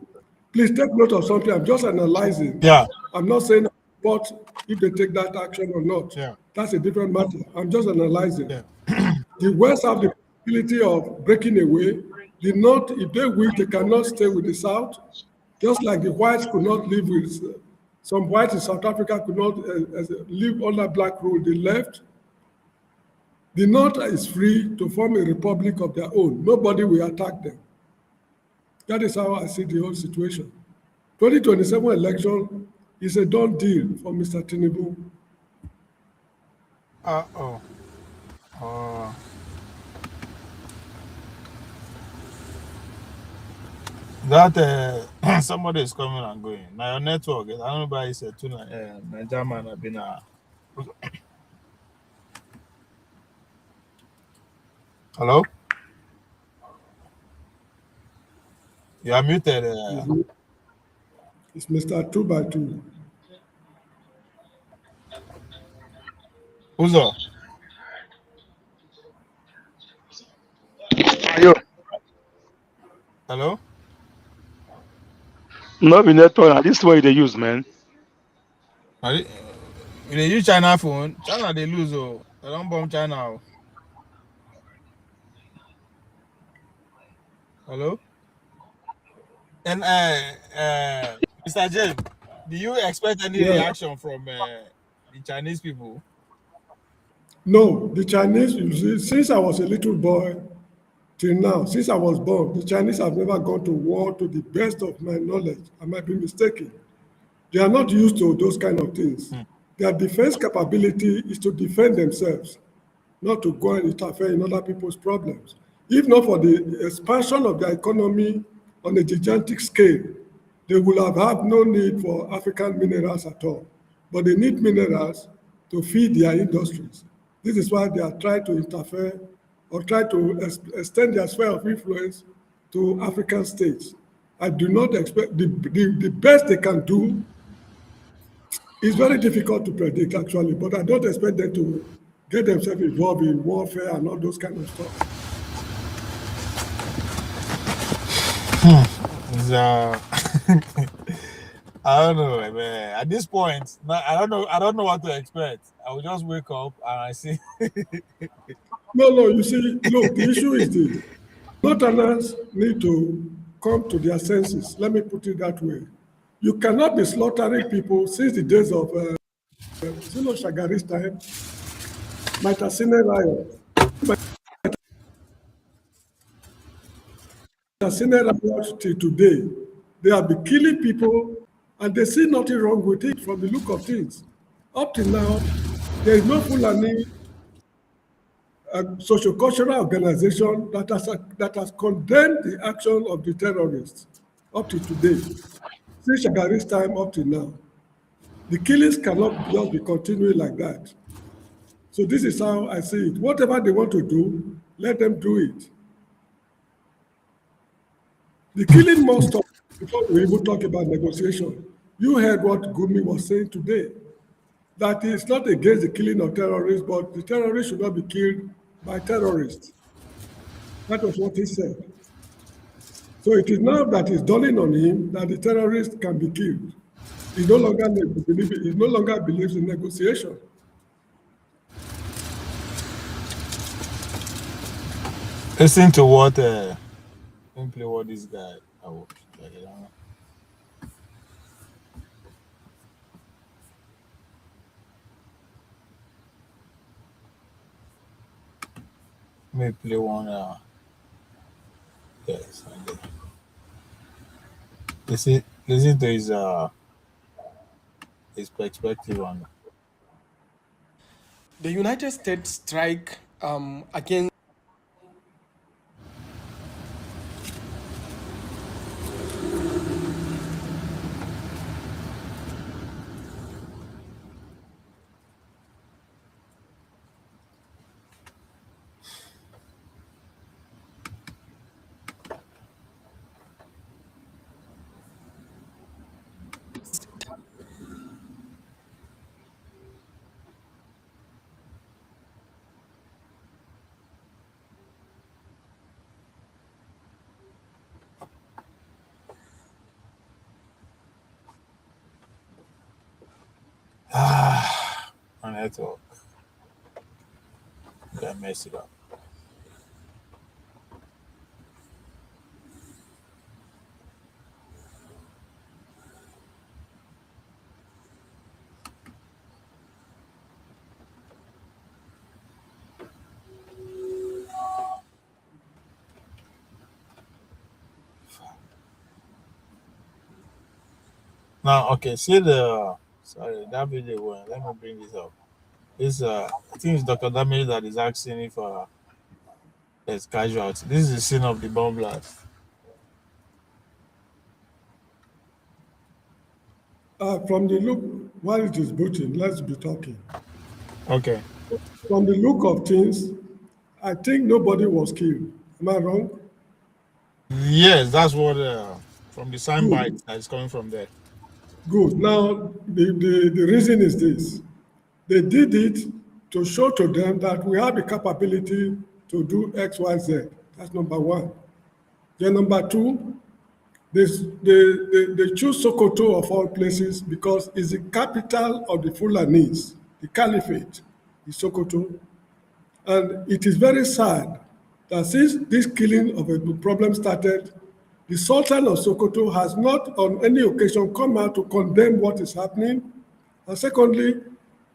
F: Please take note of something. I'm just analyzing.
B: Yeah.
F: I'm not saying but if they take that action or not.
B: Yeah.
F: That's a different matter. I'm just analyzing. Yeah. The West have the possibility of breaking away. The North, if they wish, they cannot stay with the South. Just like the whites could not live with, some whites in South Africa could not live under black rule. They left. The North is free to form a republic of their own. Nobody will attack them. That is how I see the whole situation. 2027 election is a done deal for Mr. Tinubu.
B: That somebody is coming and going. Now your network, I don't know why it's a Naija man have been Hello? You are muted.
F: It's Mr. 2x2.
B: Who's up? Hello?
C: No be network. This way they use, man.
B: They use China phone. China they lose. Oh, they don't bomb China. Oh. Hello? And Mr. James, do you expect any
F: Yeah.
B: reaction from the Chinese people?
F: No, the Chinese, you see, since I was a little boy till now, since I was born, the Chinese have never gone to war to the best of my knowledge. I might be mistaken. They are not used to those kind of things. Their defense capability is to defend themselves, not to go and interfere in other people's problems. If not for the expansion of their economy on a gigantic scale, they will have had no need for African minerals at all. But they need minerals to feed their industries. This is why they are trying to interfere or try to extend their sphere of influence to African states. I do not expect the best they can do is very difficult to predict, actually, but I don't expect them to get themselves involved in warfare and all those kind of stuff.
B: I don't know, man. At this point, I don't know what to expect. I will just wake up and I see.
F: No, you see, look, the issue is the Northerners need to come to their senses. Let me put it that way. You cannot be slaughtering people since the days of Shagari's time, Maitasine riot. Maitasine riot till today. They have been killing people and they see nothing wrong with it from the look of things. Up till now, there is no Fulani socio-cultural organization that has condemned the action of the terrorists up to today, since Shagari's time up to now. The killings cannot just be continuing like that. So this is how I see it. Whatever they want to do, let them do it. The killing must stop before we even talk about negotiation. You heard what Gumi was saying today, that it's not against the killing of terrorists, but the terrorists should not be killed by terrorists. That was what he said. So it is now that it's dawning on him that the terrorists can be killed. He no longer believes in negotiation.
B: Listen to what simply what this guy. Let me play one. Yes. Listen to his perspective on.
E: The United States strike against
B: My network. I messed it up. Now, okay, see sorry, that video one. Let me bring this up. This I think it's Dr. Damage that is asking if there's casualty. This is the scene of the bomb blast.
F: From the look, while it is booting, let's be talking.
B: Okay.
F: From the look of things, I think nobody was killed. Am I wrong?
B: Yes, that's what from the soundbite that is coming from there.
F: Good. Now, the reason is this. They did it to show to them that we have the capability to do X, Y, Z. That's number one. Then number two, they choose Sokoto of all places because it's the capital of the Fulanis, the caliphate, is Sokoto. And it is very sad that since this killing of a problem started, the Sultan of Sokoto has not on any occasion come out to condemn what is happening. And secondly,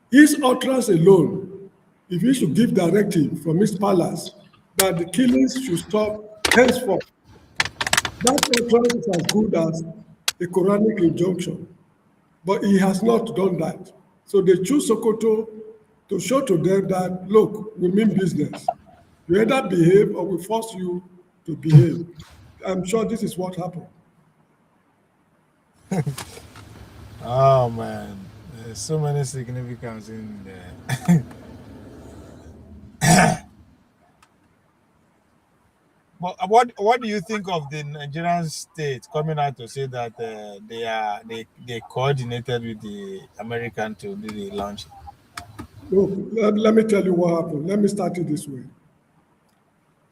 F: his utterance alone, if he should give directive from his palace that the killings should stop henceforth, that utterance is as good as a Quranic injunction. But he has not done that. So they choose Sokoto to show to them that, look, we mean business. You either behave or we force you to behave. I'm sure this is what happened.
B: Oh man, there's so many significance in there. But what do you think of the Nigerian state coming out to say that they coordinated with the American to do the launch?
F: Look, let me tell you what happened. Let me start it this way.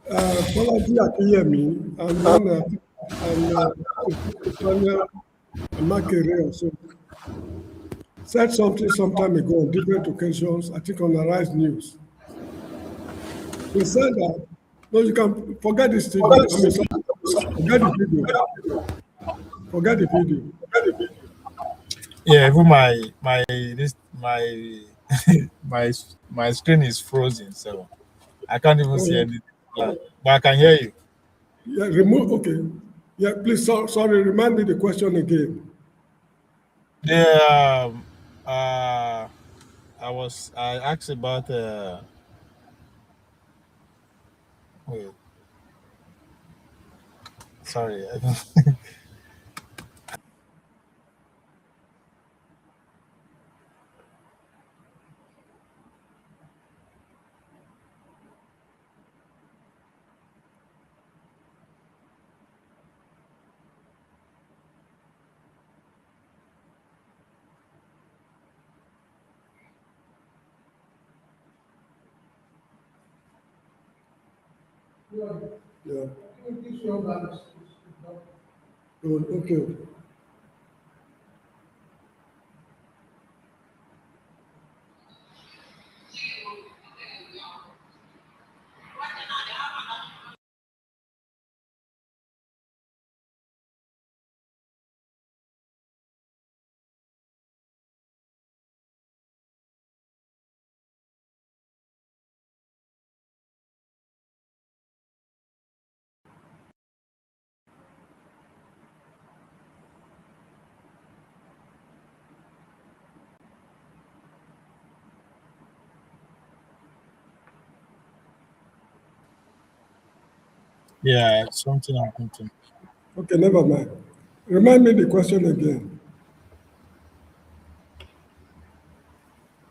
F: Bolaji Akiyemi and Makere also said something some time ago on different occasions, I think on Arise News. They said that, no, you can forget this thing. Forget the video. Forget the video.
B: Yeah, even my screen is frozen, so I can't even see anything. But I can hear you.
F: Yeah, okay. Yeah, please, sorry, remind me the question again.
B: Yeah, I asked about wait, sorry.
F: Yeah. Okay.
B: Yeah, something I'm thinking.
F: Okay, never mind. Remind me the question again.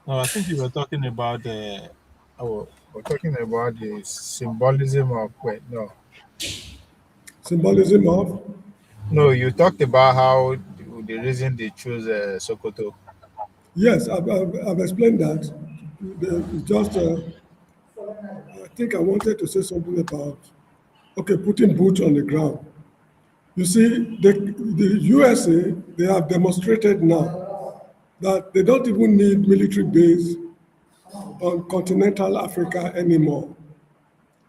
B: No, I think you were talking about we're talking about the symbolism of
F: Symbolism of?
B: No, you talked about how the reason they choose Sokoto.
F: Yes, I've explained that. It's just, I think I wanted to say something about, okay, putting boots on the ground. You see, the USA, they have demonstrated now that they don't even need military base on continental Africa anymore.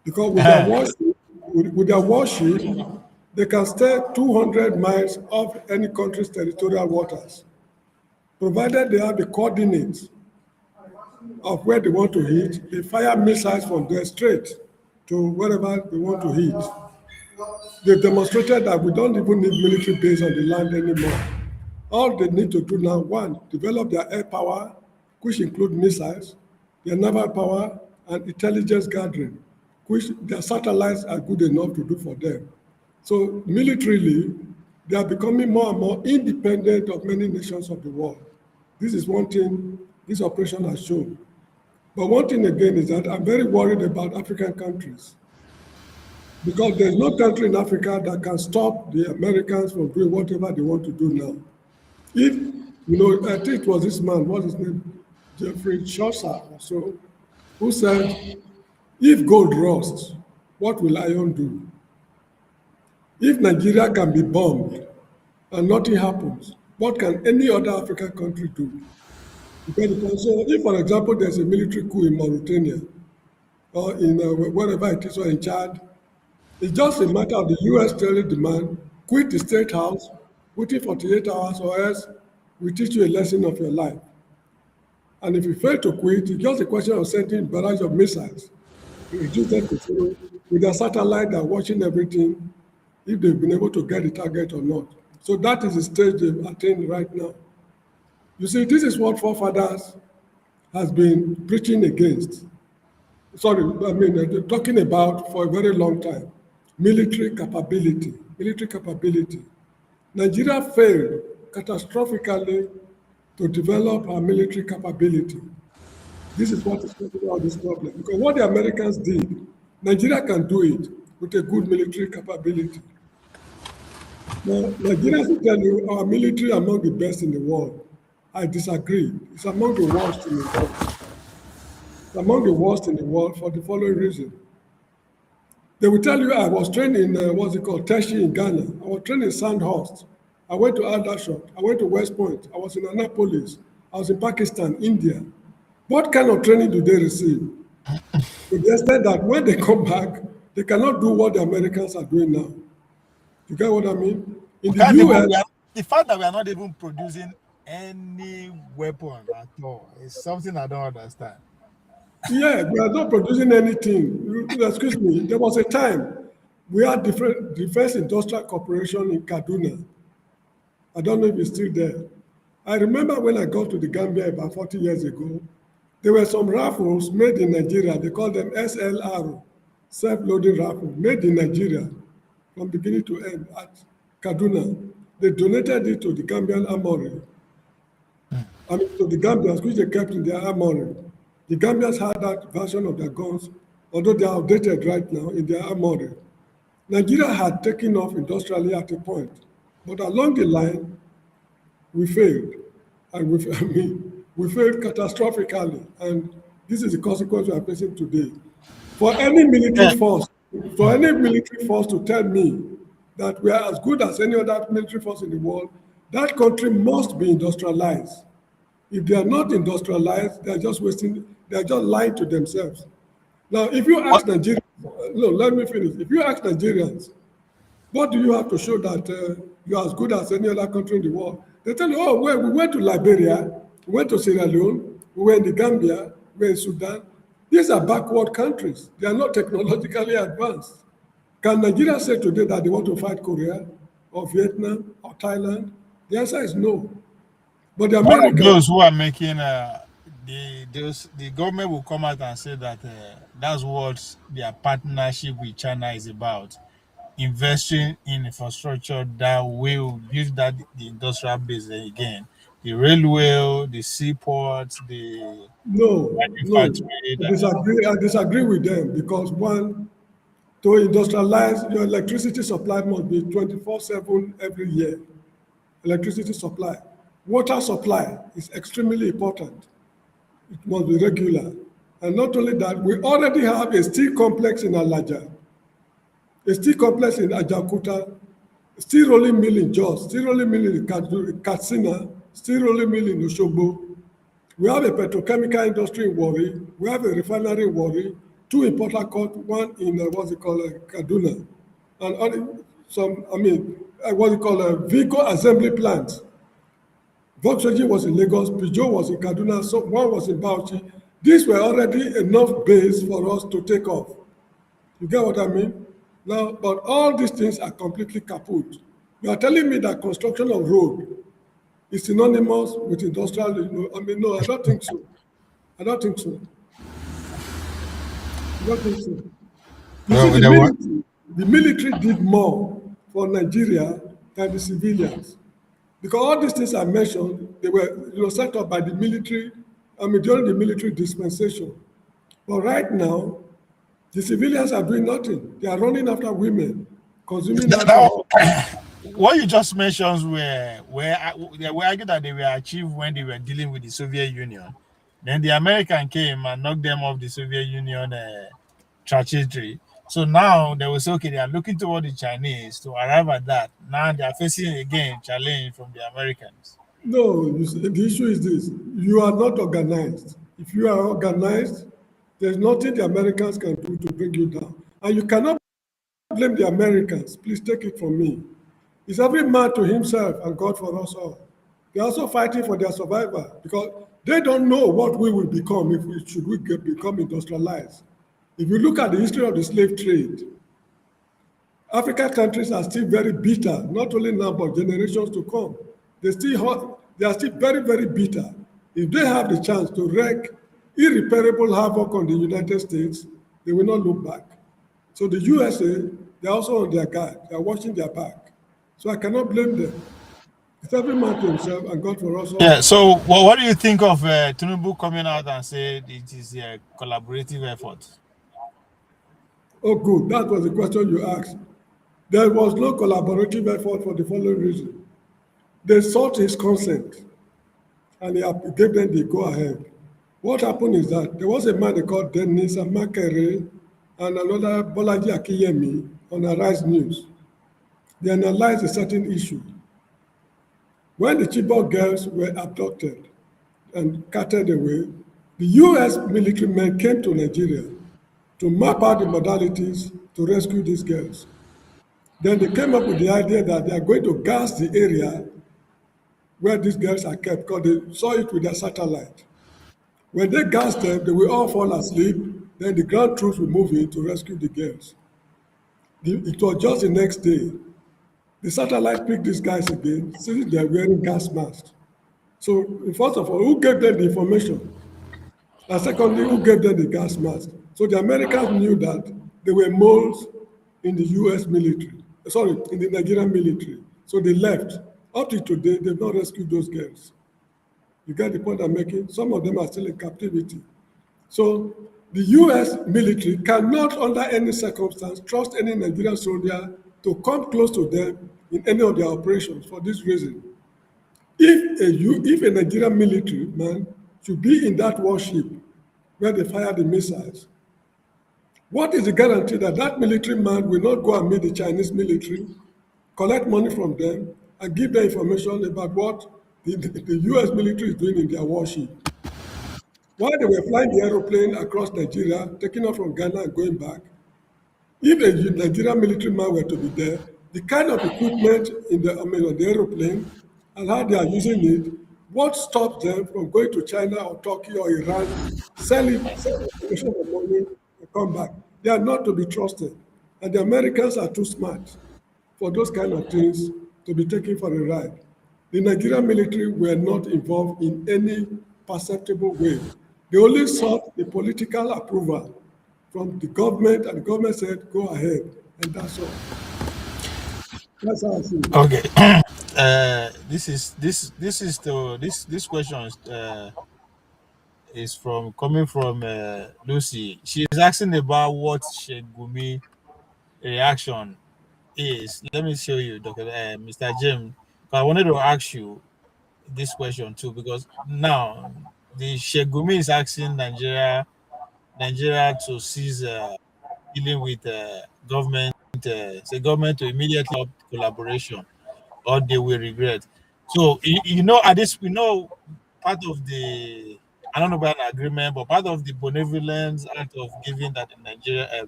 F: Because with their warship, they can stay 200 miles off any country's territorial waters, provided they have the coordinates of where they want to hit. They fire missiles from there straight to wherever they want to hit. They've demonstrated that we don't even need military base on the land anymore. All they need to do now, one, develop their air power, which include missiles, their naval power, and intelligence gathering, which their satellites are good enough to do for them. So militarily, they are becoming more and more independent of many nations of the world. This is one thing this operation has shown. But one thing again is that I'm very worried about African countries, because there's no country in Africa that can stop the Americans from doing whatever they want to do now. If, I think it was this man, what's his name? Jeffrey Chaucer or so, who said, if gold rusts, what will iron do? If Nigeria can be bombed and nothing happens, what can any other African country do? Because so if, for example, there's a military coup in Mauritania or in wherever it is, or in Chad, it's just a matter of the U.S. telling the man, quit the state house within 48 hours, or else we teach you a lesson of your life. And if you fail to quit, it's just a question of sending a barrage of missiles, reduce them to zero, with a satellite that watching everything, if they've been able to get the target or not. So that is the stage they've attained right now. You see, this is what forefathers has been preaching against. Sorry, I mean, talking about for a very long time. Military capability, military capability. Nigeria failed catastrophically to develop our military capability. This is what is causing all this problem. Because what the Americans did, Nigeria can do it with a good military capability. Now, Nigerians will tell you our military are among the best in the world. I disagree. It's among the worst in the world. It's among the worst in the world for the following reason. They will tell you I was trained in, Teshi in Ghana. I was trained in Sandhurst. I went to Aldershot. I went to West Point. I was in Annapolis. I was in Pakistan, India. What kind of training do they receive? To the extent that when they come back, they cannot do what the Americans are doing now. You get what I mean? In the US,
B: the fact that we are not even producing any weapon at all is something I don't understand.
F: Yeah, we are not producing anything. Excuse me. There was a time we had Defense Industrial Corporation in Kaduna. I don't know if it's still there. I remember when I got to the Gambia about 40 years ago, there were some rifles made in Nigeria. They called them SLR, self-loading rifle, made in Nigeria from beginning to end at Kaduna. They donated it to the Gambian Armory. I mean, to the Gambians, which they kept in their armory. The Gambians had that version of their guns, although they are outdated right now, in their armory. Nigeria had taken off industrially at a point, but along the line, we failed. And we failed catastrophically, and this is the consequence we are facing today. For any military force to tell me that we are as good as any other military force in the world, that country must be industrialized. If they are not industrialized, they are just lying to themselves. Now, if you ask Nigerians, no, let me finish. If you ask Nigerians, what do you have to show that you are as good as any other country in the world? They tell you, oh, well, we went to Liberia, we went to Sierra Leone, we were in the Gambia, we were in Sudan. These are backward countries. They are not technologically advanced. Can Nigeria say today that they want to fight Korea or Vietnam or Thailand? The answer is no. But the Americans,
B: those who are making the government will come out and say that that's what their partnership with China is about, investing in infrastructure that will build the industrial base again, the railway, the seaports, the
F: I disagree with them because one, to industrialize, your electricity supply must be 24/7 every year. Electricity supply. Water supply is extremely important. It must be regular. And not only that, we already have a steel complex in Alaja, a steel complex in Ajakuta, steel rolling mill in Jos, steel rolling mill in Katsina, steel rolling mill in Osogbo. We have a petrochemical industry in Warri. We have a refinery in Warri, 2 in Port Harcourt, 1 in Kaduna. And vehicle assembly plants. Volkswagen was in Lagos, Peugeot was in Kaduna, so one was in Bauchi. These were already enough base for us to take off. You get what I mean? Now, but all these things are completely kaput. You are telling me that construction of road is synonymous with industrial, no, I don't think so. I don't think so. You see, the military did more for Nigeria than the civilians. Because all these things I mentioned, they were set up by the military, during the military dispensation. But right now, the civilians are doing nothing. They are running after women, consuming alcohol.
B: What you just mentioned were argued that they were achieved when they were dealing with the Soviet Union. Then the American came and knocked them off the Soviet Union trajectory. So now they will say, okay, they are looking toward the Chinese to arrive at that. Now they are facing again challenge from the Americans.
F: No, you see, the issue is this: you are not organized. If you are organized, there's nothing the Americans can do to bring you down, and you cannot blame the Americans. Please take it from me. It's every man to himself and God for us all. They're also fighting for their survival because they don't know what we will become if we should become industrialized. If you look at the history of the slave trade, African countries are still very bitter, not only now but generations to come. They are still very, very bitter. If they have the chance to wreak irreparable havoc on the United States, they will not look back. So the USA, they're also on their guard. They're watching their back. So I cannot blame them. It's every man to himself and God for us all.
B: Yeah, so what do you think of Tinubu coming out and saying it is a collaborative effort?
F: Oh, good. That was the question you asked. There was no collaborative effort for the following reason. They sought his consent and he gave them the go-ahead. What happened is that there was a man they called Dennis Amakere and another Bolaji Akiyemi on Arise News. They analyzed a certain issue. When the Chibok girls were abducted and carted away, the US military men came to Nigeria to map out the modalities to rescue these girls. Then they came up with the idea that they are going to gas the area where these girls are kept because they saw it with their satellite. When they gassed them, they will all fall asleep. Then the ground troops will move in to rescue the girls. It was just the next day. The satellite picked these guys again, since they're wearing gas masks. So, first of all, who gave them the information? And secondly, who gave them the gas mask? So the Americans knew that there were moles in the US military, in the Nigerian military. So they left. Up to today, they've not rescued those girls. You get the point I'm making? Some of them are still in captivity. So the US military cannot, under any circumstance, trust any Nigerian soldier to come close to them in any of their operations for this reason. If a Nigerian military man should be in that warship where they fire the missiles, what is the guarantee that that military man will not go and meet the Chinese military, collect money from them, and give them information about what the US military is doing in their warship? While they were flying the aeroplane across Nigeria, taking off from Ghana and going back, if a Nigerian military man were to be there, the kind of equipment on the aeroplane and how they are using it, what stops them from going to China or Turkey or Iran, sell information for money, and come back? They are not to be trusted. And the Americans are too smart for those kind of things to be taken for a ride. The Nigerian military were not involved in any perceptible way. They only sought the political approval from the government, and the government said, go ahead, and that's all. That's how I see it.
B: Okay. This question is coming from Lucy. She is asking about what Shegumi reaction is. Let me show you, Mr. Jim. I wanted to ask you this question too, because now the Shegumi is asking Nigeria to cease dealing with government, government to immediately stop collaboration, or they will regret. So we know part of the, I don't know about an agreement, but part of the benevolence act of giving that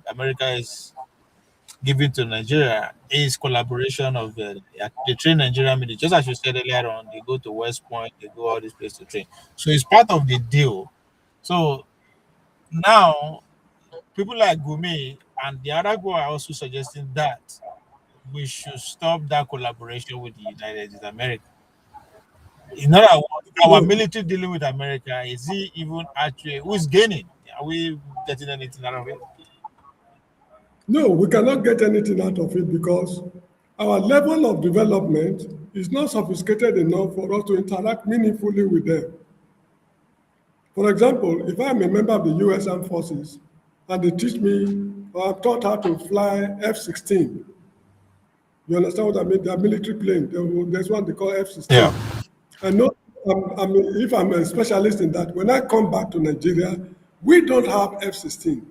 B: America is giving to Nigeria is collaboration of the train Nigerian military. Just as you said earlier on, they go to West Point, they go all these places to train. So it's part of the deal. So now people like Gumi and the other guy are also suggesting that we should stop that collaboration with the United States of America. In other words, our military dealing with America, is he even actually, who's gaining? Are we getting anything out of it?
F: No, we cannot get anything out of it because our level of development is not sophisticated enough for us to interact meaningfully with them. For example, if I'm a member of the US Armed Forces and they teach me or I'm taught how to fly F-16, you understand what I mean? They're military plane. There's one they call F-16. Yeah. I know if I'm a specialist in that, when I come back to Nigeria, we don't have F-16.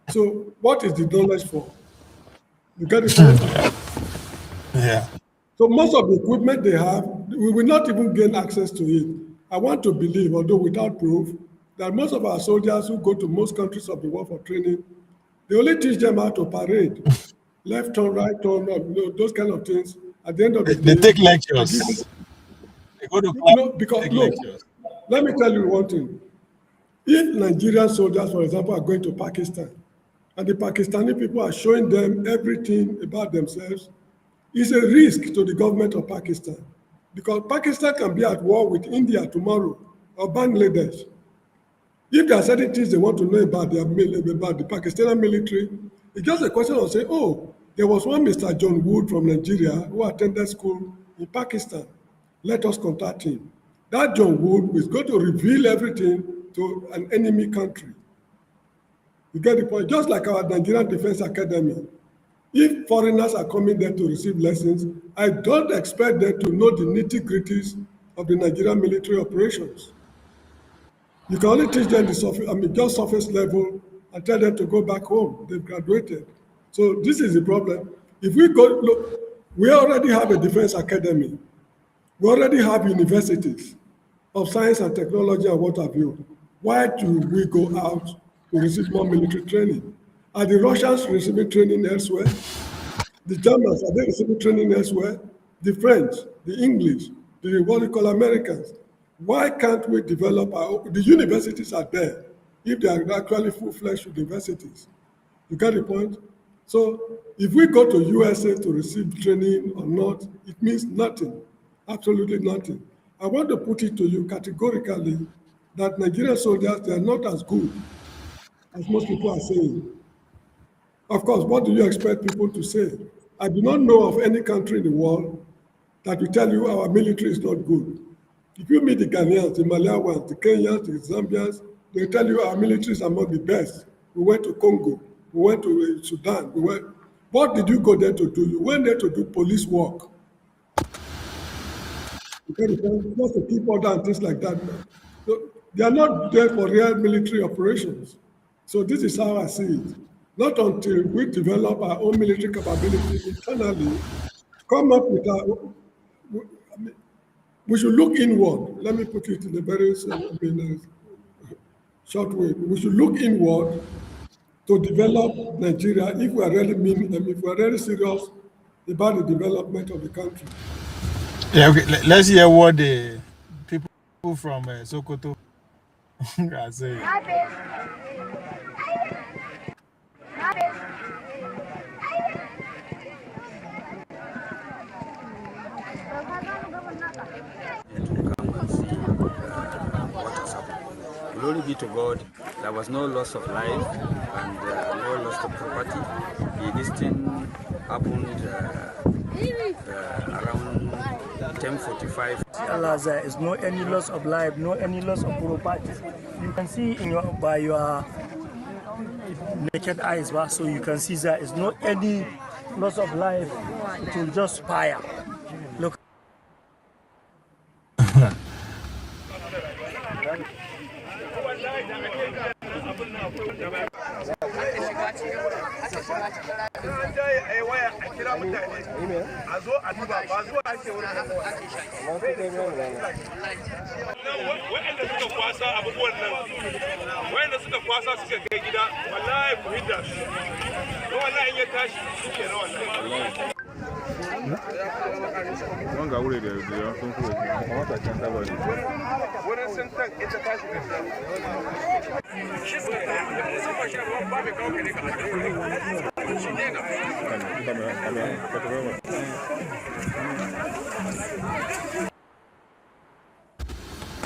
F: So what is the knowledge for? You get the point?
B: Yeah.
F: So most of the equipment they have, we will not even gain access to it. I want to believe, although without proof, that most of our soldiers who go to most countries of the world for training, they only teach them how to parade, left turn, right turn, those kind of things. At the end of the day,
B: They take lectures. They go to class,
F: because
B: take
F: look,
B: lectures.
F: let me tell you one thing. If Nigerian soldiers, for example, are going to Pakistan, and the Pakistani people are showing them everything about themselves, it's a risk to the government of Pakistan. Because Pakistan can be at war with India tomorrow, or Bangladesh. If there are certain things they want to know about the Pakistani military, it's just a question of saying, oh, there was one Mr. John Wood from Nigeria who attended school in Pakistan. Let us contact him. That John Wood is going to reveal everything to an enemy country. You get the point? Just like our Nigerian Defense Academy. If foreigners are coming there to receive lessons, I don't expect them to know the nitty-gritties of the Nigerian military operations. You can only teach them the surface, just surface level, and tell them to go back home. They've graduated. So this is the problem. If we go, look, we already have a defense academy. We already have universities of science and technology and what have you. Why do we go out to receive more military training? Are the Russians receiving training elsewhere? The Germans, are they receiving training elsewhere? The French, the English, the what we call Americans. Why can't we develop the universities are there, if they are actually full-fledged universities? You get the point? So if we go to USA to receive training or not, it means nothing, absolutely nothing. I want to put it to you categorically that Nigerian soldiers, they are not as good as most people are saying. Of course, what do you expect people to say? I do not know of any country in the world that will tell you our military is not good. If you meet the Ghanaians, the Malawians, the Kenyans, the Zambians, they tell you our military is among the best. We went to Congo, we went to Sudan, what did you go there to do? You went there to do police work. Just to keep order and things like that. So they are not there for real military operations. So this is how I see it. Not until we develop our own military capability internally, come up with our, we should look inward. Let me put it in a very short way. We should look inward to develop Nigeria if we are really if we are really serious about the development of the country.
B: Yeah, okay. Let's hear what the people from Sokoto are saying.
D: Glory be to God, there was no loss of life and no loss of property. This thing happened around 10:45.
G: Allah, there is no any loss of life, no any loss of property. You can see by your naked eyes, so you can see there is no any loss of life. It will just fire. Look.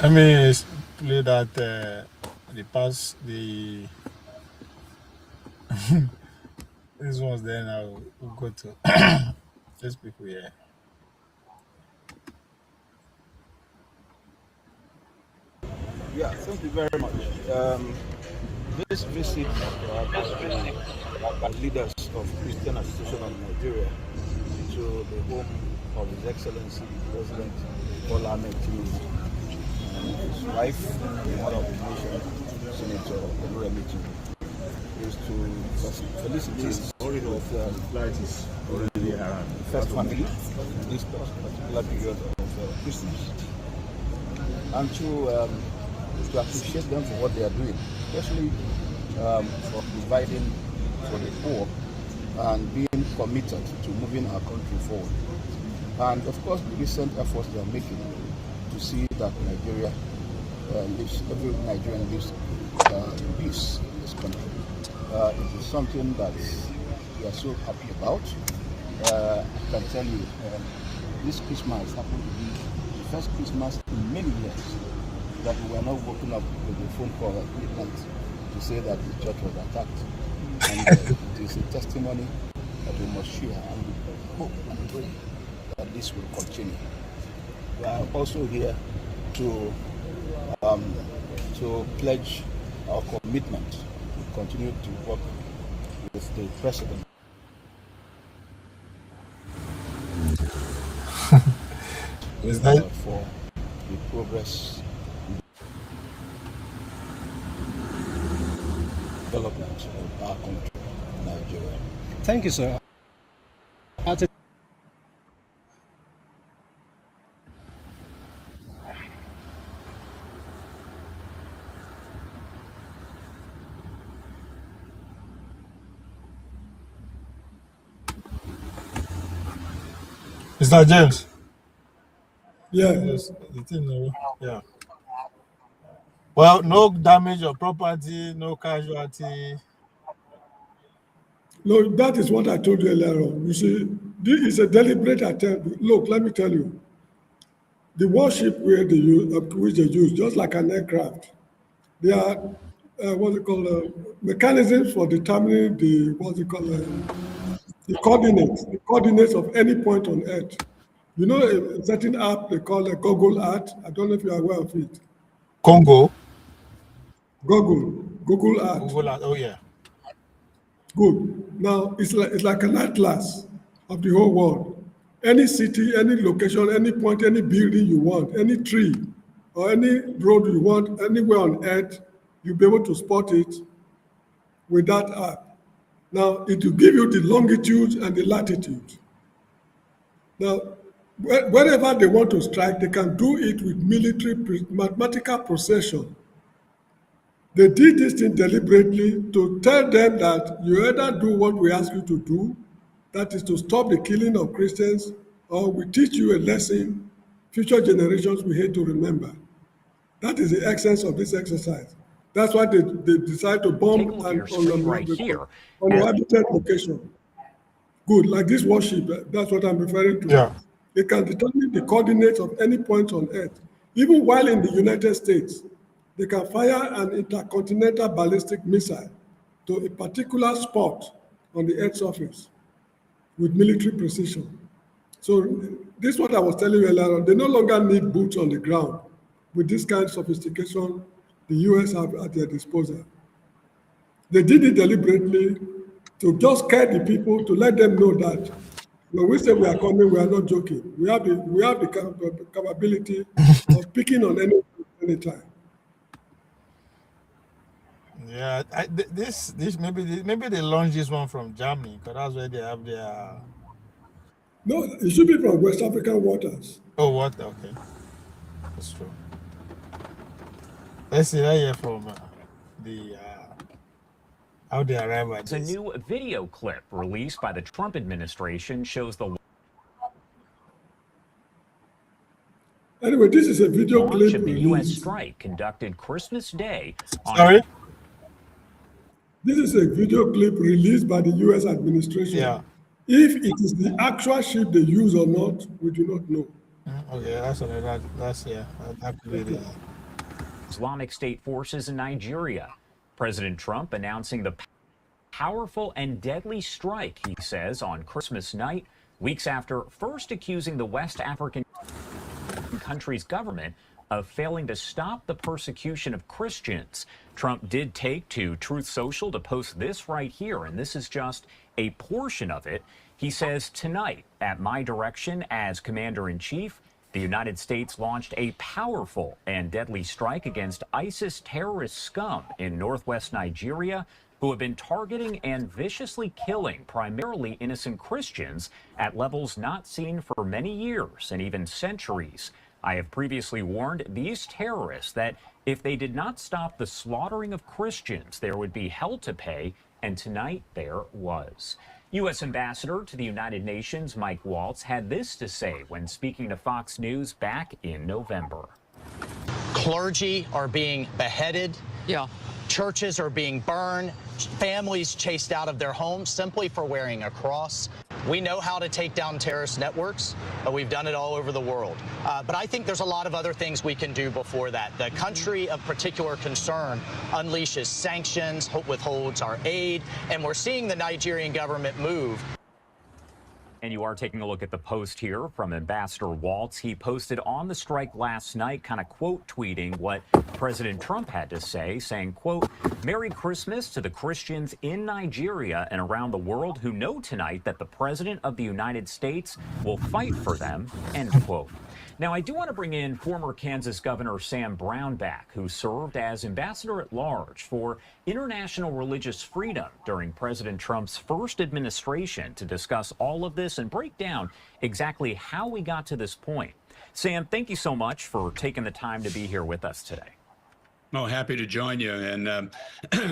B: Let me play that this one's there now. We'll go to these people here.
H: Yeah, thank you very much. This visit of leaders of Christian Association of Nigeria to the home of His Excellency President Bola Ahmed Tinubu and his wife, the mother of the nation, Senator Oluremi Tinubu. is to felicitate with flight is already around the first family in this particular period of Christmas, and to appreciate them for what they are doing, especially for providing for the poor and being committed to moving our country forward. And of course, the recent efforts they are making to see that Nigeria every Nigerian lives in peace in this country. It is something that we are so happy about. I can tell you, this Christmas happened to be the first Christmas in many years that we were not woken up with a phone call at midnight to say that the church was attacked. And it is a testimony that we must share, and we hope and pray that this will continue. We are also here to pledge our commitment to continue to work with the president.
B: Is that
H: for the progress development of our country, Nigeria.
K: Thank you, sir.
B: Mr. James?
F: Yeah.
B: Yes, yeah. Well, no damage of property, no casualty.
F: No, that is what I told you earlier on. You see, this is a deliberate attempt. Look, let me tell you. The warship which they use, just like an aircraft, they are, mechanisms for determining the coordinates of any point on Earth. You know a certain app they call a Google Earth? I don't know if you are aware of it.
B: Congo?
F: Google Earth.
B: Google Earth, oh yeah.
F: Good. Now, it's like an atlas of the whole world. Any city, any location, any point, any building you want, any tree, or any road you want, anywhere on Earth, you'll be able to spot it with that app. Now, it will give you the longitude and the latitude. Now, wherever they want to strike, they can do it with mathematical precision. They did this thing deliberately to tell them that you either do what we ask you to do, that is to stop the killing of Christians, or we teach you a lesson future generations will hate to remember. That is the essence of this exercise. That's why they decide to bomb on inhabited location. Good, like this warship, that's what I'm referring to.
B: Yeah.
F: It can determine the coordinates of any point on Earth. Even while in the United States, they can fire an intercontinental ballistic missile to a particular spot on the Earth's surface with military precision. So this is what I was telling you earlier on. They no longer need boots on the ground with this kind of sophistication the US have at their disposal. They did it deliberately to just scare the people, to let them know that when we say we are coming, we are not joking. We have the capability of picking on any time.
B: Yeah, this maybe they launched this one from Germany because that's where they have their.
F: No, it should be from West African waters.
B: Oh, what? Okay, that's true. Let's see that here from the how they arrive at
Q: A new video clip released by the Trump administration shows the
F: Anyway, this is a video clip
Q: of the U.S. strike conducted Christmas Day.
B: Sorry?
F: This is a video clip released by the U.S. administration.
B: Yeah.
F: If it is the actual ship they use or not, we do not know.
B: Okay, that could be the
Q: Islamic State forces in Nigeria. President Trump announcing the powerful and deadly strike, he says, on Christmas night, weeks after first accusing the West African country's government of failing to stop the persecution of Christians. Trump did take to Truth Social to post this right here, and this is just a portion of it. He says, tonight, at my direction as Commander-in-Chief, the United States launched a powerful and deadly strike against ISIS terrorist scum in northwest Nigeria. who have been targeting and viciously killing primarily innocent Christians at levels not seen for many years and even centuries. I have previously warned these terrorists that if they did not stop the slaughtering of Christians, there would be hell to pay, and tonight there was. U.S. Ambassador to the United Nations Mike Waltz had this to say when speaking to Fox News back in November.
R: Clergy are being beheaded.
U: Yeah.
R: Churches are being burned. Families chased out of their homes simply for wearing a cross. We know how to take down terrorist networks, but we've done it all over the world. But I think there's a lot of other things we can do before that. The country of particular concern unleashes sanctions, withholds our aid, and we're seeing the Nigerian government move.
Q: And you are taking a look at the post here from Ambassador Waltz. He posted on the strike last night, kind of quote tweeting what President Trump had to say, saying, quote, "Merry Christmas to the Christians in Nigeria and around the world who know tonight that the President of the United States will fight for them," end quote. Now, I do want to bring in former Kansas Governor Sam Brownback, who served as ambassador at large for international religious freedom during President Trump's first administration, to discuss all of this and break down exactly how we got to this point. Sam, thank you so much for taking the time to be here with us today.
S: Oh, happy to join you, and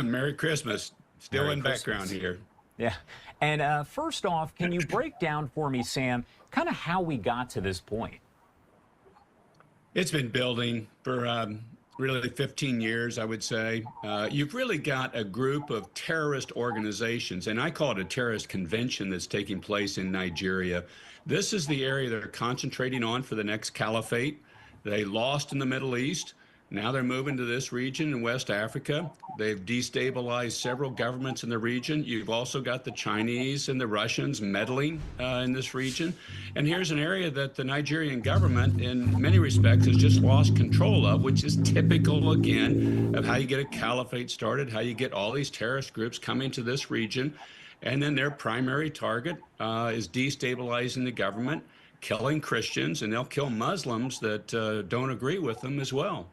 S: Merry Christmas. Still
Q: Merry
S: in
Q: Christmas.
S: background here.
Q: Yeah. And first off, can you break down for me, Sam, kind of how we got to this point?
S: It's been building for really 15 years, I would say. You've really got a group of terrorist organizations, and I call it a terrorist convention that's taking place in Nigeria. This is the area they're concentrating on for the next caliphate. They lost in the Middle East. Now they're moving to this region in West Africa. They've destabilized several governments in the region. You've also got the Chinese and the Russians meddling in this region. And here's an area that the Nigerian government, in many respects, has just lost control of, which is typical, again, of how you get a caliphate started, how you get all these terrorist groups coming to this region. And then their primary target is destabilizing the government, killing Christians, and they'll kill Muslims that don't agree with them as well.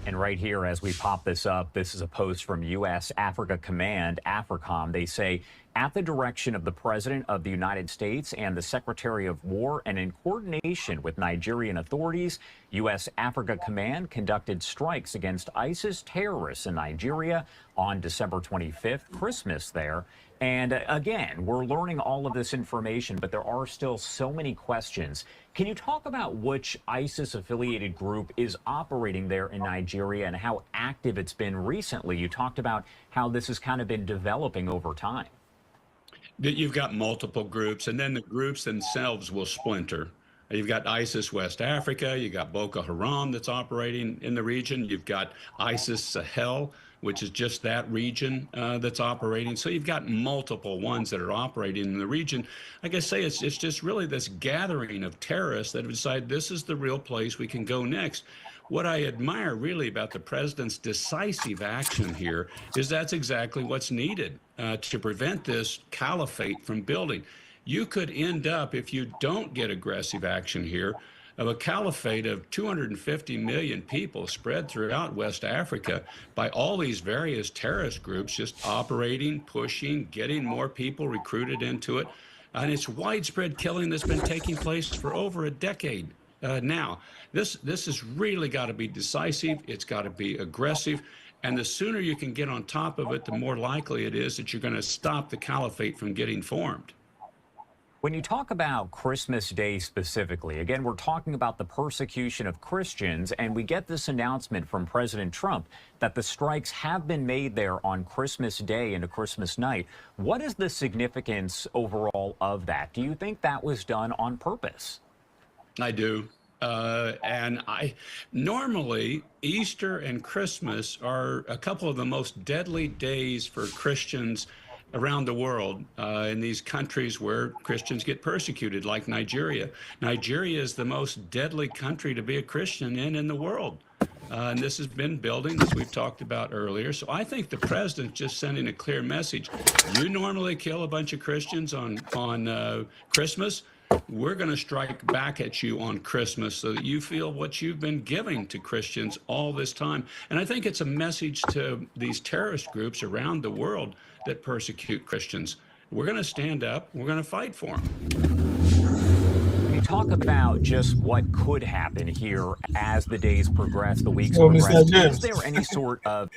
Q: And right here, as we pop this up, this is a post from U.S. Africa Command, AFRICOM. They say, at the direction of the President of the United States and the Secretary of War, and in coordination with Nigerian authorities, U.S. Africa Command conducted strikes against ISIS terrorists in Nigeria on December 25th, Christmas there. And again, we're learning all of this information, but there are still so many questions. Can you talk about which ISIS-affiliated group is operating there in Nigeria and how active it's been recently? You talked about how this has kind of been developing over time.
S: You've got multiple groups, and then the groups themselves will splinter. You've got ISIS West Africa, you've got Boko Haram that's operating in the region, you've got ISIS Sahel, which is just that region that's operating. So you've got multiple ones that are operating in the region. Like I say, it's just really this gathering of terrorists that have decided this is the real place we can go next. What I admire really about the president's decisive action here is that's exactly what's needed to prevent this caliphate from building. You could end up, if you don't get aggressive action here, of a caliphate of 250 million people spread throughout West Africa by all these various terrorist groups just operating, pushing, getting more people recruited into it. And it's widespread killing that's been taking place for over a decade now. This has really got to be decisive. It's got to be aggressive. And the sooner you can get on top of it, the more likely it is that you're going to stop the caliphate from getting formed.
Q: When you talk about Christmas Day specifically, again, we're talking about the persecution of Christians, and we get this announcement from President Trump that the strikes have been made there on Christmas Day into Christmas night. What is the significance overall of that? Do you think that was done on purpose?
S: I do. And normally Easter and Christmas are a couple of the most deadly days for Christians around the world, in these countries where Christians get persecuted, like Nigeria. Nigeria is the most deadly country to be a Christian in the world. And this has been building, as we've talked about earlier. So I think the president's just sending a clear message. You normally kill a bunch of Christians on Christmas. we're going to strike back at you on Christmas so that you feel what you've been giving to Christians all this time. And I think it's a message to these terrorist groups around the world that persecute Christians. We're going to stand up. We're going to fight for them.
Q: You talk about just what could happen here as the days progress, the weeks
B: So,
Q: progress.
B: Mr. James.
Q: Is there any sort of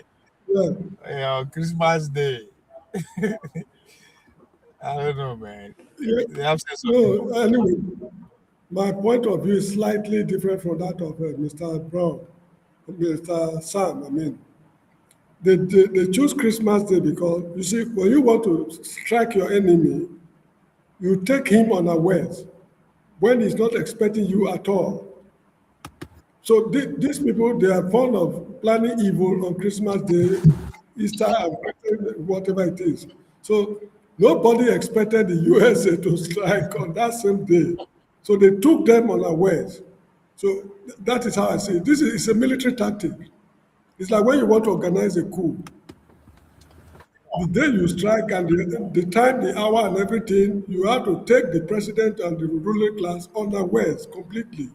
B: Christmas Day? I don't know, man.
F: Yeah.
B: They have said
F: No, anyway, my point of view is slightly different from that of Mr. Brown, Mr. Sam. I mean, they choose Christmas Day because, you see, when you want to strike your enemy, you take him unawares when he's not expecting you at all. So these people, they are fond of planning evil on Christmas Day, Easter, and whatever it is. So nobody expected the USA to strike on that same day. So they took them unawares. So that is how I see it. This is a military tactic. It's like when you want to organize a coup. The day you strike and the time, the hour, and everything, you have to take the president and the ruling class unawares completely.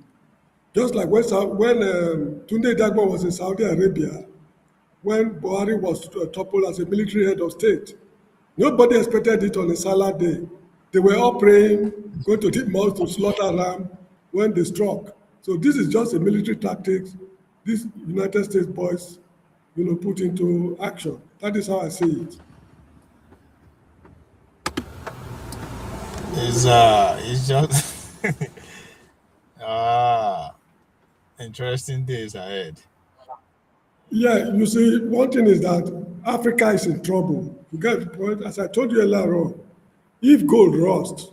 F: Just like when Tunde Dagbo was in Saudi Arabia, when Buhari was toppled as a military head of state. Nobody expected it on a Salah day. They were all praying, going to the mosque to slaughter ram when they struck. So this is just a military tactics these United States boys, put into action. That is how I see it.
B: It's just interesting days ahead.
F: Yeah, you see, one thing is that Africa is in trouble. You get the point? As I told you earlier on, if gold rusts,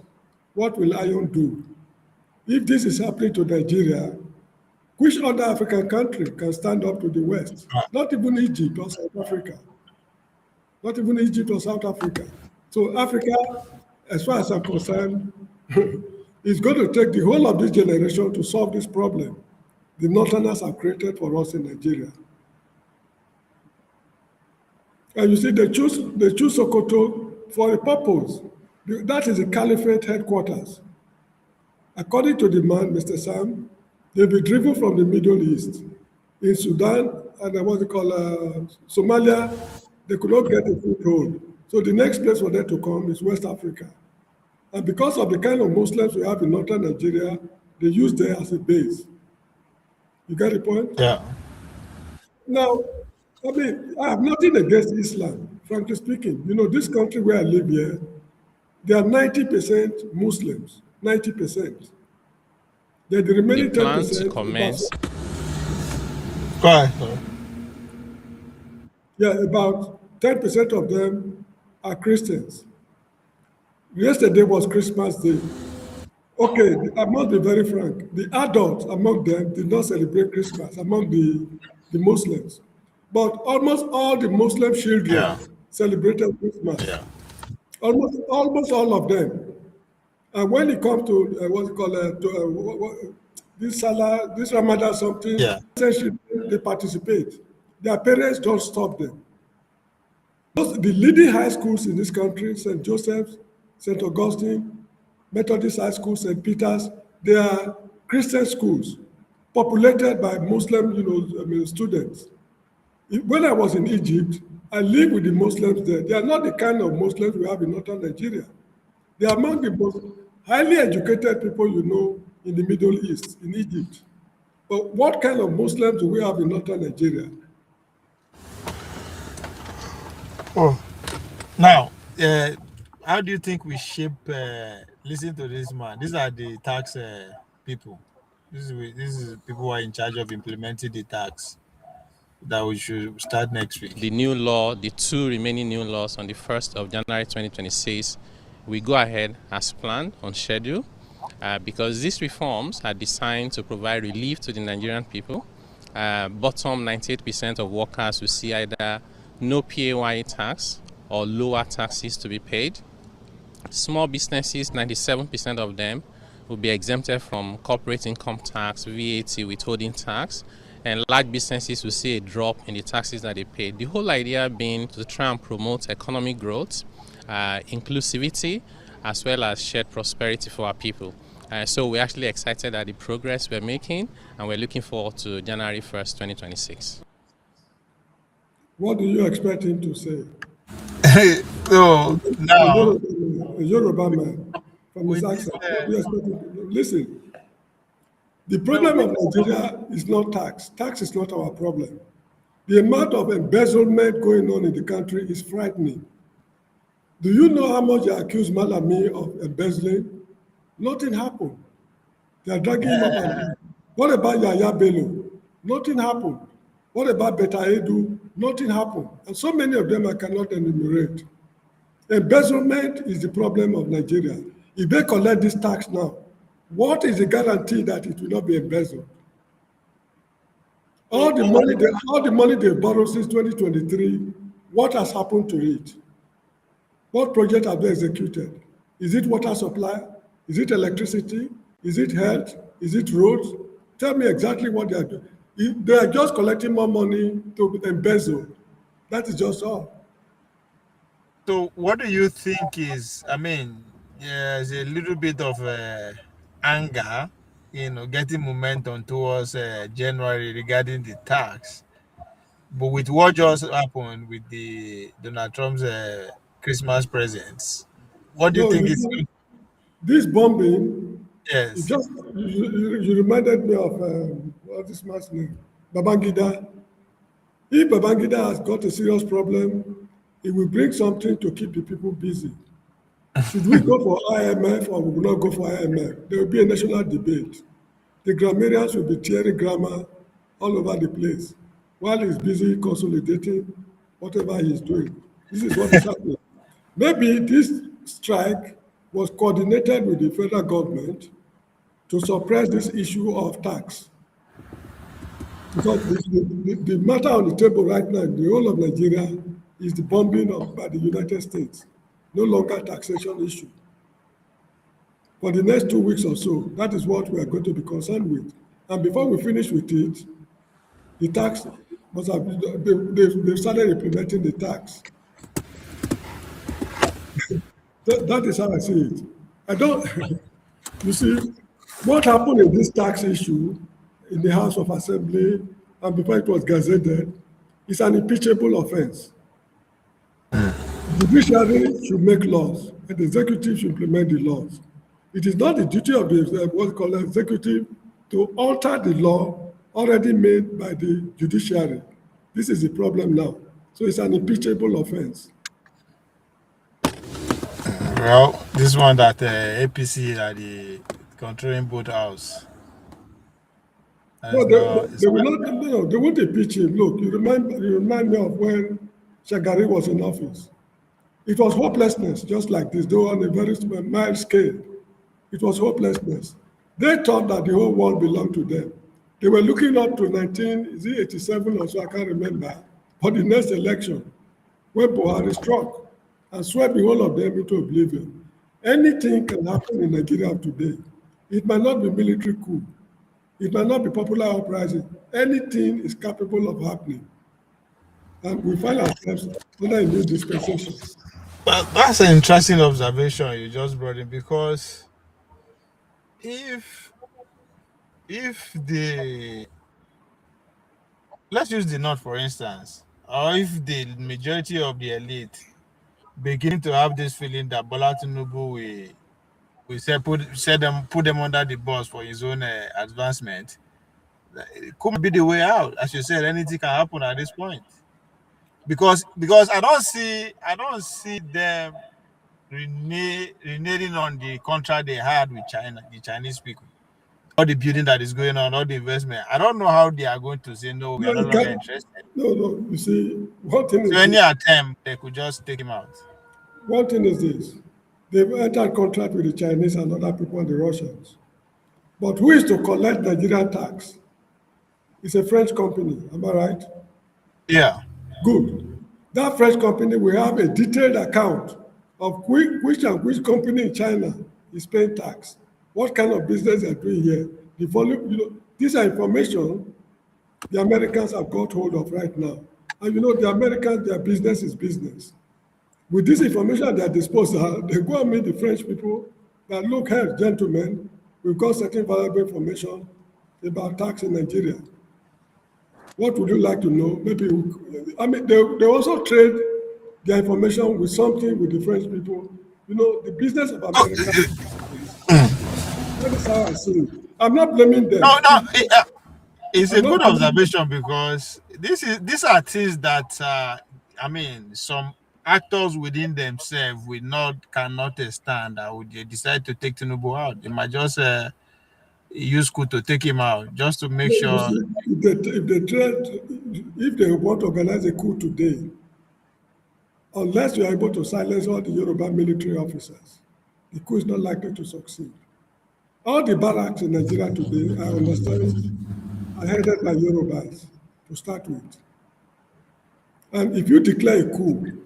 F: what will iron do? If this is happening to Nigeria, which other African country can stand up to the West? Not even Egypt or South Africa. Not even Egypt or South Africa. So Africa, as far as I'm concerned, is going to take the whole of this generation to solve this problem the Northerners have created for us in Nigeria. And you see, they choose Sokoto for a purpose. That is the caliphate headquarters. According to the man, Mr. Sam, they'll be driven from the Middle East. In Sudan and Somalia, they could not get a foothold. So the next place for them to come is West Africa. And because of the kind of Muslims we have in northern Nigeria, they use there as a base. You get the point?
B: Yeah.
F: Now, I mean, I have nothing against Islam, frankly speaking. This country where I live here, there are 90% Muslims, 90%. The remaining 10%.
K: Comments.
B: Go ahead.
F: Yeah, about 10% of them are Christians. Yesterday was Christmas Day. Okay, I must be very frank. The adults among them did not celebrate Christmas among the Muslims. But almost all the Muslim children celebrated Christmas.
B: Yeah.
F: Almost all of them. And when it comes to this Salah, this Ramadan something, they participate. Their parents don't stop them. The leading high schools in this country, St. Joseph's, St. Augustine, Methodist High School, St. Peter's, they are Christian schools populated by Muslim, students. When I was in Egypt, I lived with the Muslims there. They are not the kind of Muslims we have in northern Nigeria. They are among the most highly educated people in the Middle East, in Egypt. But what kind of Muslims do we have in northern Nigeria?
B: Oh, now, how do you think we shape? Listen to this man. These are the tax people. This is people who are in charge of implementing the tax that we should start next week.
K: The new law, the two remaining new laws on the 1st of January 2026, we go ahead as planned on schedule because these reforms are designed to provide relief to the Nigerian people. Bottom 98% of workers will see either no PAYE tax or lower taxes to be paid. Small businesses, 97% of them will be exempted from corporate income tax, VAT, withholding tax, and large businesses will see a drop in the taxes that they pay. The whole idea being to try and promote economic growth, inclusivity, as well as shared prosperity for our people. So we're actually excited at the progress we're making, and we're looking forward to January 1st, 2026.
F: What do you expect him to say?
B: So now,
F: a Yoruba man from his accent. What do you expect him to do? Listen, the problem of Nigeria is not tax. Tax is not our problem. The amount of embezzlement going on in the country is frightening. Do you know how much they accuse Malami of embezzling? Nothing happened. They are dragging him up. And what about Yaya Bello? Nothing happened. What about Beta Edu? Nothing happened. And so many of them I cannot enumerate. Embezzlement is the problem of Nigeria. If they collect this tax now, what is the guarantee that it will not be embezzled? All the money they borrowed since 2023, what has happened to it? What project have they executed? Is it water supply? Is it electricity? Is it health? Is it roads? Tell me exactly what they are doing. They are just collecting more money to embezzle. That is just all.
B: So what do you think is, I mean, there's a little bit of anger, getting momentum towards January regarding the tax. But with what just happened with the Donald Trump's Christmas presents, what do you think is going?
F: This bombing,
B: Yes.
F: you reminded me of what's this man's name? Babangida. If Babangida has got a serious problem, it will bring something to keep the people busy. Should we go for IMF or we will not go for IMF? There will be a national debate. The grammarians will be tearing grammar all over the place while he's busy consolidating whatever he's doing. This is what is happening. Maybe this strike was coordinated with the federal government to suppress this issue of tax. Because the matter on the table right now in the whole of Nigeria is the bombing by the United States, no longer taxation issue. For the next 2 weeks or so, that is what we are going to be concerned with. And before we finish with it, the tax must have, they've started implementing the tax. That is how I see it. I don't, you see, what happened in this tax issue in the House of Assembly and before it was gazetted is an impeachable offense. The judiciary should make laws and the executive should implement the laws. It is not the duty of the what's called executive to alter the law already made by the judiciary. This is the problem now. So it's an impeachable offense.
B: Well, this one that APC are the controlling both house.
F: No, they will not. No, they won't impeach him. Look, you remind me of when Shagari was in office. It was hopelessness, just like this, though on a very mild scale. It was hopelessness. They thought that the whole world belonged to them. They were looking up to 1987 or so, I can't remember, for the next election, when Buhari struck and swept the whole of them into oblivion. Anything can happen in Nigeria today. It might not be military coup. It might not be popular uprising. Anything is capable of happening. And we find ourselves under a new dispensation.
B: Well, that's an interesting observation you just brought in, because if the, let's use the North for instance, or if the majority of the elite begin to have this feeling that Bola Tinubu will put them under the bus for his own advancement, it could be the way out. As you said, anything can happen at this point. Because I don't see them reneging on the contract they had with China, the Chinese people. All the building that is going on, all the investment. I don't know how they are going to say no, we are no longer interested.
F: No, you see, one thing is
B: any attempt, they could just take him out.
F: One thing is this: they've entered contract with the Chinese and other people and the Russians. But who is to collect Nigerian tax? It's a French company, am I right?
B: Yeah.
F: Good. That French company will have a detailed account of which company in China is paying tax, what kind of business they're doing here. The volume, these are information the Americans have got hold of right now. And the Americans, their business is business. With this information at their disposal, they go and meet the French people that look here, gentlemen, we've got certain valuable information about tax in Nigeria. What would you like to know? Maybe, they also trade their information with something with the French people. You know, the business of America. That is how I see it. I'm not blaming them.
B: It's a good observation because these are things that some actors within themselves cannot stand. Would they decide to take Tinubu out? They might just use coup to take him out just to make sure.
F: If they want to organize a coup today, unless you are able to silence all the Yoruba military officers, the coup is not likely to succeed. All the barracks in Nigeria today, I understand, are headed by Yorubas to start with. And if you declare a coup,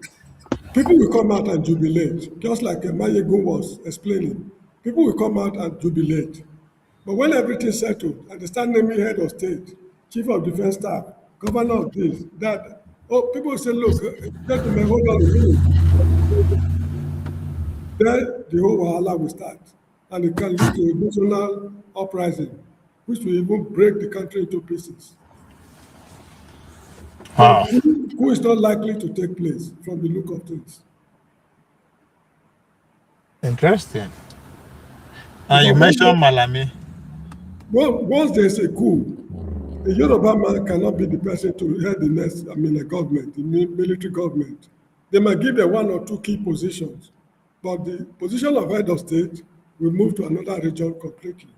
F: people will come out and jubilate, just like Mayegun was explaining. People will come out and jubilate. But when everything's settled, and they start naming head of state, chief of defense staff, governor of this, that, people will say, look, gentlemen, hold on a minute. Then the whole Wahala will start. And it can lead to a national uprising, which will even break the country into pieces.
B: Wow.
F: Coup is not likely to take place from the look of things.
B: Interesting. You mentioned Malami.
F: Well, once there's a coup, a Yoruba man cannot be the person to head the next, a government, the military government. They might give them one or two key positions, but the position of head of state will move to another region completely.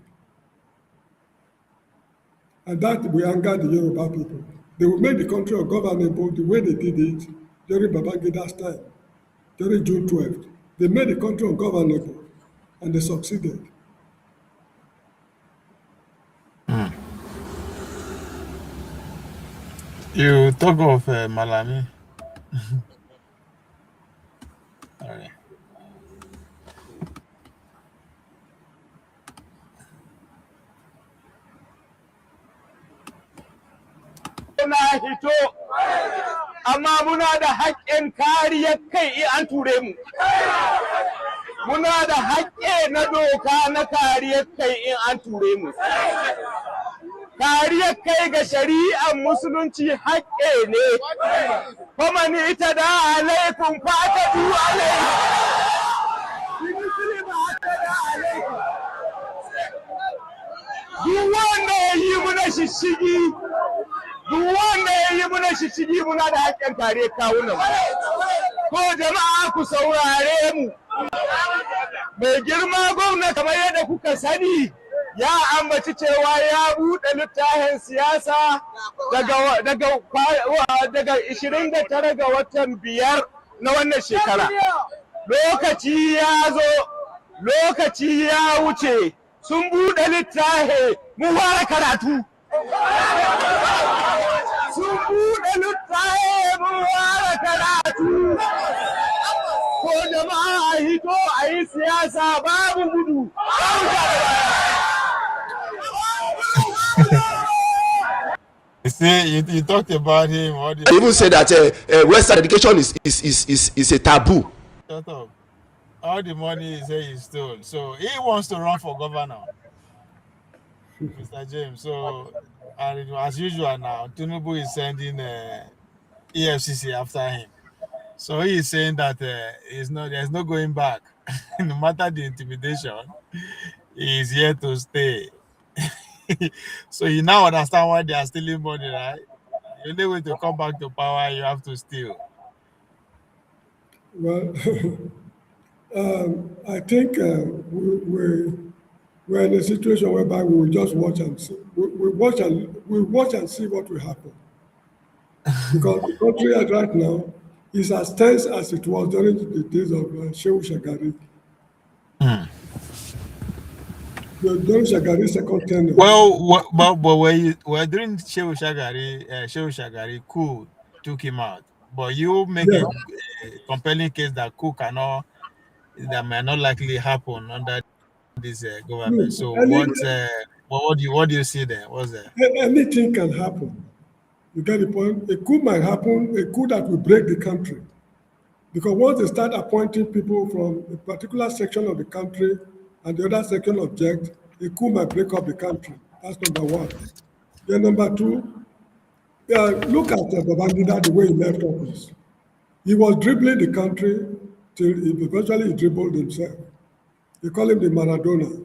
F: And that will anger the Yoruba people. They will make the country ungovernable the way they did it during Babangida's time, during June 12th. They made the country ungovernable, and they succeeded.
B: You talk of Malami. All right.
M: Na hito, amma muna da haƙƙin kariyar kai in an ture mu. Muna da haƙƙi na doka na kariyar kai in an ture mu. Kariyar kai ga shari'ar musulunci haƙƙi ne. Kuma ni ita da alaikun fata du alaikum. Duk wanda ya yi muna shishigi, muna da haƙƙin kare kawunan. Ko jama'a ku saurare mu. Mai girma gwamna kamar yadda kuka sani ya ambaci cewa ya buɗe littafin siyasa daga 29 ga watan 5 na wannan shekara. Lokaci ya zo, lokaci ya wuce, sun buɗe littafi mu fara karatu. Sun buɗe littafi mu fara karatu. Ko jama'a hito a yi siyasa babu gudu.
B: You see, you talked about him.
O: I even said that Western education is a taboo.
B: Shut up. All the money he said he stole. So he wants to run for governor, Mr. James. So, and as usual now, Tinubu is sending EFCC after him. So he is saying that there's no going back. No matter the intimidation, he is here to stay. So you now understand why they are stealing money, right? The only way to come back to power, you have to steal.
F: Well, I think we're in a situation whereby we will just watch and see. We watch and see what will happen. Because the country right now is as tense as it was during the days of Shehu Shagari. During Shagari's second tenure.
B: Well, but during Shehu Shagari, coup took him out. But you make a compelling case that coup may not likely happen under this government. So what do you see there? What's there?
F: Anything can happen. You get the point? A coup might happen, a coup that will break the country. Because once they start appointing people from a particular section of the country and the other section object, a coup might break up the country. That's number one. Then number two, look at Babangida, the way he left office. He was dribbling the country till eventually he dribbled himself. They call him the Maradona.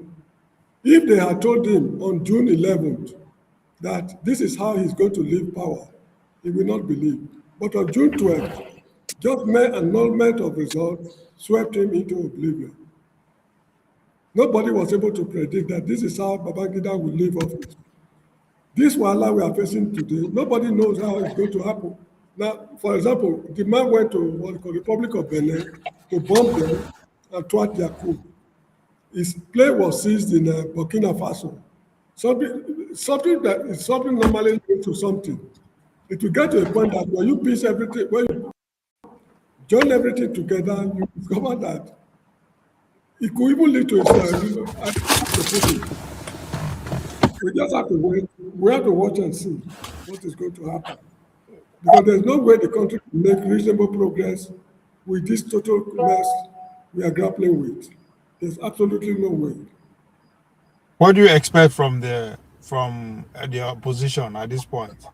F: If they had told him on June 11th that this is how he's going to leave power, he will not believe. But on June 12th, just mere annulment of results swept him into oblivion. Nobody was able to predict that this is how Babangida will leave office. This wahala we are facing today, nobody knows how it's going to happen. Now, for example, the man went to what we call the Republic of Benin to bomb them and thwart their coup. His plane was seized in Burkina Faso. Something normally leads to something. It will get to a point that when you piece everything, when you join everything together, you discover that it could even lead to a we just have to wait. We have to watch and see what is going to happen. Because there's no way the country can make reasonable progress with this total mess we are grappling with. There's absolutely no way.
B: What do you expect from the opposition at this point?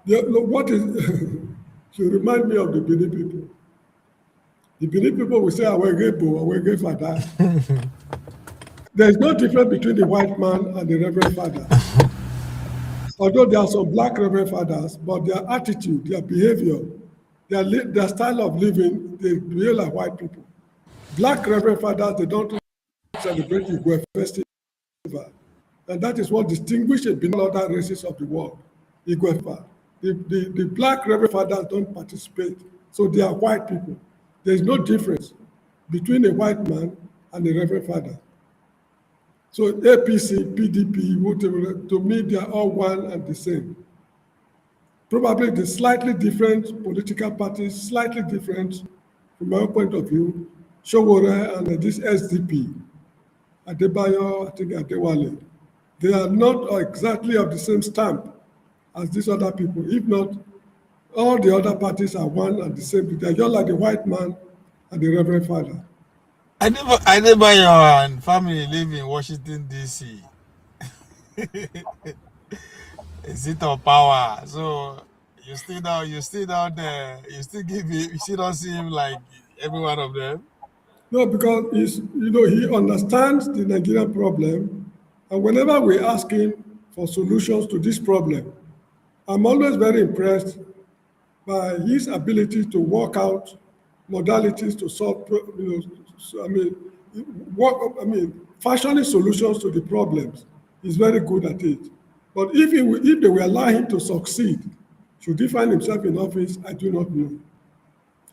F: What is to remind me of the Benin people. The Benin people will say, away father. There's no difference between the white man and the Reverend Father. Although there are some black Reverend Fathers, but their attitude, their behavior, their style of living, they behave like white people. Black Reverend Fathers, they don't celebrate the Igwe festival. And that is what distinguishes between other races of the world. Igwe. The black Reverend Fathers don't participate, so they are white people. There is no difference between a white man and a Reverend Father. So APC, PDP, whatever, to me, they are all one and the same. Probably the slightly different political parties, slightly different from my point of view, Showore and this SDP, Adebayo, I think Adewale, they are not exactly of the same stamp as these other people. If not, all the other parties are one and the same. They're just like the white man and the Reverend Father.
B: Adebayo and family live in Washington, D.C. A seat of power. So you still down there. You still don't see him like every one of them.
F: No, because he understands the Nigerian problem, and whenever we ask him for solutions to this problem, I'm always very impressed by his ability to work out modalities to solve, fashioning solutions to the problems. He's very good at it. But if they will allow him to succeed, should he find himself in office, I do not know.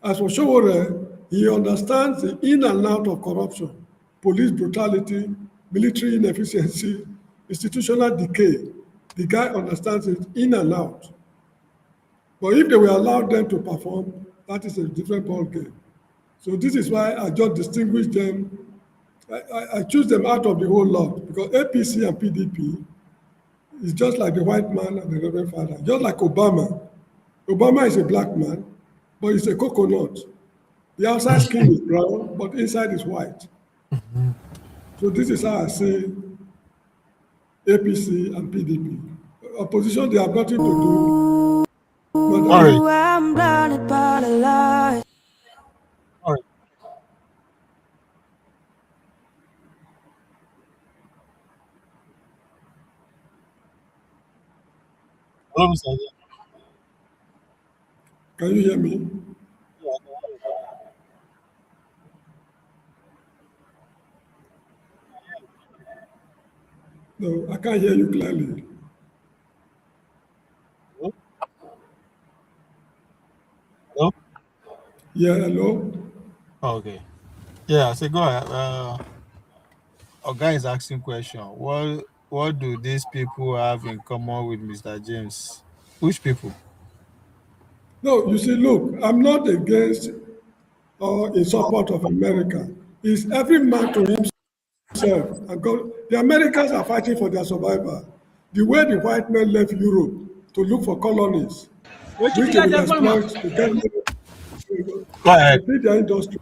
F: As for Showore, he understands the in and out of corruption, police brutality, military inefficiency, institutional decay. The guy understands it in and out. But if they will allow them to perform, that is a different ballgame. So this is why I just distinguish them. I choose them out of the whole lot, because APC and PDP is just like the white man and the Reverend Father, just like Obama. Obama is a black man, but he's a coconut. The outside skin is brown, but inside is white. So this is how I see APC and PDP. Opposition, they have nothing to do.
B: I'm blinded by the light.
F: Can you hear me? No, I can't hear you clearly.
B: Hello?
F: Yeah, hello?
B: Okay. Yeah, so go ahead. Our guy is asking question. What do these people have in common with Mr. James? Which people?
F: No, you see, look, I'm not against or in support of America. It's every man to himself. And God, the Americans are fighting for their survival. The way the white men left Europe to look for colonies, which they will exploit to get feed their industry.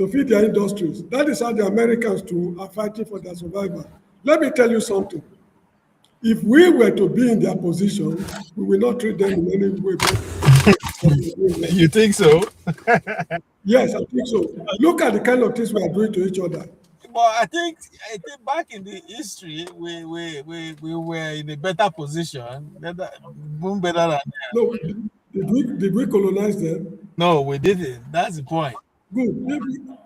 F: to feed their industries. That is how the Americans too are fighting for their survival. Let me tell you something. If we were to be in their position, we will not treat them in any way.
B: You think so?
F: Yes, I think so. Look at the kind of things we are doing to each other.
B: But I think back in the history, we were in a better position, better than them.
F: No, did we colonize them?
B: No, we didn't. That's the point.
F: Good.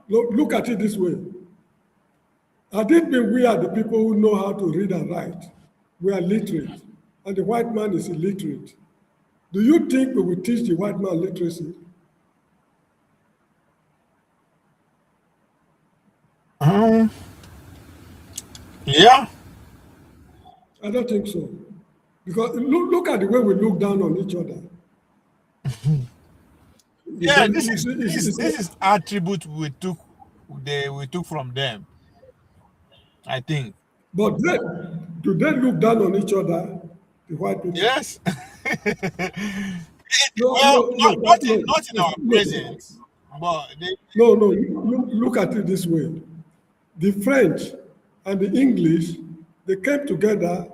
F: Look at it this way. I didn't mean we are the people who know how to read and write. We are literate, and the white man is illiterate. Do you think we will teach the white man literacy?
B: Yeah.
F: I don't think so. Because look at the way we look down on each other.
B: Yeah, this is attribute we took from them, I think.
F: But do they look down on each other, the white people?
B: Yes. Not in our presence, but
F: look at it this way. The French and the English, they came together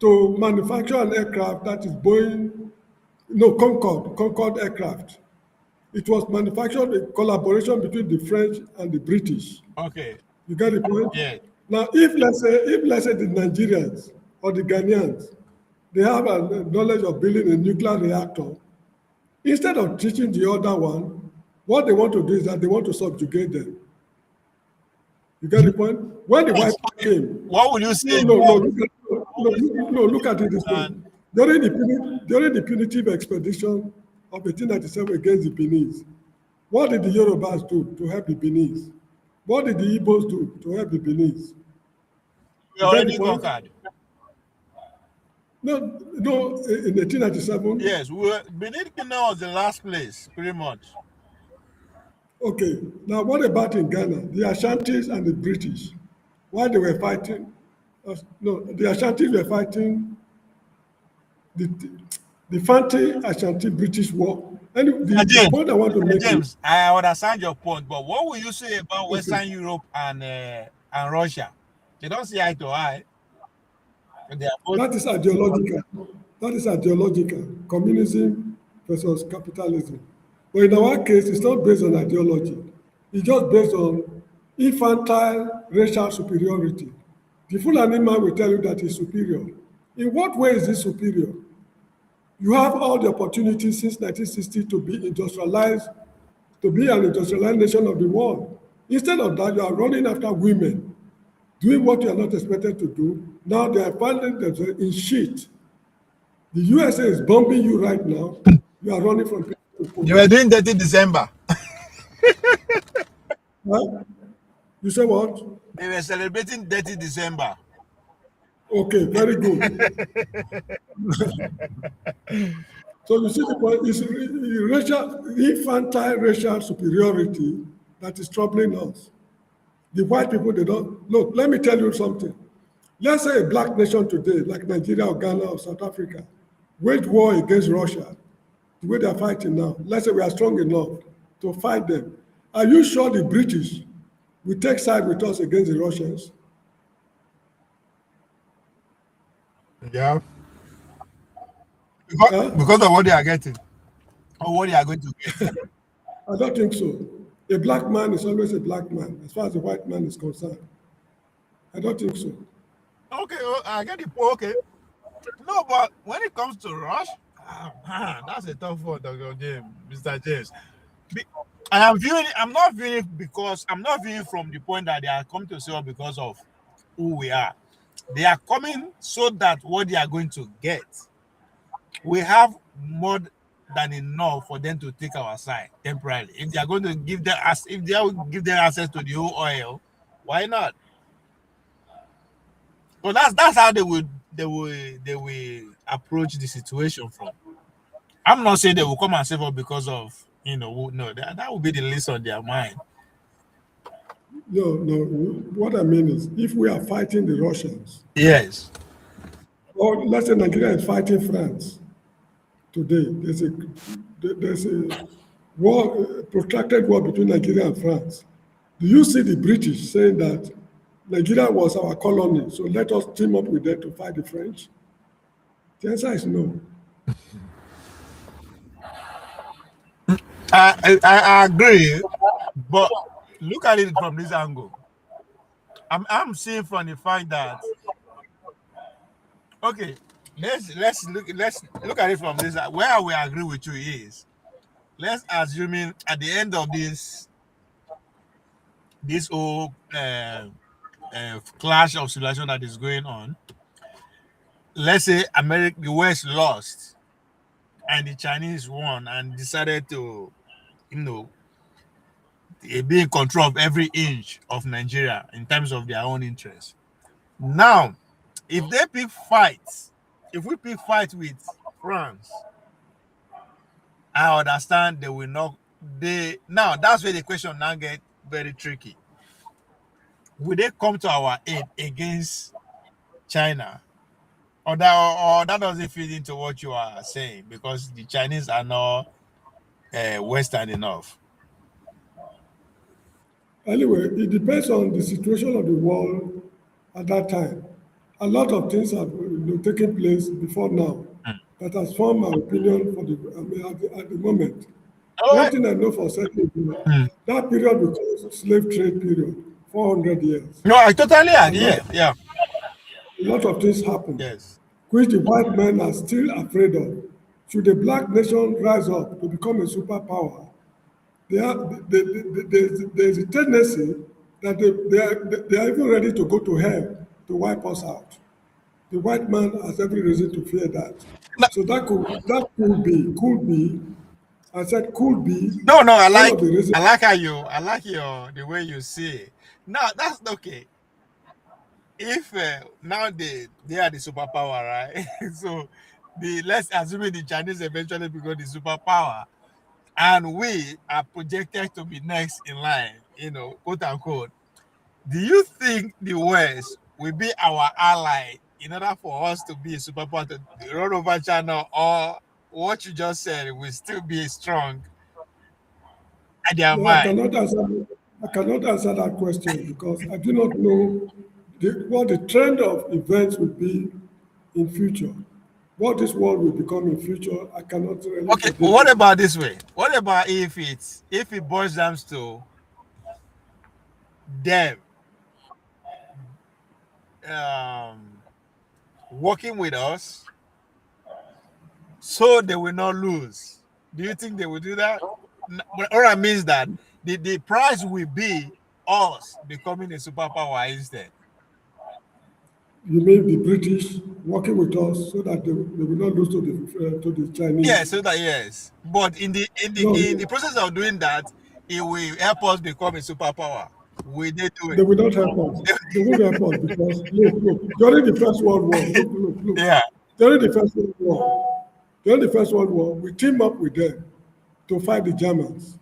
F: to manufacture an aircraft that is Concorde aircraft. It was manufactured in collaboration between the French and the British.
B: Okay.
F: You get the point?
B: Yeah.
F: Now, if let's say the Nigerians or the Ghanaians, they have a knowledge of building a nuclear reactor, instead of teaching the other one, what they want to do is that they want to subjugate them. You get the point? When the white man came,
B: what would you say?
F: Look at it this way. During the punitive expedition of 1897 against the Beninese, what did the Yorubas do to help the Beninese? What did the Igbos do to help the Beninese?
B: We already conquered.
F: No, in 1897.
B: Yes, Benin Kingdom was the last place, pretty much.
F: Okay, now what about in Ghana? The Ashantis and the British, while they were fighting, the Ashantis were fighting the Fanti-Ashanti British War. And the point I want to make
B: James, I understand your point, but what will you say about Western Europe and Russia? They don't see eye to eye.
F: That is ideological. Communism versus capitalism. But in our case, it's not based on ideology. It's just based on infantile racial superiority. The Fulani man will tell you that he's superior. In what way is he superior? You have all the opportunities since 1960 to be industrialized, to be an industrialized nation of the world. Instead of that, you are running after women, doing what you are not expected to do. Now they are finding themselves in shit. The USA is bombing you right now. You are running from people to people.
B: You were doing Detty December.
F: Huh? You say what?
B: They were celebrating Detty December.
F: Okay, very good. So you see the point, it's infantile racial superiority that is troubling us. The white people, they don't, look, let me tell you something. Let's say a black nation today, like Nigeria or Ghana or South Africa, wage war against Russia, the way they're fighting now. Let's say we are strong enough to fight them. Are you sure the British will take side with us against the Russians?
B: Yeah. Because of what they are getting, or what they are going to get.
F: I don't think so. A black man is always a black man, as far as the white man is concerned. I don't think so.
B: Okay, I get it. Okay. No, but when it comes to Rush, that's a tough one, Dr. James, Mr. James. I'm not viewing it because I'm not viewing from the point that they are coming to Seoul because of who we are. They are coming so that what they are going to get, we have more than enough for them to take our side temporarily. If they are going to give them access to the whole oil, why not? So that's how they will approach the situation from. I'm not saying they will come and save us because of that would be the least on their mind.
F: No. What I mean is, if we are fighting the Russians,
B: yes,
F: or let's say Nigeria is fighting France today, there's protracted war between Nigeria and France, do you see the British saying that Nigeria was our colony, so let us team up with them to fight the French? The answer is no.
B: I agree, but look at it from this angle. I'm seeing from the fact that, okay, let's look at it from this. Where we agree with you is, let's assuming at the end of this whole clash of civilization that is going on, let's say the West lost and the Chinese won and decided to, be in control of every inch of Nigeria in terms of their own interests. Now, if we pick fights with France, I understand they will not. Now that's where the question now get very tricky. Will they come to our aid against China? Or that doesn't fit into what you are saying, because the Chinese are not Western enough.
F: Anyway, it depends on the situation of the world at that time. A lot of things have taken place before now that has formed my opinion for at the moment. One thing I know for certain is that period we call slave trade period, 400 years.
B: No, I totally agree. Yeah.
F: A lot of things happened,
B: yes,
F: which the white men are still afraid of. Should the black nation rise up to become a superpower, there's a tendency that they are even ready to go to hell to wipe us out. The white man has every reason to fear that. So that could be. I said could be.
B: No, I like the way you see it. Now that's okay. If now they are the superpower, right? So let's assume the Chinese eventually become the superpower, and we are projected to be next in line, quote unquote. Do you think the West will be our ally in order for us to be a superpower to run over China, or what you just said will still be strong at their mind?
F: I cannot answer that question because I do not know what the trend of events will be in future. What this world will become in future, I cannot really.
B: Okay, well, what about this way? What about if it boils down to them working with us so they will not lose? Do you think they will do that? What that means that the prize will be us becoming a superpower instead.
F: You mean the British working with us so that they will not lose to the Chinese?
B: Yeah, so that yes. But in the process of doing that, it will help us become a superpower. Will they do it?
F: They will not help us. They won't help us because look, during the First World War, look.
B: Yeah.
F: During the First World War, we teamed up with them to fight the Germans.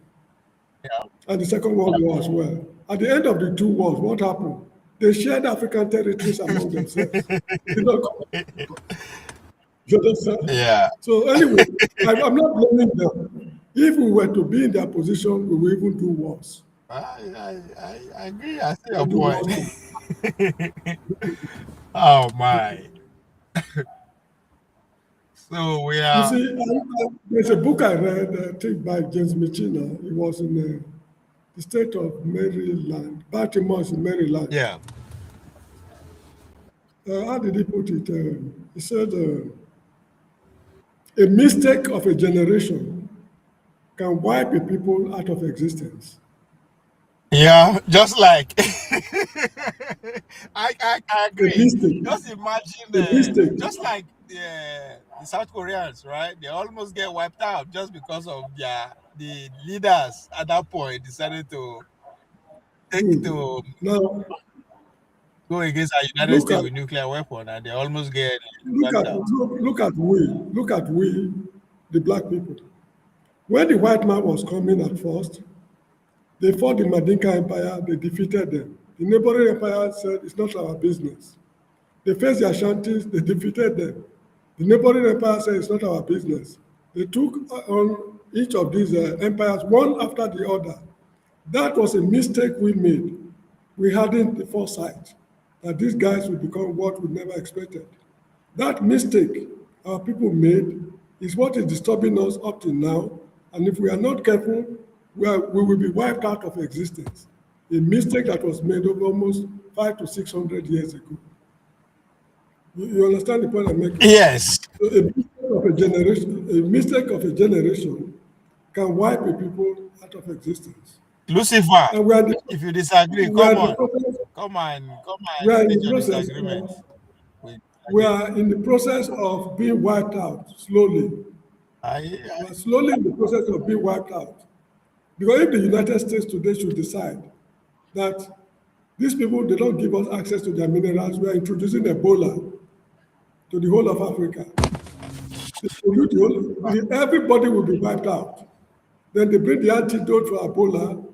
B: Yeah.
F: And the Second World War as well. At the end of the two wars, what happened? They shared African territories among themselves. You understand?
B: Yeah.
F: So anyway, I'm not blaming them. If we were to be in their position, we will even do worse.
B: I agree. I see your point. Oh my. So we are.
F: You see, there's a book I read, I think by James Michina. It was in the state of Maryland, Baltimore in Maryland.
B: Yeah.
F: How did he put it? He said, a mistake of a generation can wipe a people out of existence.
B: Yeah, just like I agree. Just imagine, just like the South Koreans, right? They almost get wiped out just because of the leaders at that point decided to go against our United States with nuclear weapon, and they almost get wiped out.
F: Look at we, the black people. When the white man was coming at first, they fought the Mandinka Empire, they defeated them. The neighboring empire said, it's not our business. They faced the Ashantis, they defeated them. The neighboring empire said, it's not our business. They took on each of these empires one after the other. That was a mistake we made. We hadn't the foresight that these guys would become what we never expected. That mistake our people made is what is disturbing us up to now. And if we are not careful, we will be wiped out of existence. A mistake that was made over almost 500 to 600 years ago. You understand the point I'm making?
B: Yes.
F: So a mistake of a generation can wipe a people out of existence.
B: Lucifer, if you disagree, come on. Come on.
F: We are in the process of being wiped out slowly. We are slowly in the process of being wiped out. Because if the United States today should decide that these people, they don't give us access to their minerals, we are introducing Ebola to the whole of Africa. Everybody will be wiped out. Then they bring the antidote for Ebola,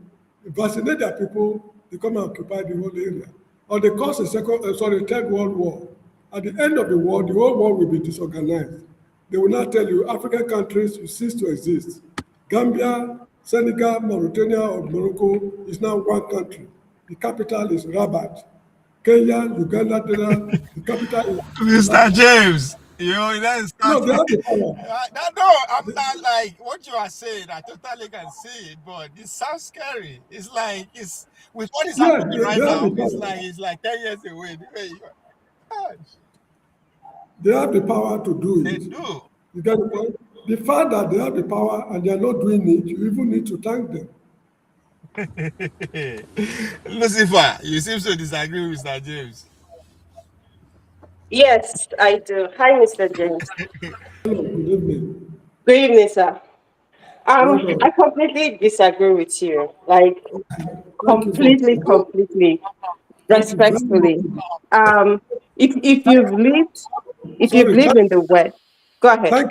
F: vaccinate their people, they come and occupy the whole area. Or they cause a third world war. At the end of the war, the whole world will be disorganized. They will not tell you African countries will cease to exist. Gambia, Senegal, Mauritania, or Morocco is now one country. The capital is Rabat. Kenya, Uganda, the capital is
B: Mr. James, that is
F: no, they have the power.
B: No, I'm not like what you are saying. I totally can see it, but it sounds scary. It's like with what is happening right now. It's like 10 years away.
F: They have the power to do it.
B: They do.
F: You get the point? The fact that they have the power and they are not doing it, you even need to thank them.
B: Lucifer, you seem to disagree with Mr. James.
I: Yes, I do. Hi, Mr. James.
F: Hello, good evening.
I: Good evening, sir. I completely disagree with you. Like, completely, respectfully. If you've lived in the West, go ahead.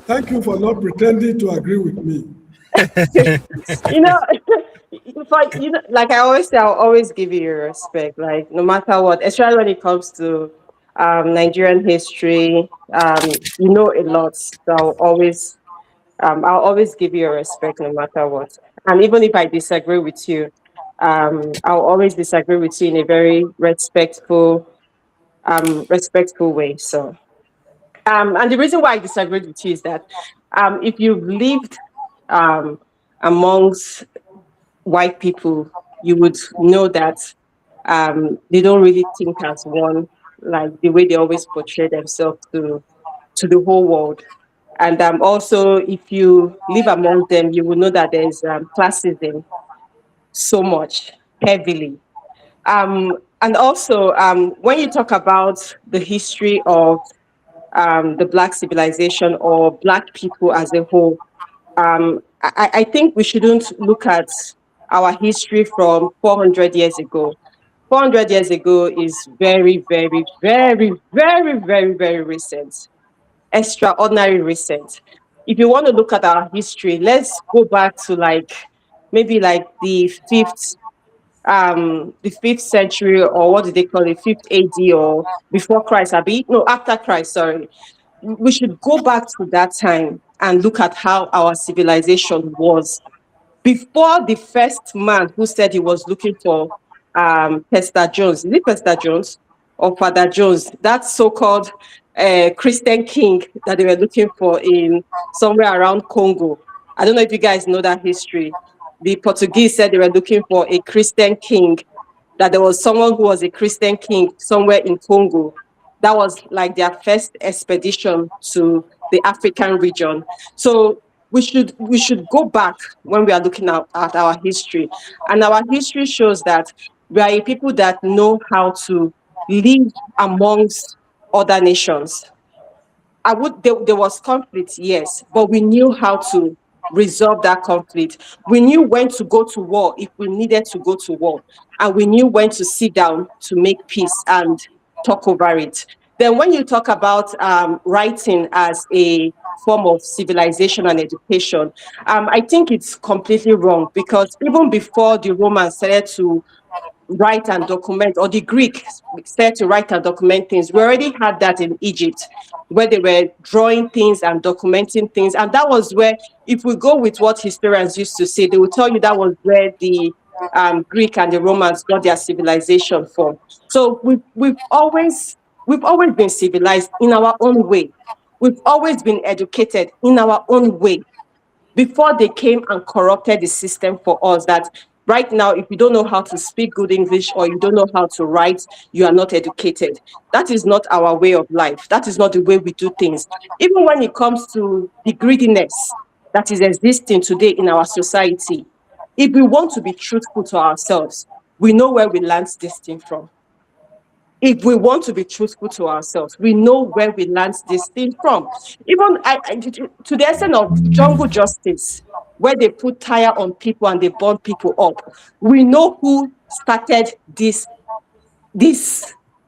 F: Thank you for not pretending to agree with me.
I: Like I always say, I'll always give you your respect. Like no matter what, especially when it comes to Nigerian history, you know a lot. So I'll always give you your respect no matter what. And even if I disagree with you, I'll always disagree with you in a very respectful way. So, and the reason why I disagree with you is that if you've lived amongst white people, you would know that they don't really think as one, like the way they always portray themselves to the whole world. And also, if you live among them, you will know that there's classism so much, heavily. And also, when you talk about the history of the Black civilization or Black people as a whole, I think we shouldn't look at our history from 400 years ago. 400 years ago is very, very, very, very, very, very recent, extraordinary recent. If you want to look at our history, let's go back to maybe the fifth century, or what do they call it, 5th AD, or before Christ, after Christ, sorry. We should go back to that time and look at how our civilization was before the first man who said he was looking for Pastor Jones. Is it Pastor Jones or Father Jones? That so-called Christian king that they were looking for in somewhere around Congo. I don't know if you guys know that history. The Portuguese said they were looking for a Christian king, that there was someone who was a Christian king somewhere in Congo. That was like their first expedition to the African region. So we should go back when we are looking at our history. And our history shows that we are a people that know how to live amongst other nations. There was conflict, yes, but we knew how to resolve that conflict. We knew when to go to war if we needed to go to war. And we knew when to sit down to make peace and talk over it. Then when you talk about writing as a form of civilization and education, I think it's completely wrong, because even before the Romans started to write and document, or the Greek said to write and document things. We already had that in Egypt, where they were drawing things and documenting things. And that was where, if we go with what historians used to say, they will tell you that was where the Greek and the Romans got their civilization from. So we've always been civilized in our own way. We've always been educated in our own way before they came and corrupted the system for us. That right now, if you don't know how to speak good English or you don't know how to write, you are not educated. That is not our way of life. That is not the way we do things. Even when it comes to the greediness that is existing today in our society, if we want to be truthful to ourselves, we know where we learned this thing from. If we want to be truthful to ourselves, we know where we learned this thing from. Even to the extent of jungle justice, where they put tire on people and they burn people up, we know who started this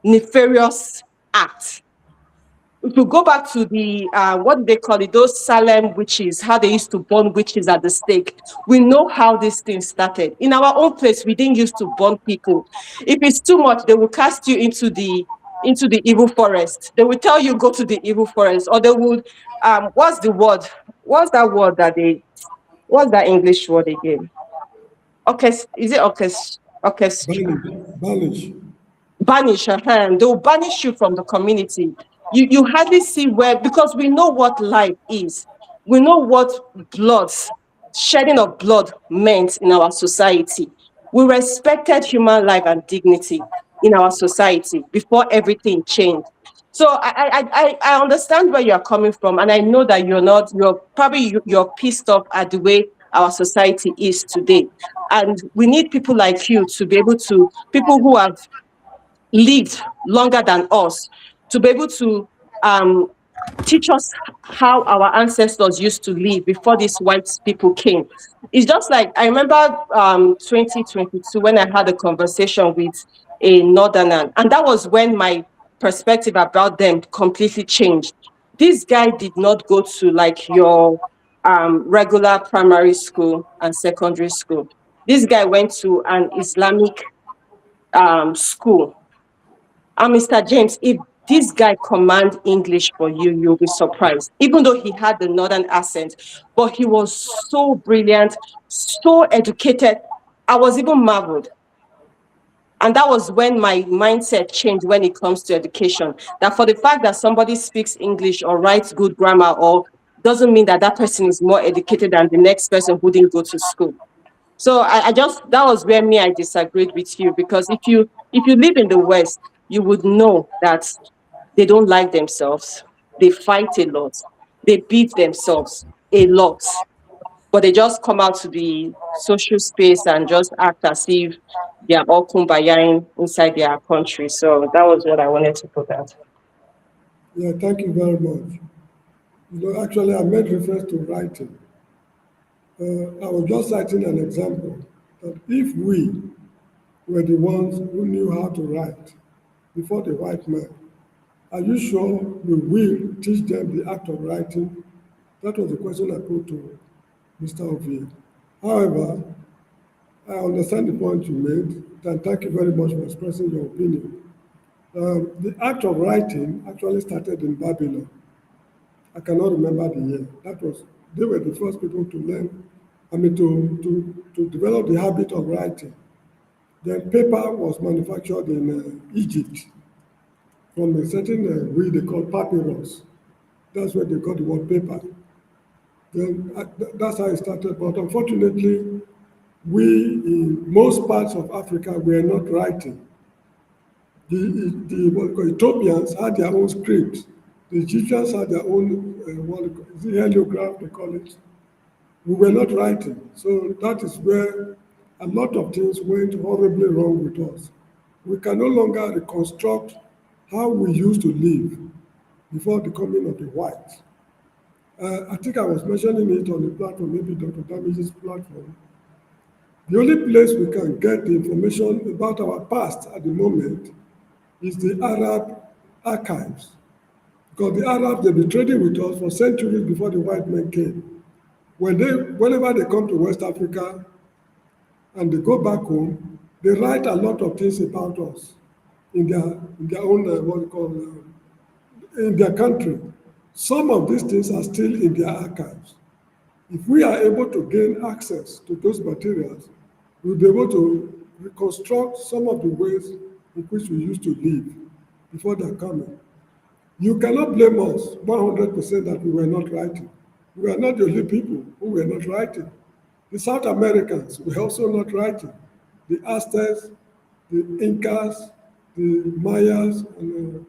I: nefarious act. If you go back to the, what do they call it, those Salem witches, how they used to burn witches at the stake, we know how this thing started. In our own place, we didn't used to burn people. If it's too much, they will cast you into the evil forest. They will tell you, go to the evil forest, or they would, what's the word? What's that word that what's that English word again? Okay, is it okay?
F: Banish.
I: Banish, they'll banish you from the community. You hardly see where, because we know what life is. We know what shedding of blood meant in our society. We respected human life and dignity in our society before everything changed. So I understand where you're coming from, and I know that you're pissed off at the way our society is today. And we need people like you to be able to, people who have lived longer than us, to be able to teach us how our ancestors used to live before these white people came. It's just like, I remember 2022 when I had a conversation with a northerner, and that was when my perspective about them completely changed. This guy did not go to like your regular primary school and secondary school. This guy went to an Islamic school. And Mr. James, if this guy commands English for you, you'll be surprised. Even though he had the northern accent, but he was so brilliant, so educated. I was even marveled. And that was when my mindset changed when it comes to education. That for the fact that somebody speaks English or writes good grammar, or doesn't mean that that person is more educated than the next person who didn't go to school. So that was where I disagreed with you, because if you live in the West, you would know that they don't like themselves. They fight a lot. They beat themselves a lot. But they just come out to the social space and just act as if they are all kumbaya inside their country. So that was what I wanted to put out.
F: Yeah, thank you very much. Actually, I made reference to writing. I was just citing an example that if we were the ones who knew how to write before the white man, are you sure we will teach them the act of writing? That was the question I put to Mr. Ovie. However, I understand the point you made, and thank you very much for expressing your opinion. The act of writing actually started in Babylon. I cannot remember the year. They were the first people to learn, to develop the habit of writing. Then paper was manufactured in Egypt from a certain weed they call papyrus. That's where they got the word paper. Then that's how it started. But unfortunately, we in most parts of Africa were not writing. The Ethiopians had their own script. The Egyptians had their own heliograph, they call it. We were not writing. So that is where a lot of things went horribly wrong with us. We can no longer reconstruct how we used to live before the coming of the whites. I think I was mentioning it on the platform, maybe Dr. Damage's platform. The only place we can get the information about our past at the moment is the Arab archives. Because the Arabs, they've been trading with us for centuries before the white men came. Whenever they come to West Africa and they go back home, They write a lot of things about us in their own, in their country. Some of these things are still in their archives. If we are able to gain access to those materials, we'll be able to reconstruct some of the ways in which we used to live before their coming. You cannot blame us 100% that we were not writing. We are not the only people who were not writing. The South Americans were also not writing. The Aztecs, the Incas, the Mayas, and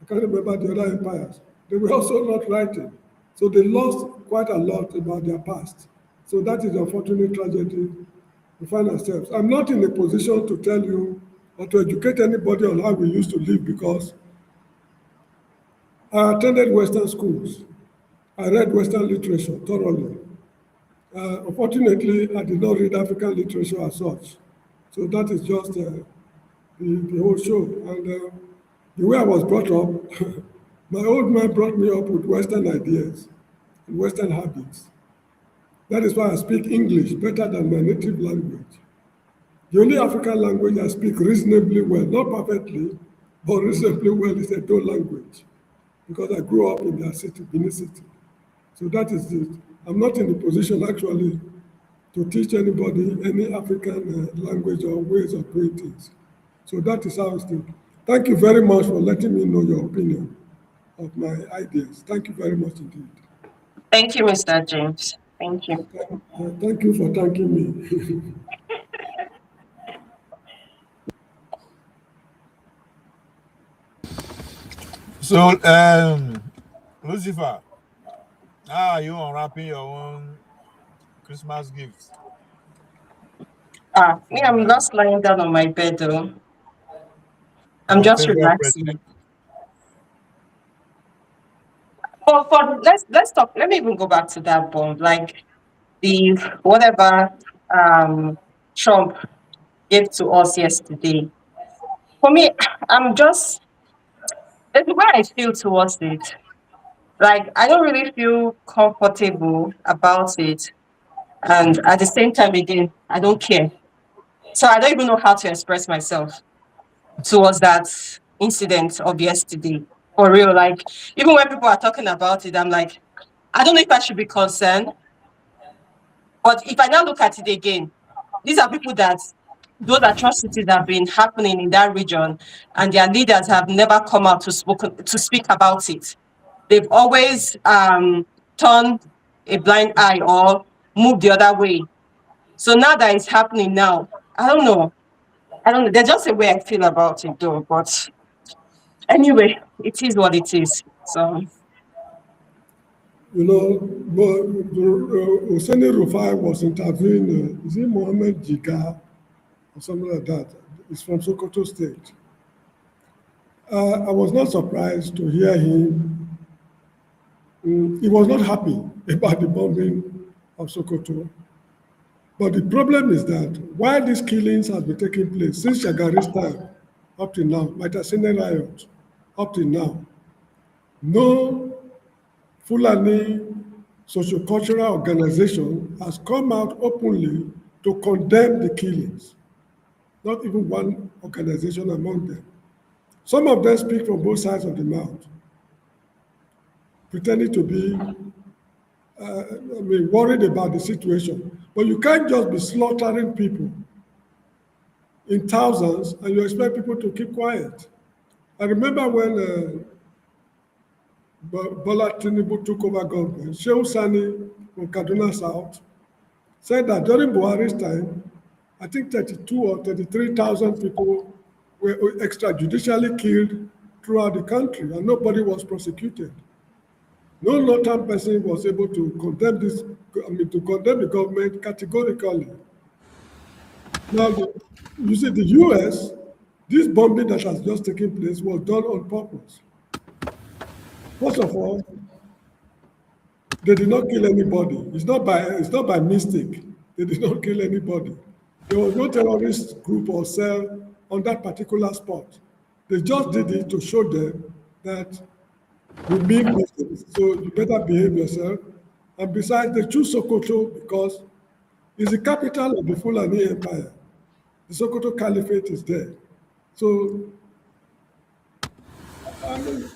F: I can't remember the other empires. They were also not writing. So they lost quite a lot about their past. So that is the unfortunate tragedy we find ourselves. I'm not in a position to tell you or to educate anybody on how we used to live because I attended Western schools. I read Western literature thoroughly. Unfortunately, I did not read African literature as such. So that is just the whole show. And the way I was brought up, my old man brought me up with Western ideas and Western habits. That is why I speak English better than my native language. The only African language I speak reasonably well, not perfectly, but reasonably well is the Edo language, because I grew up in their city, Benin City. So that is it. I'm not in a position actually to teach anybody any African language or ways of doing things. So that is how it's done. Thank you very much for letting me know your opinion of my ideas. Thank you very much indeed.
I: Thank you, Mr. James. Thank you.
F: Thank you for thanking me.
B: So, Lucifer, how are you unwrapping your own Christmas gifts?
I: Me, I'm just lying down on my bed, though. I'm
B: Your
I: just
B: favorite
I: relaxing.
B: president?
I: Let's talk. Let me even go back to that bomb. Like the whatever Trump gave to us yesterday. For me, I'm just there's the way I feel towards it. Like I don't really feel comfortable about it, and at the same time, again, I don't care. So I don't even know how to express myself towards that incident of yesterday. For real, like even when people are talking about it, I'm like, I don't know if I should be concerned. But if I now look at it again, these are people that those atrocities have been happening in that region, and their leaders have never come out to speak about it. They've always turned a blind eye or moved the other way. So now that it's happening now, I don't know. There's just a way I feel about it, though. But anyway, it is what it is. So.
F: You know, Hosseini Rufai was interviewing, is it Mohammed Jiga or something like that? It's from Sokoto State. I was not surprised to hear him. He was not happy about the bombing of Sokoto. But the problem is that while these killings have been taking place since Shagari's time up to now, Maitasene riot up to now, no Fulani socio-cultural organization has come out openly to condemn the killings. Not even one organization among them. Some of them speak from both sides of the mouth, pretending to be worried about the situation. But you can't just be slaughtering people in thousands and you expect people to keep quiet. I remember when Bola Tinubu took over government, Shehu Sani from Kaduna South said that during Buhari's time, I think 32 or 33,000 people were extrajudicially killed throughout the country and nobody was prosecuted. No northern person was able to condemn to condemn the government categorically. Now, you see, the US, this bombing that has just taken place was done on purpose. First of all, they did not kill anybody. It's not by mistake. They did not kill anybody. There was no terrorist group or cell on that particular spot. They just did it to show them that we mean business, so you better behave yourself. And besides, they choose Sokoto because it's the capital of the Fulani Empire. The Sokoto Caliphate is there. So, I mean,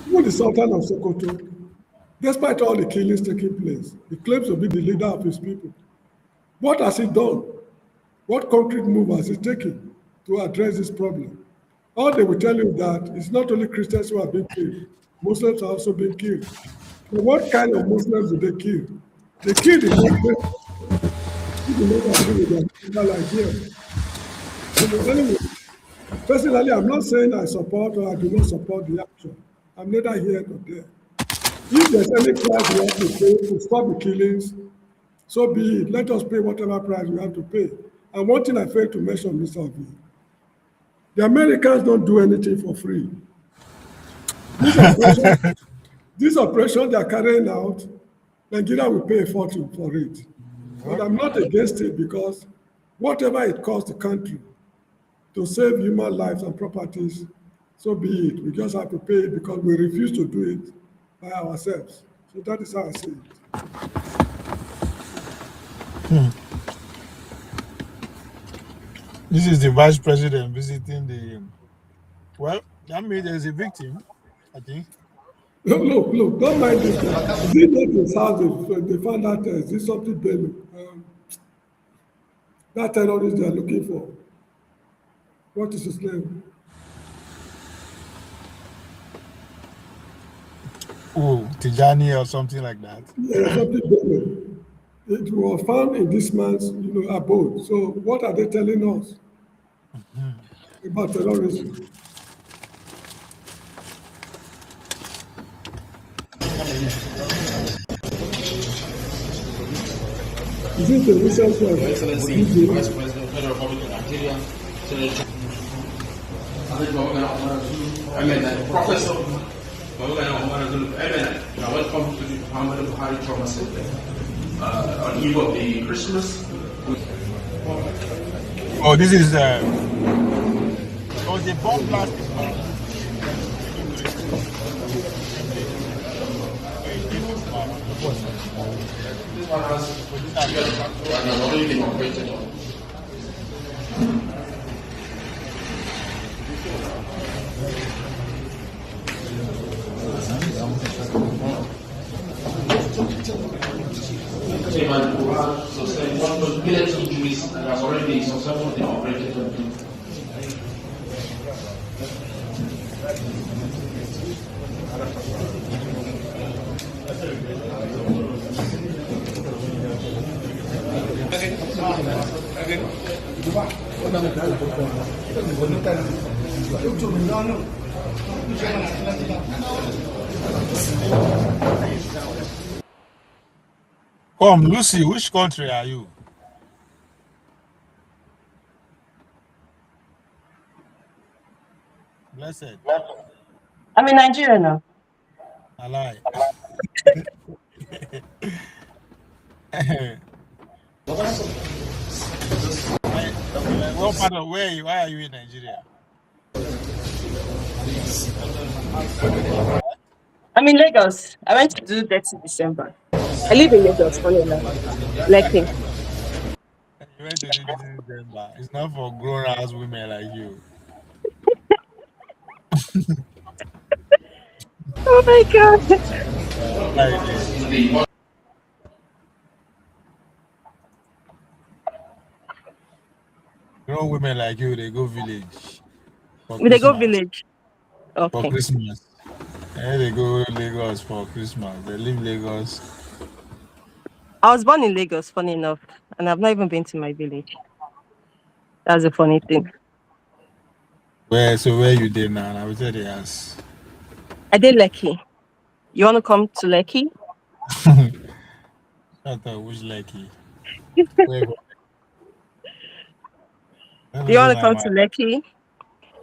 F: even the Sultan of Sokoto, despite all the killings taking place, he claims to be the leader of his people. What has he done? What concrete move has he taken to address this problem? All they will tell you that it's not only Christians who are being killed, Muslims are also being killed. So what kind of Muslims do they kill? They kill the Muslims who do not agree with their political ideas. So anyway, personally, I'm not saying I support or I do not support the action. I'm neither here nor there. If there's any price we have to pay to stop the killings, so be it. Let us pay whatever price we have to pay. And one thing I failed to mention, Mr. Obi, the Americans don't do anything for free. This operation they are carrying out, Nigeria will pay a fortune for it. But I'm not against it because whatever it costs the country to save human lives and properties, so be it. We just have to pay it because we refuse to do it by ourselves. So that is how I see it.
B: This is the vice president visiting the. Well, that means there's a victim, I think.
F: Look, don't mind this. Is it not his house they found that is this something Bello? That terrorist they are looking for. What is his name?
B: Oh, Tijani or something like that.
F: Yeah, something Bello. It was found in this man's abode. So what are they telling us about terrorism? Is it the recent one?
J: Excellency, Vice President, Federal Republic of Nigeria, Professor, welcome to the Muhammad Buhari Trauma Center on eve of the Christmas.
B: Oh, this is the bomb blast.
J: This one has already been operated on. Sustained 1 million injuries and has already been successfully operated on.
B: Come, Lucy, which country are you? Blessed.
I: I'm in Nigeria now.
B: I lie. What part of why are you in Nigeria?
I: I'm in Lagos. I went to do Detty December. I live in Lagos, funny enough. Lucky.
B: You went to do December. It's not for grown-ass women like you.
I: Oh my God.
B: Grown women like you, they go village.
I: They go village. Okay.
B: For Christmas. And they go Lagos for Christmas. They leave Lagos.
I: I was born in Lagos, funny enough, and I've not even been to my village. That's a funny thing.
B: Where you did now? I will tell you yes.
I: I did Lekki. You want to come to Lekki?
B: Shut up, which Lekki?
I: You want to come to Lekki?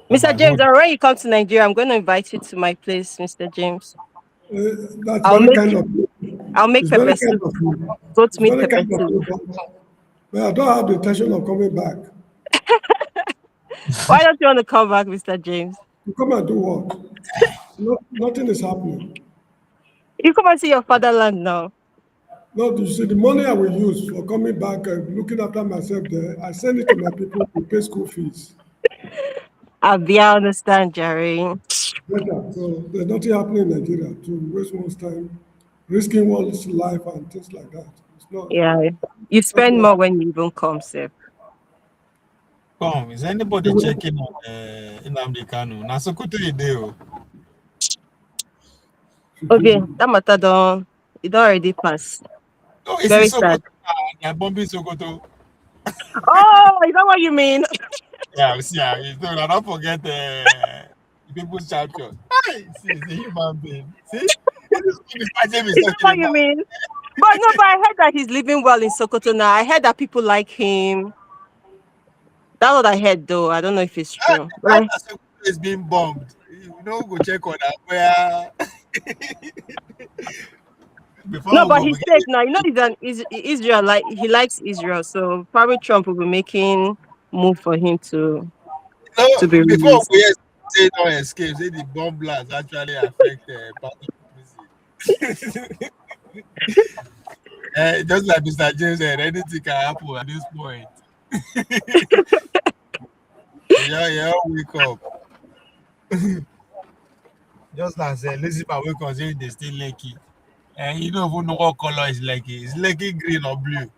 I: Mr. James, when you come to Nigeria, I'm going to invite you to my place, Mr. James. I'll make pepper soup. Goat meat pepper soup.
F: But I don't have the intention of coming back.
I: Why don't you want to come back, Mr. James?
F: You come and do what? Nothing is happening.
I: You come and see your fatherland now.
F: No, you see, the money I will use for coming back and looking after myself there, I send it to my people to pay school fees.
I: I understand, Jerry.
F: Better. So there's nothing happening in Nigeria to waste one's time, risking one's life and things like that. It's not.
I: Yeah, you spend more when you even come, sir.
B: Come, is anybody checking on Nnamdi Kanu? Na Sokoto you do.
I: Okay, that matter it already passed.
B: Oh, it's
I: Very
B: in Sokoto.
I: sad.
B: They're bombing Sokoto.
I: Oh, is that what you mean?
B: Yeah, see, I don't forget the people's champion. See, he's a human being. See? This is
I: Is that what you mean? But no, but I heard that he's living well in Sokoto now. I heard that people like him. That's what I heard, though. I don't know if it's true. Right?
B: Sokoto is being bombed. You know, go check on that where.
I: No, but he's safe now. You know, he's Israel. Like he likes Israel, so probably Trump will be making move for him to be
B: Before
I: released.
B: we say no escape, say the bomb blast actually affect part of the visit. Just like Mr. James said, anything can happen at this point. yeah, wake up. Just as Elizabeth wake up, saying they still lucky. And you don't even know what color is lucky. It's lucky green or blue.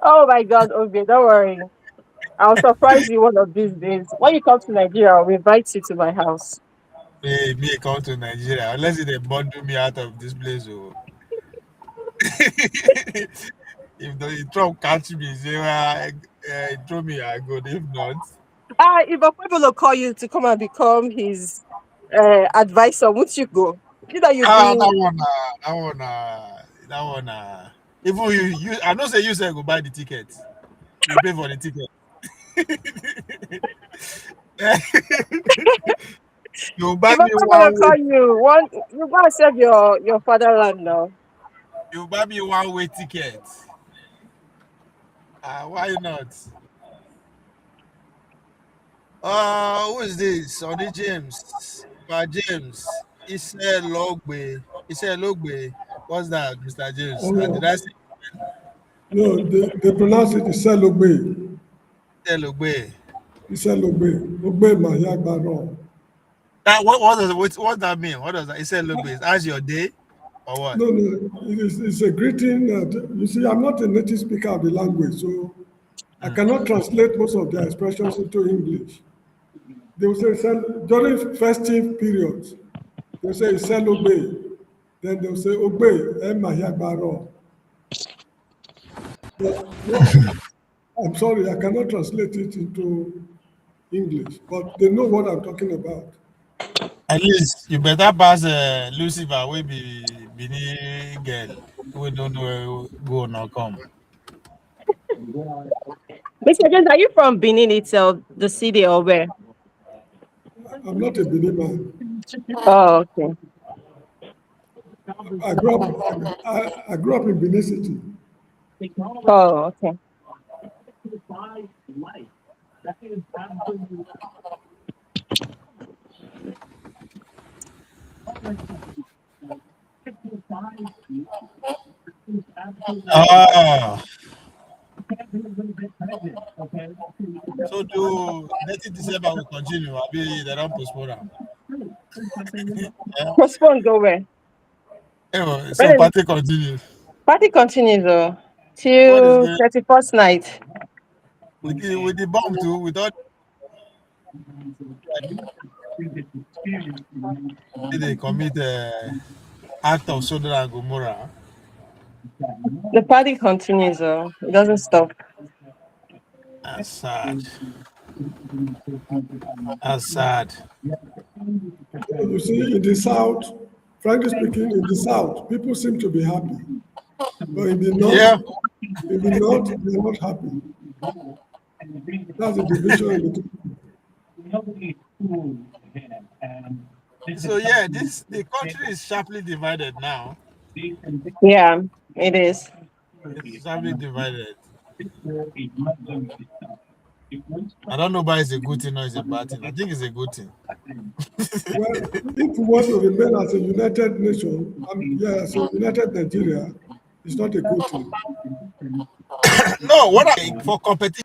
I: Oh my God, Obi, don't worry. I'll surprise you one of these days. When you come to Nigeria, I'll invite you to my house.
B: Hey, me come to Nigeria. Unless they bundle me out of this place. Oh. If Trump catch me, say, throw me, I go. If not.
I: If a people will call you to come and become his advisor, would you go?
B: That one. Even you, I don't say you say go buy the ticket. You pay for the ticket. You buy me one
I: call you go and serve your fatherland now.
B: You buy me one-way ticket. Why not? Who is this? Sonny James. James. He said Logbe. What's that, Mr. James?
F: Oh, no.
B: Did I say?
F: No, they pronounce it Iselogbe.
B: Iselogbe.
F: Iselogbe. Ogbe Mayagbaro.
B: What does that mean? What does that? Iselogbe is as your day, or what?
F: No, it's a greeting. You see, I'm not a native speaker of the language, so I cannot translate most of their expressions into English. They will say during festive periods, they will say Iselogbe. Then they will say Ogbe Mayagbaro. I'm sorry, I cannot translate it into English, but they know what I'm talking about.
B: At least you better pass Lucifer, we be Bini girl. We don't know go or come.
I: Mr. James, are you from Benin itself, the city, or where?
F: I'm not a Benin man.
I: Oh, okay.
F: I grew up in Benin City.
I: Oh, okay.
B: So do Detty December will continue. I'll be the don't postpone them.
I: Postpone go where?
B: So party continues.
I: Party continues till 31st night.
B: With the bomb too, without they commit act of Sodom and Gomorrah.
I: The party continues, it doesn't stop.
B: That's sad. That's sad.
F: You see, in the South, frankly speaking, in the South, people seem to be happy. But in the North, they're not happy. That's the division in the two.
B: So yeah, the country is sharply divided now.
I: Yeah, it is.
B: It's sharply divided. I don't know if it's a good thing or it's a bad thing. I think it's a good thing.
F: Well, if we want to remain as a united nation, as a united Nigeria, It's not a good thing.
B: No, for competition's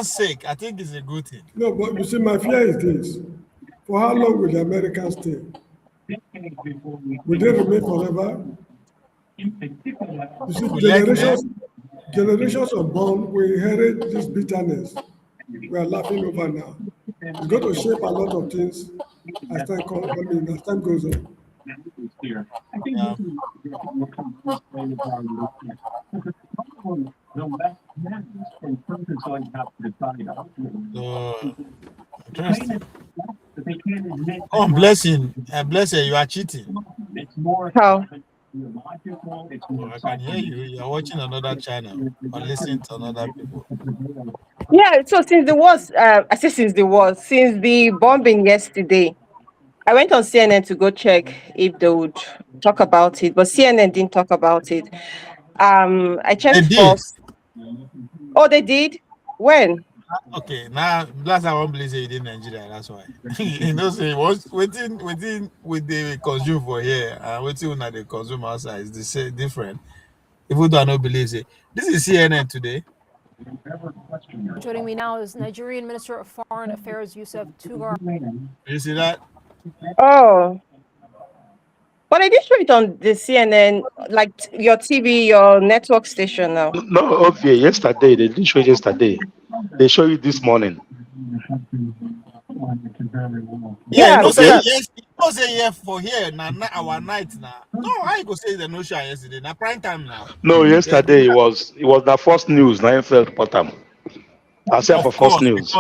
B: sake, I think it's a good thing.
F: No, but you see, my fear is this. For how long will the Americans stay? Will they remain forever? You see, generations unborn will inherit this bitterness we are laughing over now. It's going to shape a lot of things as time goes on.
B: Yeah. Interesting. Oh, blessing. Blessing, you are cheating.
I: How?
B: Oh, I can hear you. You are watching another channel or listening to another people.
I: Yeah, so since the bombing yesterday, I went on CNN to go check if they would talk about it, but CNN didn't talk about it. I checked first. Oh, they did? When?
B: Okay, now last time I won't believe you in Nigeria, that's why. You know, say what's waiting with the consume for here and waiting when they consume outside is the same different. People do not believe it. This is CNN today.
L: Joining me now is Nigerian Minister of Foreign Affairs Yusuf Tugar.
B: You see that?
I: Oh. But I did show it on the CNN, like your TV, your network station now.
C: No, okay, yesterday. They didn't show it yesterday. They show it this morning.
B: Yeah, no say yes. No say yes for here. Now our night now. No, I go say the no show yesterday. Now prime time now.
C: No, yesterday it was the first news. Now felt bottom. I said for first news.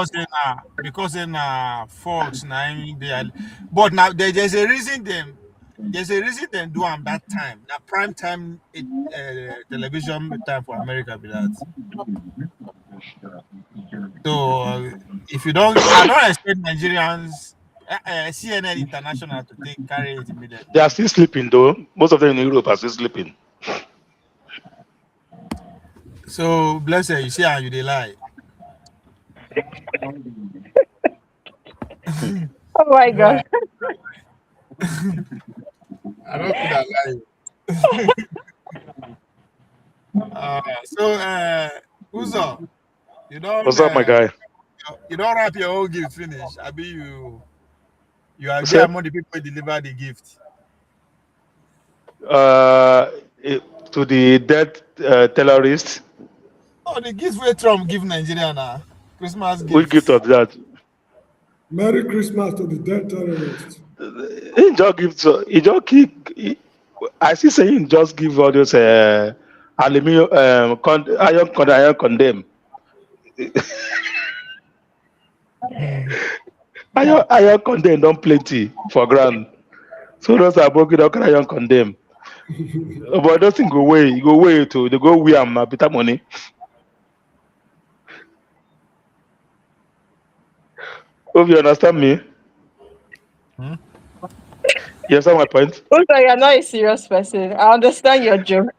B: Because in Fox now, but now there's a reason them. There's a reason them do them that time. Now prime time television time for America be that. So if you don't, I don't expect Nigerians, CNN International to carry it immediately.
C: They are still sleeping though. Most of them in Europe are still sleeping.
B: So bless you see how you they lie.
I: Oh my God.
B: I don't think I lie. Who's up? You don't.
C: What's up, my guy?
B: You don't wrap your own gift finish. I be you agree among the people deliver the gift.
C: To the dead terrorists.
B: Oh, the gift where Trump give Nigeria now. Christmas gift.
C: We gift of that.
F: Merry Christmas to the dead terrorists.
C: He just give. I see saying just give all those aluminium iron condemn. iron condemn don't plenty for ground. So those are broken down iron condemn. But those things go away. You go away to they go we am better money. Hope you understand me. You understand my point?
I: Also, you're not a serious person. I understand your joke.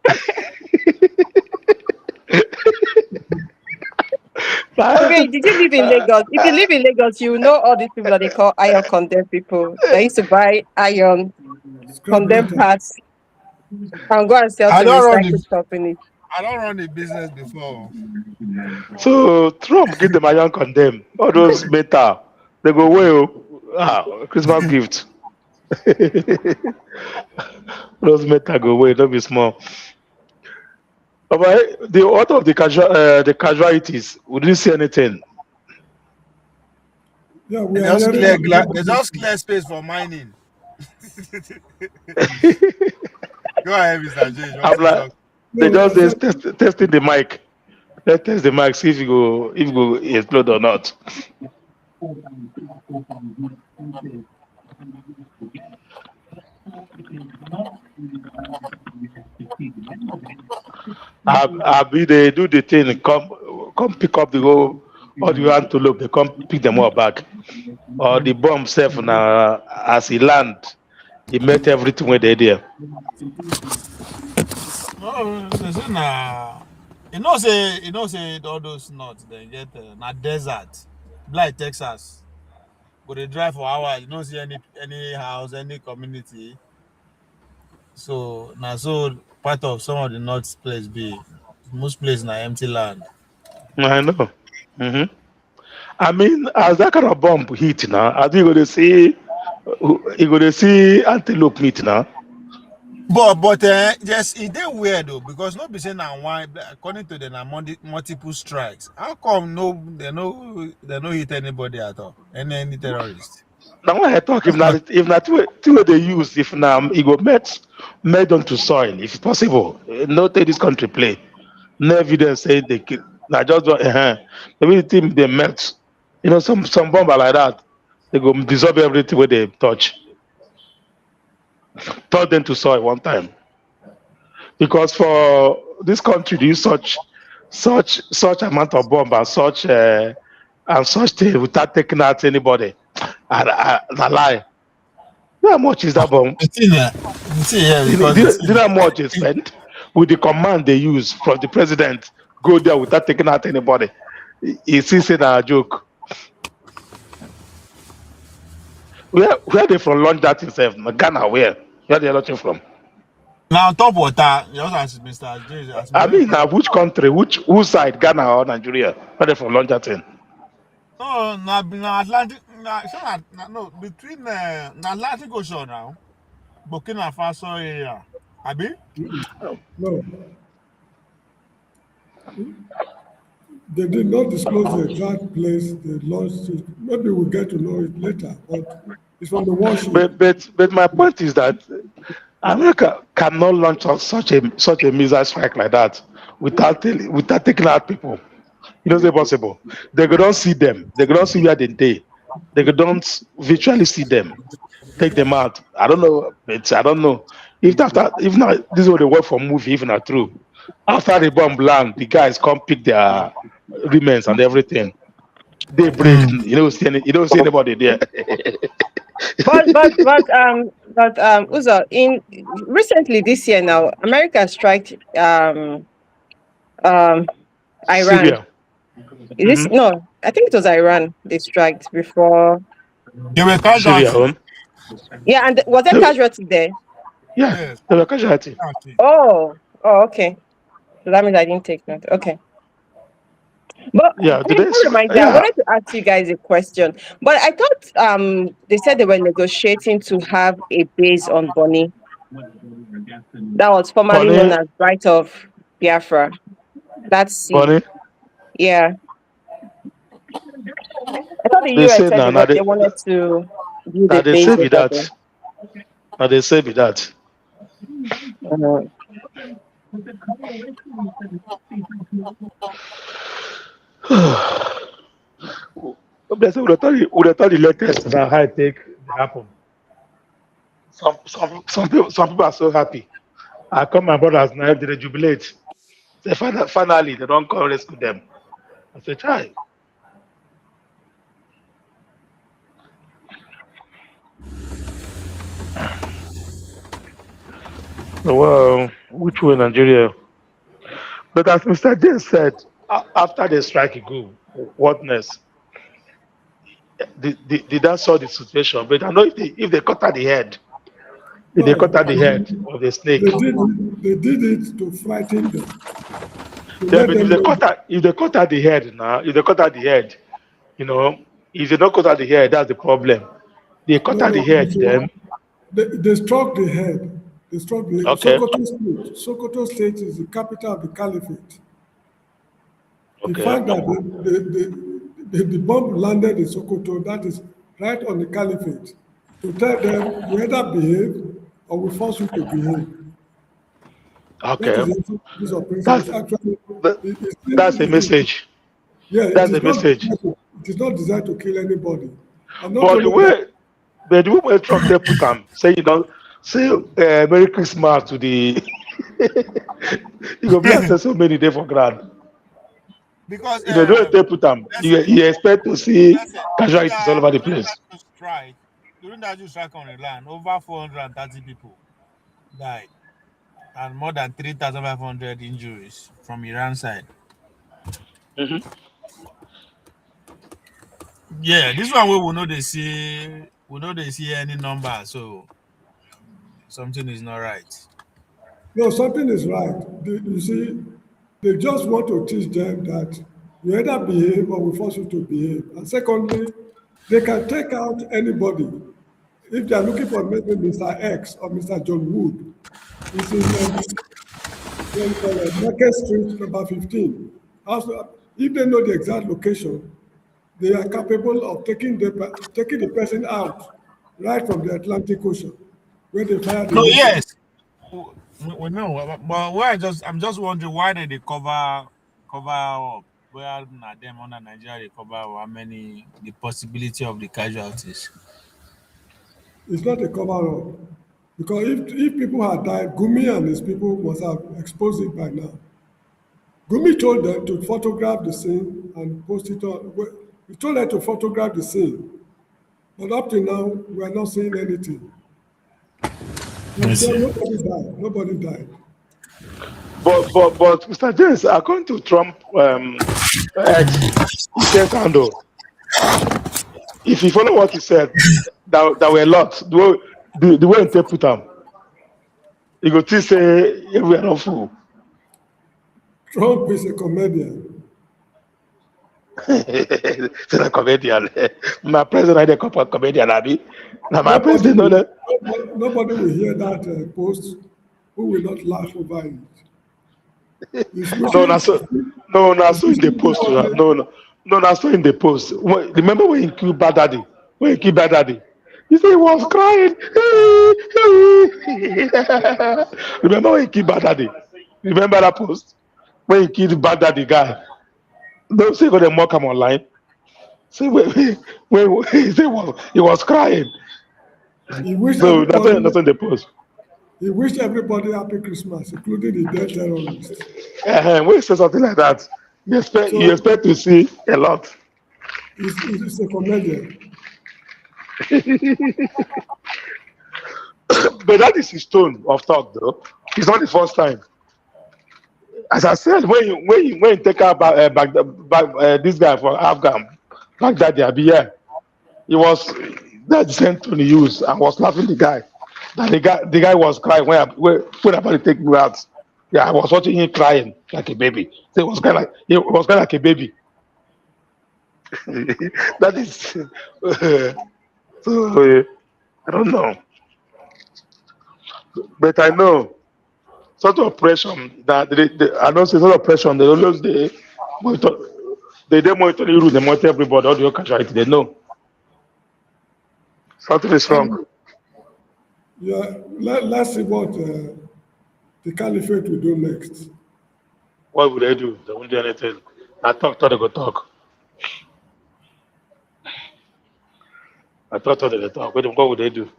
I: Okay, did you live in Lagos? If you live in Lagos, you know all these people that they call iron condemned people. They used to buy iron condemned parts and go and sell to recycling companies.
B: I don't run a business before.
C: So Trump give them iron condemn. All those metal. They go well. Christmas gift. Those metal go away, don't be small. But the order of the casualties, we didn't see anything.
F: Yeah,
B: there's just clear space for mining. Go ahead, Mr. J.
C: They just testing the mic. Let's test the mic, see if it go explode or not. They do the thing, come pick up the whole or the antelope, they come pick them all back. Or the bomb self now as he land, he met everything where they there.
B: No, you know say all those nuts they get na desert, like Texas. But they drive for hours, you don't see any house, any community. So now so part of some of the north place be most places na empty land.
C: I know. Mm-hmm. I mean, as that kind of bomb hit now, I think you're gonna see antelope meat now.
B: But just it dey weird though, because not be saying now why according to the multiple strikes. How come they no hit anybody at all? Any terrorist?
C: Now when I talk, if not two they use, if now it go made onto soil, if possible. No take this country play. No evidence say they kill. Now just maybe the team they melt. You know, some bomb are like that. They go dissolve everything where they touch. Turn them to soil one time. Because for this country to use such amount of bomb and such thing without taking out anybody, I lie. You know how much is that bomb?
B: You know
C: how much they spent with the command they use from the president go there without taking out anybody. He still said a joke. Where they from launch that himself? Ghana, where they launching from?
B: Now on top water, just as Mr. J.
C: I mean, now which country, whose side, Ghana or Nigeria? Where they from launch that thing?
B: No, na Atlantic. No, between the Atlantic Ocean now, Burkina Faso area. Abi?
F: No. They did not disclose the exact place they launched it. Maybe we'll get to know it later, but it's from the warship.
C: But my point is that America cannot launch such a missile strike like that without taking out people. You know, it's impossible. They don't see them. They don't see where they. They don't virtually see them. Take them out. I don't know. I don't know if not, this is what they work for movie. If not true, after the bomb land, the guys come pick their remains and everything. They break. You don't see anybody there.
I: but Uzo, in recently this year now, America struck Iran.
C: Syria.
I: Is this no? I think it was Iran they struck before.
B: They were casualty.
I: Yeah, and was there casualty there?
C: Yeah, they were casualty.
I: Oh, okay. So that means I didn't take note. Okay. But
C: yeah,
I: I wanted to ask you guys a question. But I thought they said they were negotiating to have a base on Bonny. That was formerly known as Right of Biafra. That's
C: Bonny.
I: Yeah. I thought the US said that they wanted to build a base.
C: Now they say with that. Would have thought the latest now how it take happen. Some people are so happy. I come my brothers now they jubilate. Say finally they don't come rescue them. I say try. Well, which way Nigeria? But as Mr. James said, after the strike, go what next? Did that solve the situation? But I know if they cut out the head, they cut out the head of the snake.
F: They did it to frighten them.
C: Yeah, but if they cut out the head now, if they cut out the head, you know, if they don't cut out the head, that's the problem. They cut out the head, then
F: they struck the head. They struck the head.
C: Okay.
F: Sokoto State is the capital of the caliphate.
C: Okay.
F: The fact that the bomb landed in Sokoto, that is right on the caliphate, to tell them you either behave or we force you to behave.
C: Okay.
F: That's
C: a message.
F: Yeah,
C: that's a message.
F: It is not designed to kill anybody.
C: But the way Trump they put them, say Merry Christmas to the you go bless so many days for grand.
B: Because
C: you know, they put them, you expect to see casualties all over the place.
B: During that strike on the land, over 430 people died and more than 3,500 injuries from Iran side.
C: Mm-hmm.
B: Yeah, this one we know they see any number, so something is not right.
F: No, something is right. You see, they just want to teach them that you either behave or we force you to behave. And secondly, they can take out anybody. If they are looking for maybe Mr. X or Mr. John Wood, it's in Market Street, number 15. Also, if they know the exact location, they are capable of taking the person out right from the Atlantic Ocean, where they fire the
B: No,
F: missile.
B: yes. We know, but I'm just wondering why did they cover up? Where not them under Nigeria they cover how many the possibility of the casualties.
F: It's not a cover-up. Because if people had died, Gumi and his people must have exposed it by now. Gumi told them to photograph the scene and post it on. He told them to photograph the scene. But up to now, we are not seeing anything. Nobody died. Nobody died.
C: But Mr. James, according to Trump, he said, Ando, if you follow what he said, there were a lot. The way he interpret them, he go to say we are not fool.
F: Trump is a comedian.
C: He's a comedian. My president is a comedian, Abi. Now my president,
F: nobody will hear that post who will not laugh over it.
C: no, that's so in the post. No, that's so in the post. Remember when he killed Bad Daddy? He said he was crying. Remember when he killed Bad Daddy? Remember that post? When he killed Bad Daddy guy? Don't say go to mock him online. See when he said he was crying. So that's in the post.
F: He wished everybody happy Christmas, including the dead terrorists.
C: When you say something like that, you expect to see a lot.
F: He's a comedian.
C: But that is his tone of talk, though. It's not the first time. As I said, when you take out this guy from Afghan, Baghdadi, he was that same tone he used and was laughing the guy. The guy was crying when about to take me out. Yeah, I was watching him crying like a baby. So it was kind of like a baby. That is so I don't know. But I know sort of oppression that I don't say sort of oppression, they always monitor the rules, they monitor everybody, all the casualty, they know. Something is wrong.
F: Yeah, let's see what the caliphate will do next.
C: What would they do? They won't do anything. I thought they go talk. What would they do?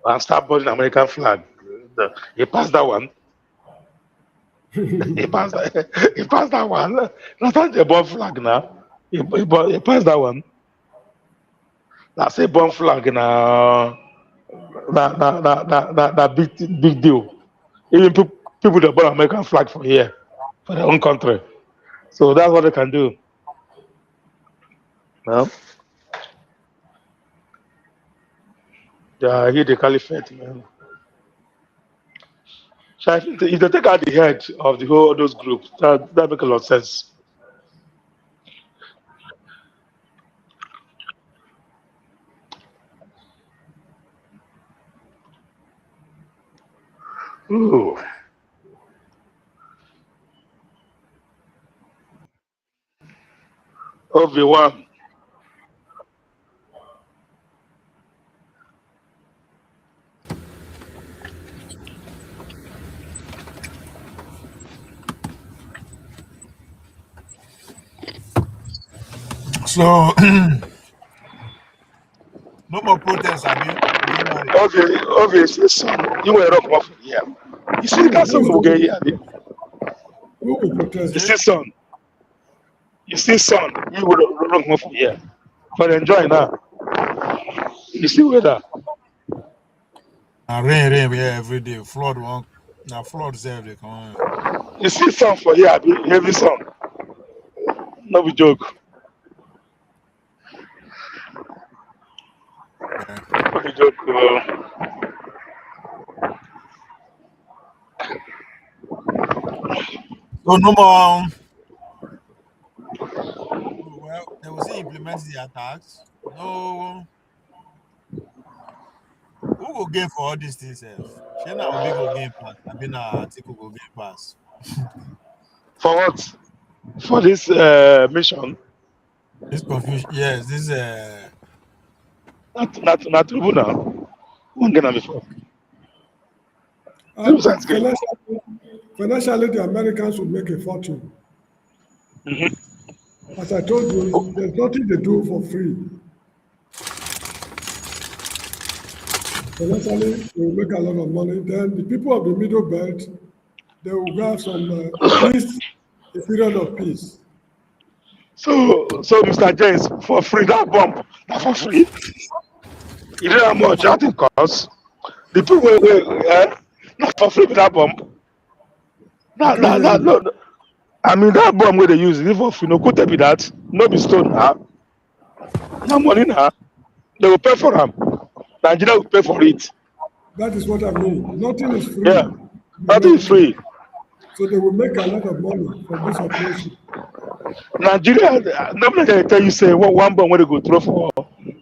C: And start burning American flag. He passed that one. He passed that one. That's not a bomb flag now. He passed that one. That's a bomb flag now. That big deal. Even people that burn American flag for here, for their own country. So that's what they can do. No? Yeah, I hear the caliphate, man. So I think if they take out the head of the whole those groups, that makes a lot of sense. Ooh. Obi-Wan.
B: So no more protests, I mean.
C: Okay, son, you were up off here. You see that son will get here.
F: Who will protest?
C: You see son, you will run off here. But enjoy now. You see weather.
B: Rain, yeah, every day. Flood one. Now floods every day. Come on.
C: You see sun for here, heavy sun. No be joke. No be joke.
B: Oh, no more. Well, they will say implement the attacks. No, who will gain for all these things? Shana Obi go gain pass. I mean, Atiku go gain pass.
C: For what? For this mission?
B: This confusion. Yes, this.
C: Not tribunal. One game before.
F: Financially, the Americans would make a fortune. As I told you, there's nothing they do for free. Financially, they will make a lot of money. Then the people of the Middle Belt, they will have some at least a period of peace.
C: So Mr. James, for free, that bomb, not for free. You know how much that it costs? The people will not for free with that bomb. No. I mean, that bomb where they use it for free. No, could there be that? No be stone now. No money now. They will pay for them. Nigeria will pay for it.
F: That is what I mean. Nothing is free.
C: Yeah, nothing is free.
F: So they will make a lot of money from this operation.
C: Nigeria, nobody can tell you say one bomb where they go throw for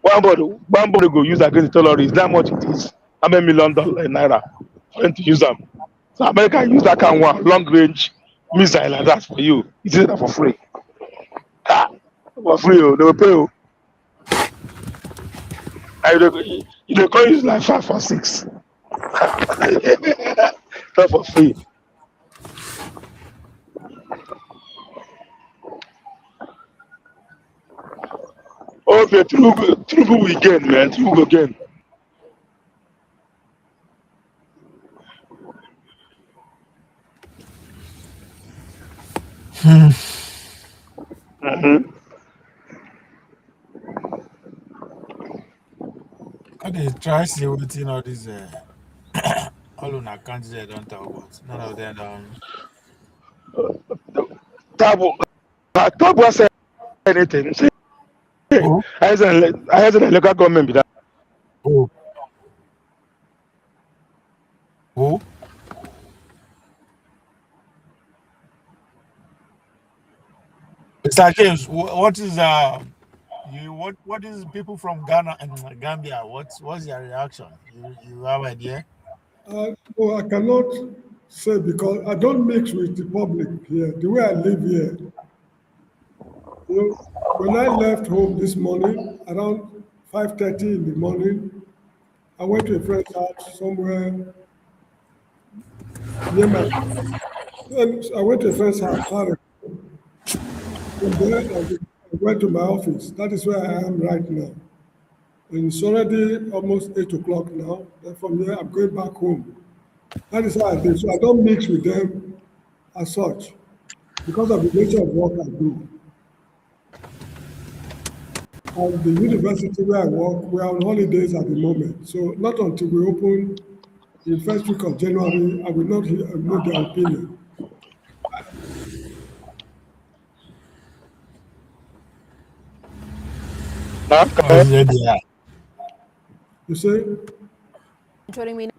C: one bomb they go use against the terrorists. That much it is. How many $1 million naira for them to use them? So America use that kind of one long range missile like that for you. It's that for free. For free, they will pay you. You dey call use like 5 or 6. Not for free. Okay, true we gain, man. True go gain.
B: Okay, try see wetin all these all on accounts they don't talk about. None of them
C: Tabo said anything. Say, I has a local government be that.
B: Who? Mr. James, what is what is people from Ghana and Gambia? What's their reaction? You have idea?
F: I cannot say because I don't mix with the public here. The way I live here, when I left home this morning around 5:30 in the morning, I went to a friend's house somewhere near my. I went to a friend's house. From there, I went to my office. That is where I am right now. And it's already almost 8 o'clock now. Then from there, I'm going back home. That is how I do. So I don't mix with them as such because of the nature of work I do. And the university where I work, we are on holidays at the moment. So not until we open the first week of January, I will not know their opinion. You say?
L: Joining me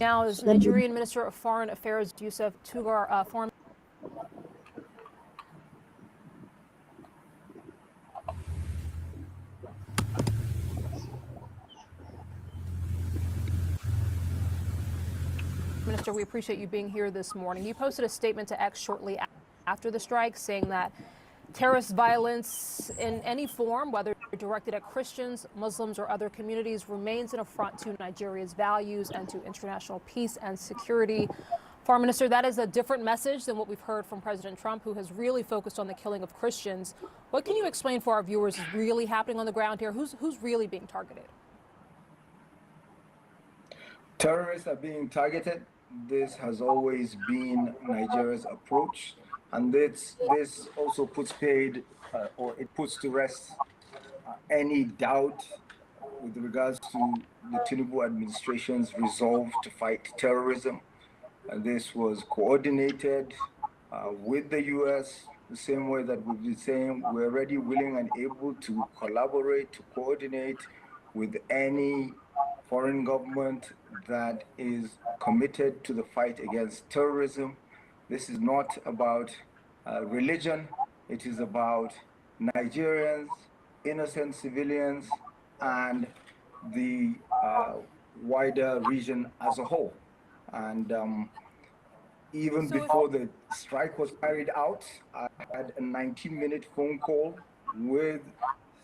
L: now is Nigerian Minister of Foreign Affairs Yusuf Tugar. Foreign Minister, we appreciate you being here this morning. You posted a statement to X shortly after the strike saying that terrorist violence in any form, whether directed at Christians, Muslims, or other communities, remains an affront to Nigeria's values and to international peace and security. Foreign Minister, that is a different message than what we've heard from President Trump, who has really focused on the killing of Christians. What can you explain for our viewers is really happening on the ground here? Who's really being targeted?
N: Terrorists are being targeted. This has always been Nigeria's approach. And this also puts to rest any doubt with regards to the Tinubu administration's resolve to fight terrorism. This was coordinated with the U.S. the same way that we've been saying we're ready, willing, and able to collaborate, to coordinate with any foreign government that is committed to the fight against terrorism. This is not about religion. It is about Nigerians, innocent civilians, and the wider region as a whole. And even before the strike was carried out, I had a 19-minute phone call with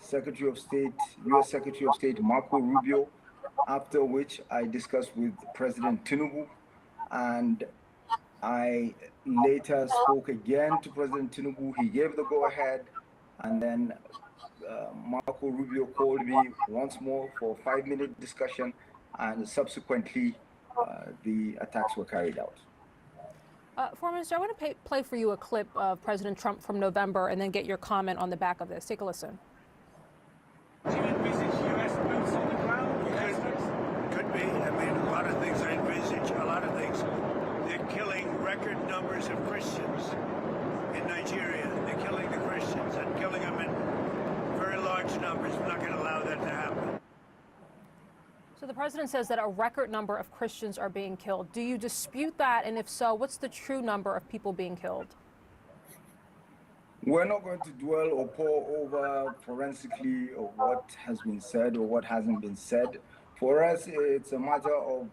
N: Secretary of State, U.S. Secretary of State Marco Rubio, after which I discussed with President Tinubu, and I later spoke again to President Tinubu. He gave the go-ahead, and then Marco Rubio called me once more for a 5-minute discussion, and subsequently the attacks were carried out.
L: Foreign Minister, I want to play for you a clip of President Trump from November and then get your comment on the back of this. Take a listen.
P: Do you envisage U.S. boots on the ground? Could be. I mean, a lot of things I envisage, a lot of things. They're killing record numbers of Christians in Nigeria. They're killing the Christians and killing them in very large numbers. We're not going to allow that to happen.
L: So the president says that a record number of Christians are being killed. Do you dispute that? And if so, what's the true number of people being killed?
N: We're not going to dwell or pore over forensically or what has been said or what hasn't been said. For us, it's a matter of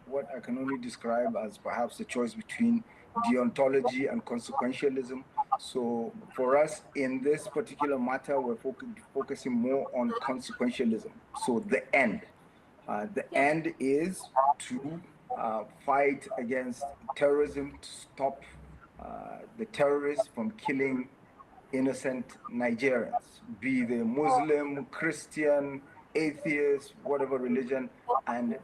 N: what I can only describe as perhaps a choice between deontology and consequentialism. So for us, in this particular matter, we're focusing more on consequentialism. So the end. The end is to fight against terrorism, to stop the terrorists from killing innocent Nigerians, be they Muslim, Christian, atheist, whatever religion, and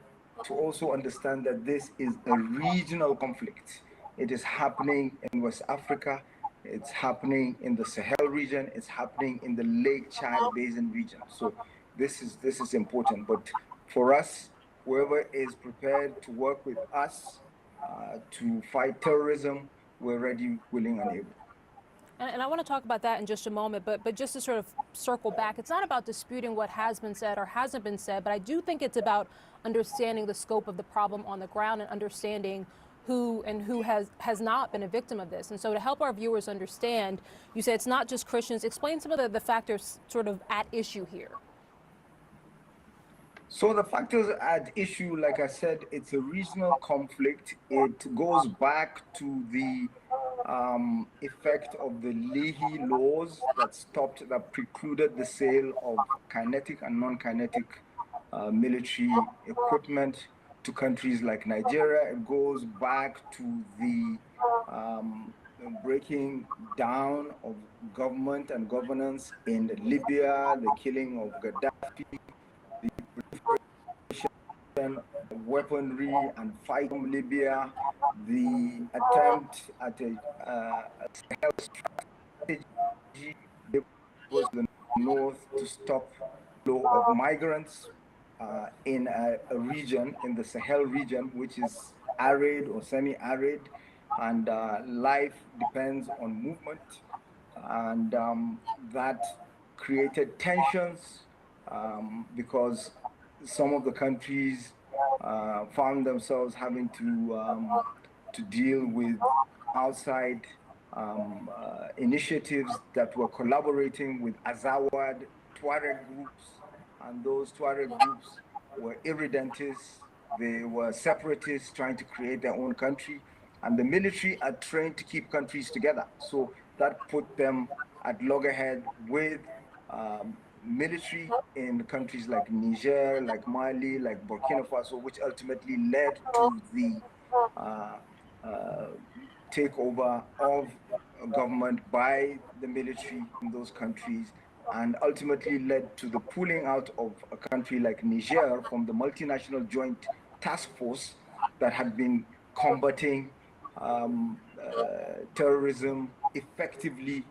N: to also understand that this is a regional conflict. It is happening in West Africa, it's happening in the Sahel region, it's happening in the Lake Chad Basin region. So this is important. But for us, whoever is prepared to work with us to fight terrorism, we're ready, willing, and able.
L: And I want to talk about that in just a moment, but just to sort of circle back, it's not about disputing what has been said or hasn't been said, but I do think it's about understanding the scope of the problem on the ground and understanding who has not been a victim of this. And so to help our viewers understand, you said it's not just Christians. Explain some of the factors sort of at issue here.
N: So the factors at issue, like I said, it's a regional conflict. It goes back to the effect of the Leahy laws that precluded the sale of kinetic and non-kinetic military equipment to countries like Nigeria. It goes back to the breaking down of government and governance in Libya, the killing of Gaddafi, the weaponry and fight from Libya, the attempt at a strategy was the north to stop flow of migrants in a region, in the Sahel region, which is arid or semi-arid, and life depends on movement, and that created tensions because some of the countries found themselves having to deal with outside initiatives that were collaborating with Azawad Tuareg groups, and those Tuareg groups were irredentists, they were separatists trying to create their own country, and the military are trained to keep countries together. So that put them at loggerhead with military in countries like Niger, like Mali, like Burkina Faso, which ultimately led to the takeover of government by the military in those countries, and ultimately led to the pulling out of a country like Niger from the multinational joint task force that had been combating terrorism effectively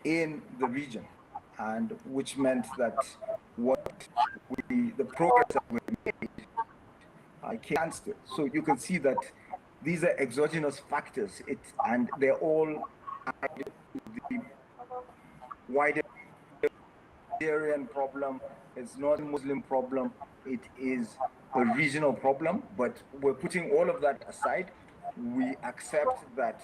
N: in the region, and which meant that the progress that we made can't still. So you can see that these are exogenous factors, and they're all added to the wider Nigerian problem. It's not a Muslim problem. It is a regional problem. But we're putting all of that aside. We accept that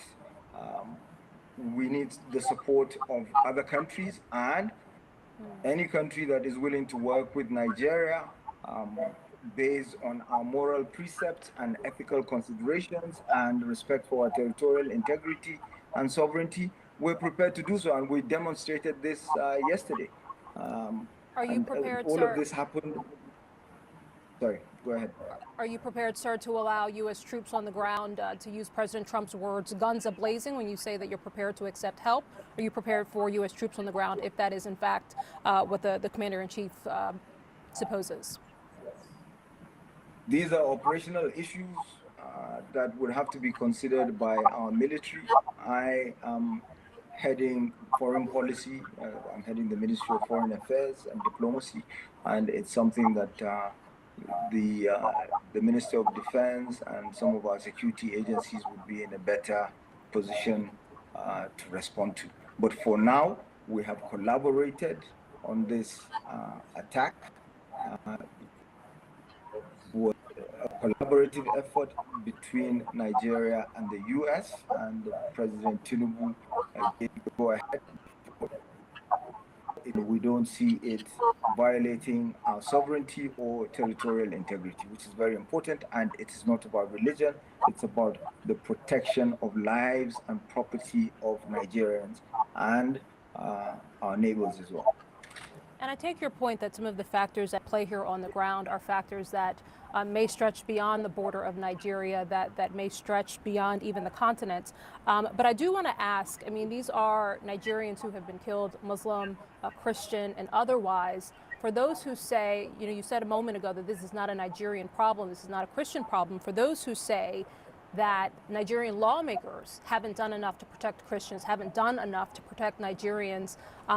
N: we need the support of other countries, and any country that is willing to work with Nigeria based on our moral precepts and ethical considerations and respect for our territorial integrity and sovereignty, we're prepared to do so, and we demonstrated this yesterday.
L: Are you prepared,
N: all
L: sir?
N: of this happened. Sorry, go ahead.
L: Are you prepared, sir, to allow U.S. troops on the ground to use President Trump's words, guns a-blazing, when you say that you're prepared to accept help? Are you prepared for U.S. troops on the ground if that is, in fact, what the commander-in-chief supposes?
N: These are operational issues that would have to be considered by our military. I am heading foreign policy. I'm heading the Ministry of Foreign Affairs and Diplomacy, and it's something that the Minister of Defense and some of our security agencies would be in a better position to respond to. But for now, we have collaborated on this attack. Was a collaborative effort between Nigeria and the U.S., and President Tinubu did go ahead. We don't see it violating our sovereignty or territorial integrity, which is very important. And it is not about religion. It's about the protection of lives and property of Nigerians and our neighbors as well.
L: And I take your point that some of the factors at play here on the ground are factors that may stretch beyond the border of Nigeria, that may stretch beyond even the continent. But I do want to ask, I mean, these are Nigerians who have been killed, Muslim, Christian, and otherwise. For those who say, you know, you said a moment ago that this is not a Nigerian problem, this is not a Christian problem. For those who say that Nigerian lawmakers haven't done enough to protect Christians, haven't done enough to protect Nigerians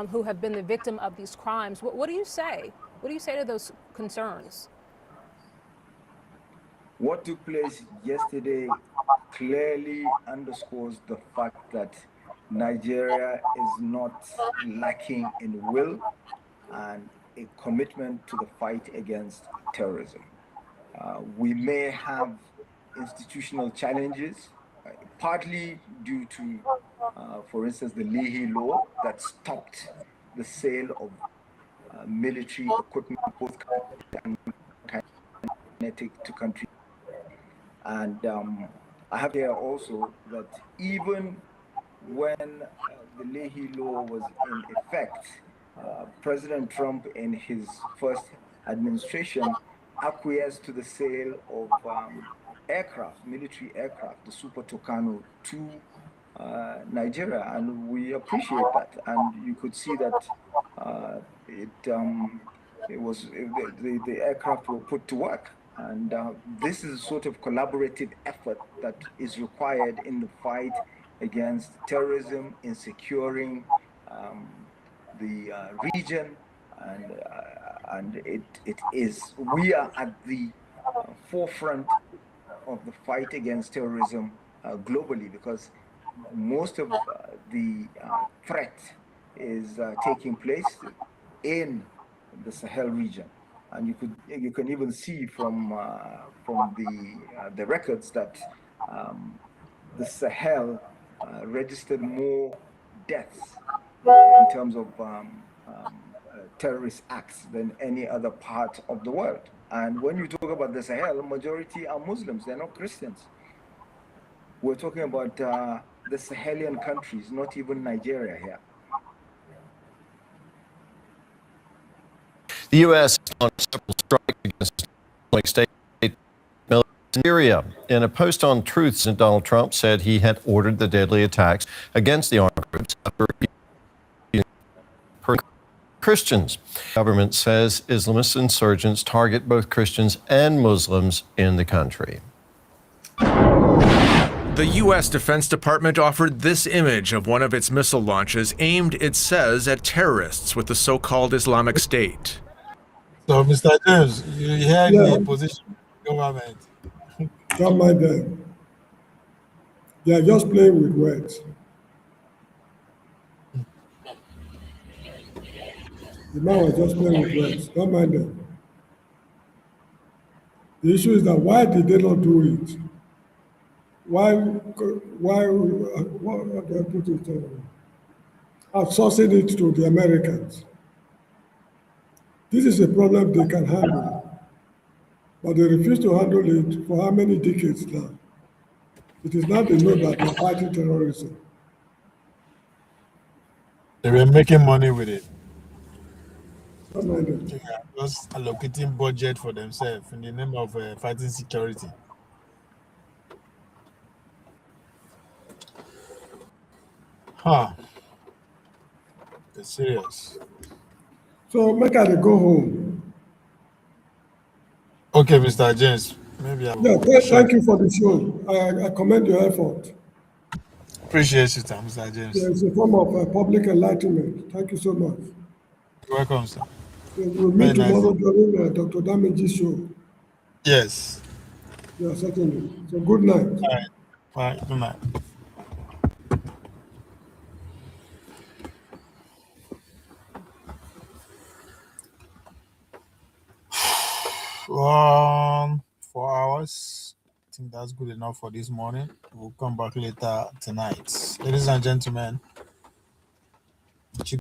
L: who have been the victim of these crimes, what do you say? What do you say to those concerns?
N: What took place yesterday clearly underscores the fact that Nigeria is not lacking in will and a commitment to the fight against terrorism. We may have institutional challenges, partly due to, for instance, the Leahy law that stopped the sale of military equipment, both and kinetic to countries. And I have here also that even when the Leahy law was in effect, President Trump in his first administration acquiesced to the sale of aircraft, military aircraft, the Super Tucano, to Nigeria, and we appreciate that. And you could see that the aircraft were put to work. And this is a sort of collaborative effort that is required in the fight against terrorism, in securing the region, and it is. We are at the forefront of the fight against terrorism globally, because most of the threat is taking place in the Sahel region. And you can even see from the records that the Sahel registered more deaths in terms of terrorist acts than any other part of the world. And when you talk about the Sahel, majority are Muslims; they're not Christians. We're talking about the Sahelian countries, not even Nigeria here.
T: The U.S. launched several strikes against Islamic State military in Syria. In a post on Truth, Donald Trump said he had ordered the deadly attacks against the armed groups after Christians. The government says Islamist insurgents target both Christians and Muslims in the country.
V: The U.S. Defense Department offered this image of one of its missile launches aimed, it says, at terrorists with the so-called Islamic State.
B: So, Mr. James, you heard the position of the government.
F: Don't mind them. They are just playing with words. The man was just playing with words. Don't mind them. The issue is that why did they not do it? Why what do I put it? Outsourcing it to the Americans. This is a problem they can handle, but they refuse to handle it for how many decades now? It is not they know that they're fighting terrorism.
B: They were making money with it.
F: Don't mind them.
B: They are just allocating budget for themselves in the name of fighting security. Huh. It's serious.
F: So make her go home.
B: Okay, Mr. James. Maybe I will.
F: Yeah, thank you for the show. I commend your effort.
B: Appreciate you, Mr. James.
F: Yeah, it's a form of public enlightenment. Thank you so much.
B: You're welcome, sir.
F: We'll
B: Very
F: meet
B: nice.
F: tomorrow during Dr. Damage's show.
B: Yes.
F: Yeah, certainly. So good night.
B: All right. All right. Good night. Um, 4 hours. I think that's good enough for this morning. We'll come back later tonight. Ladies and gentlemen,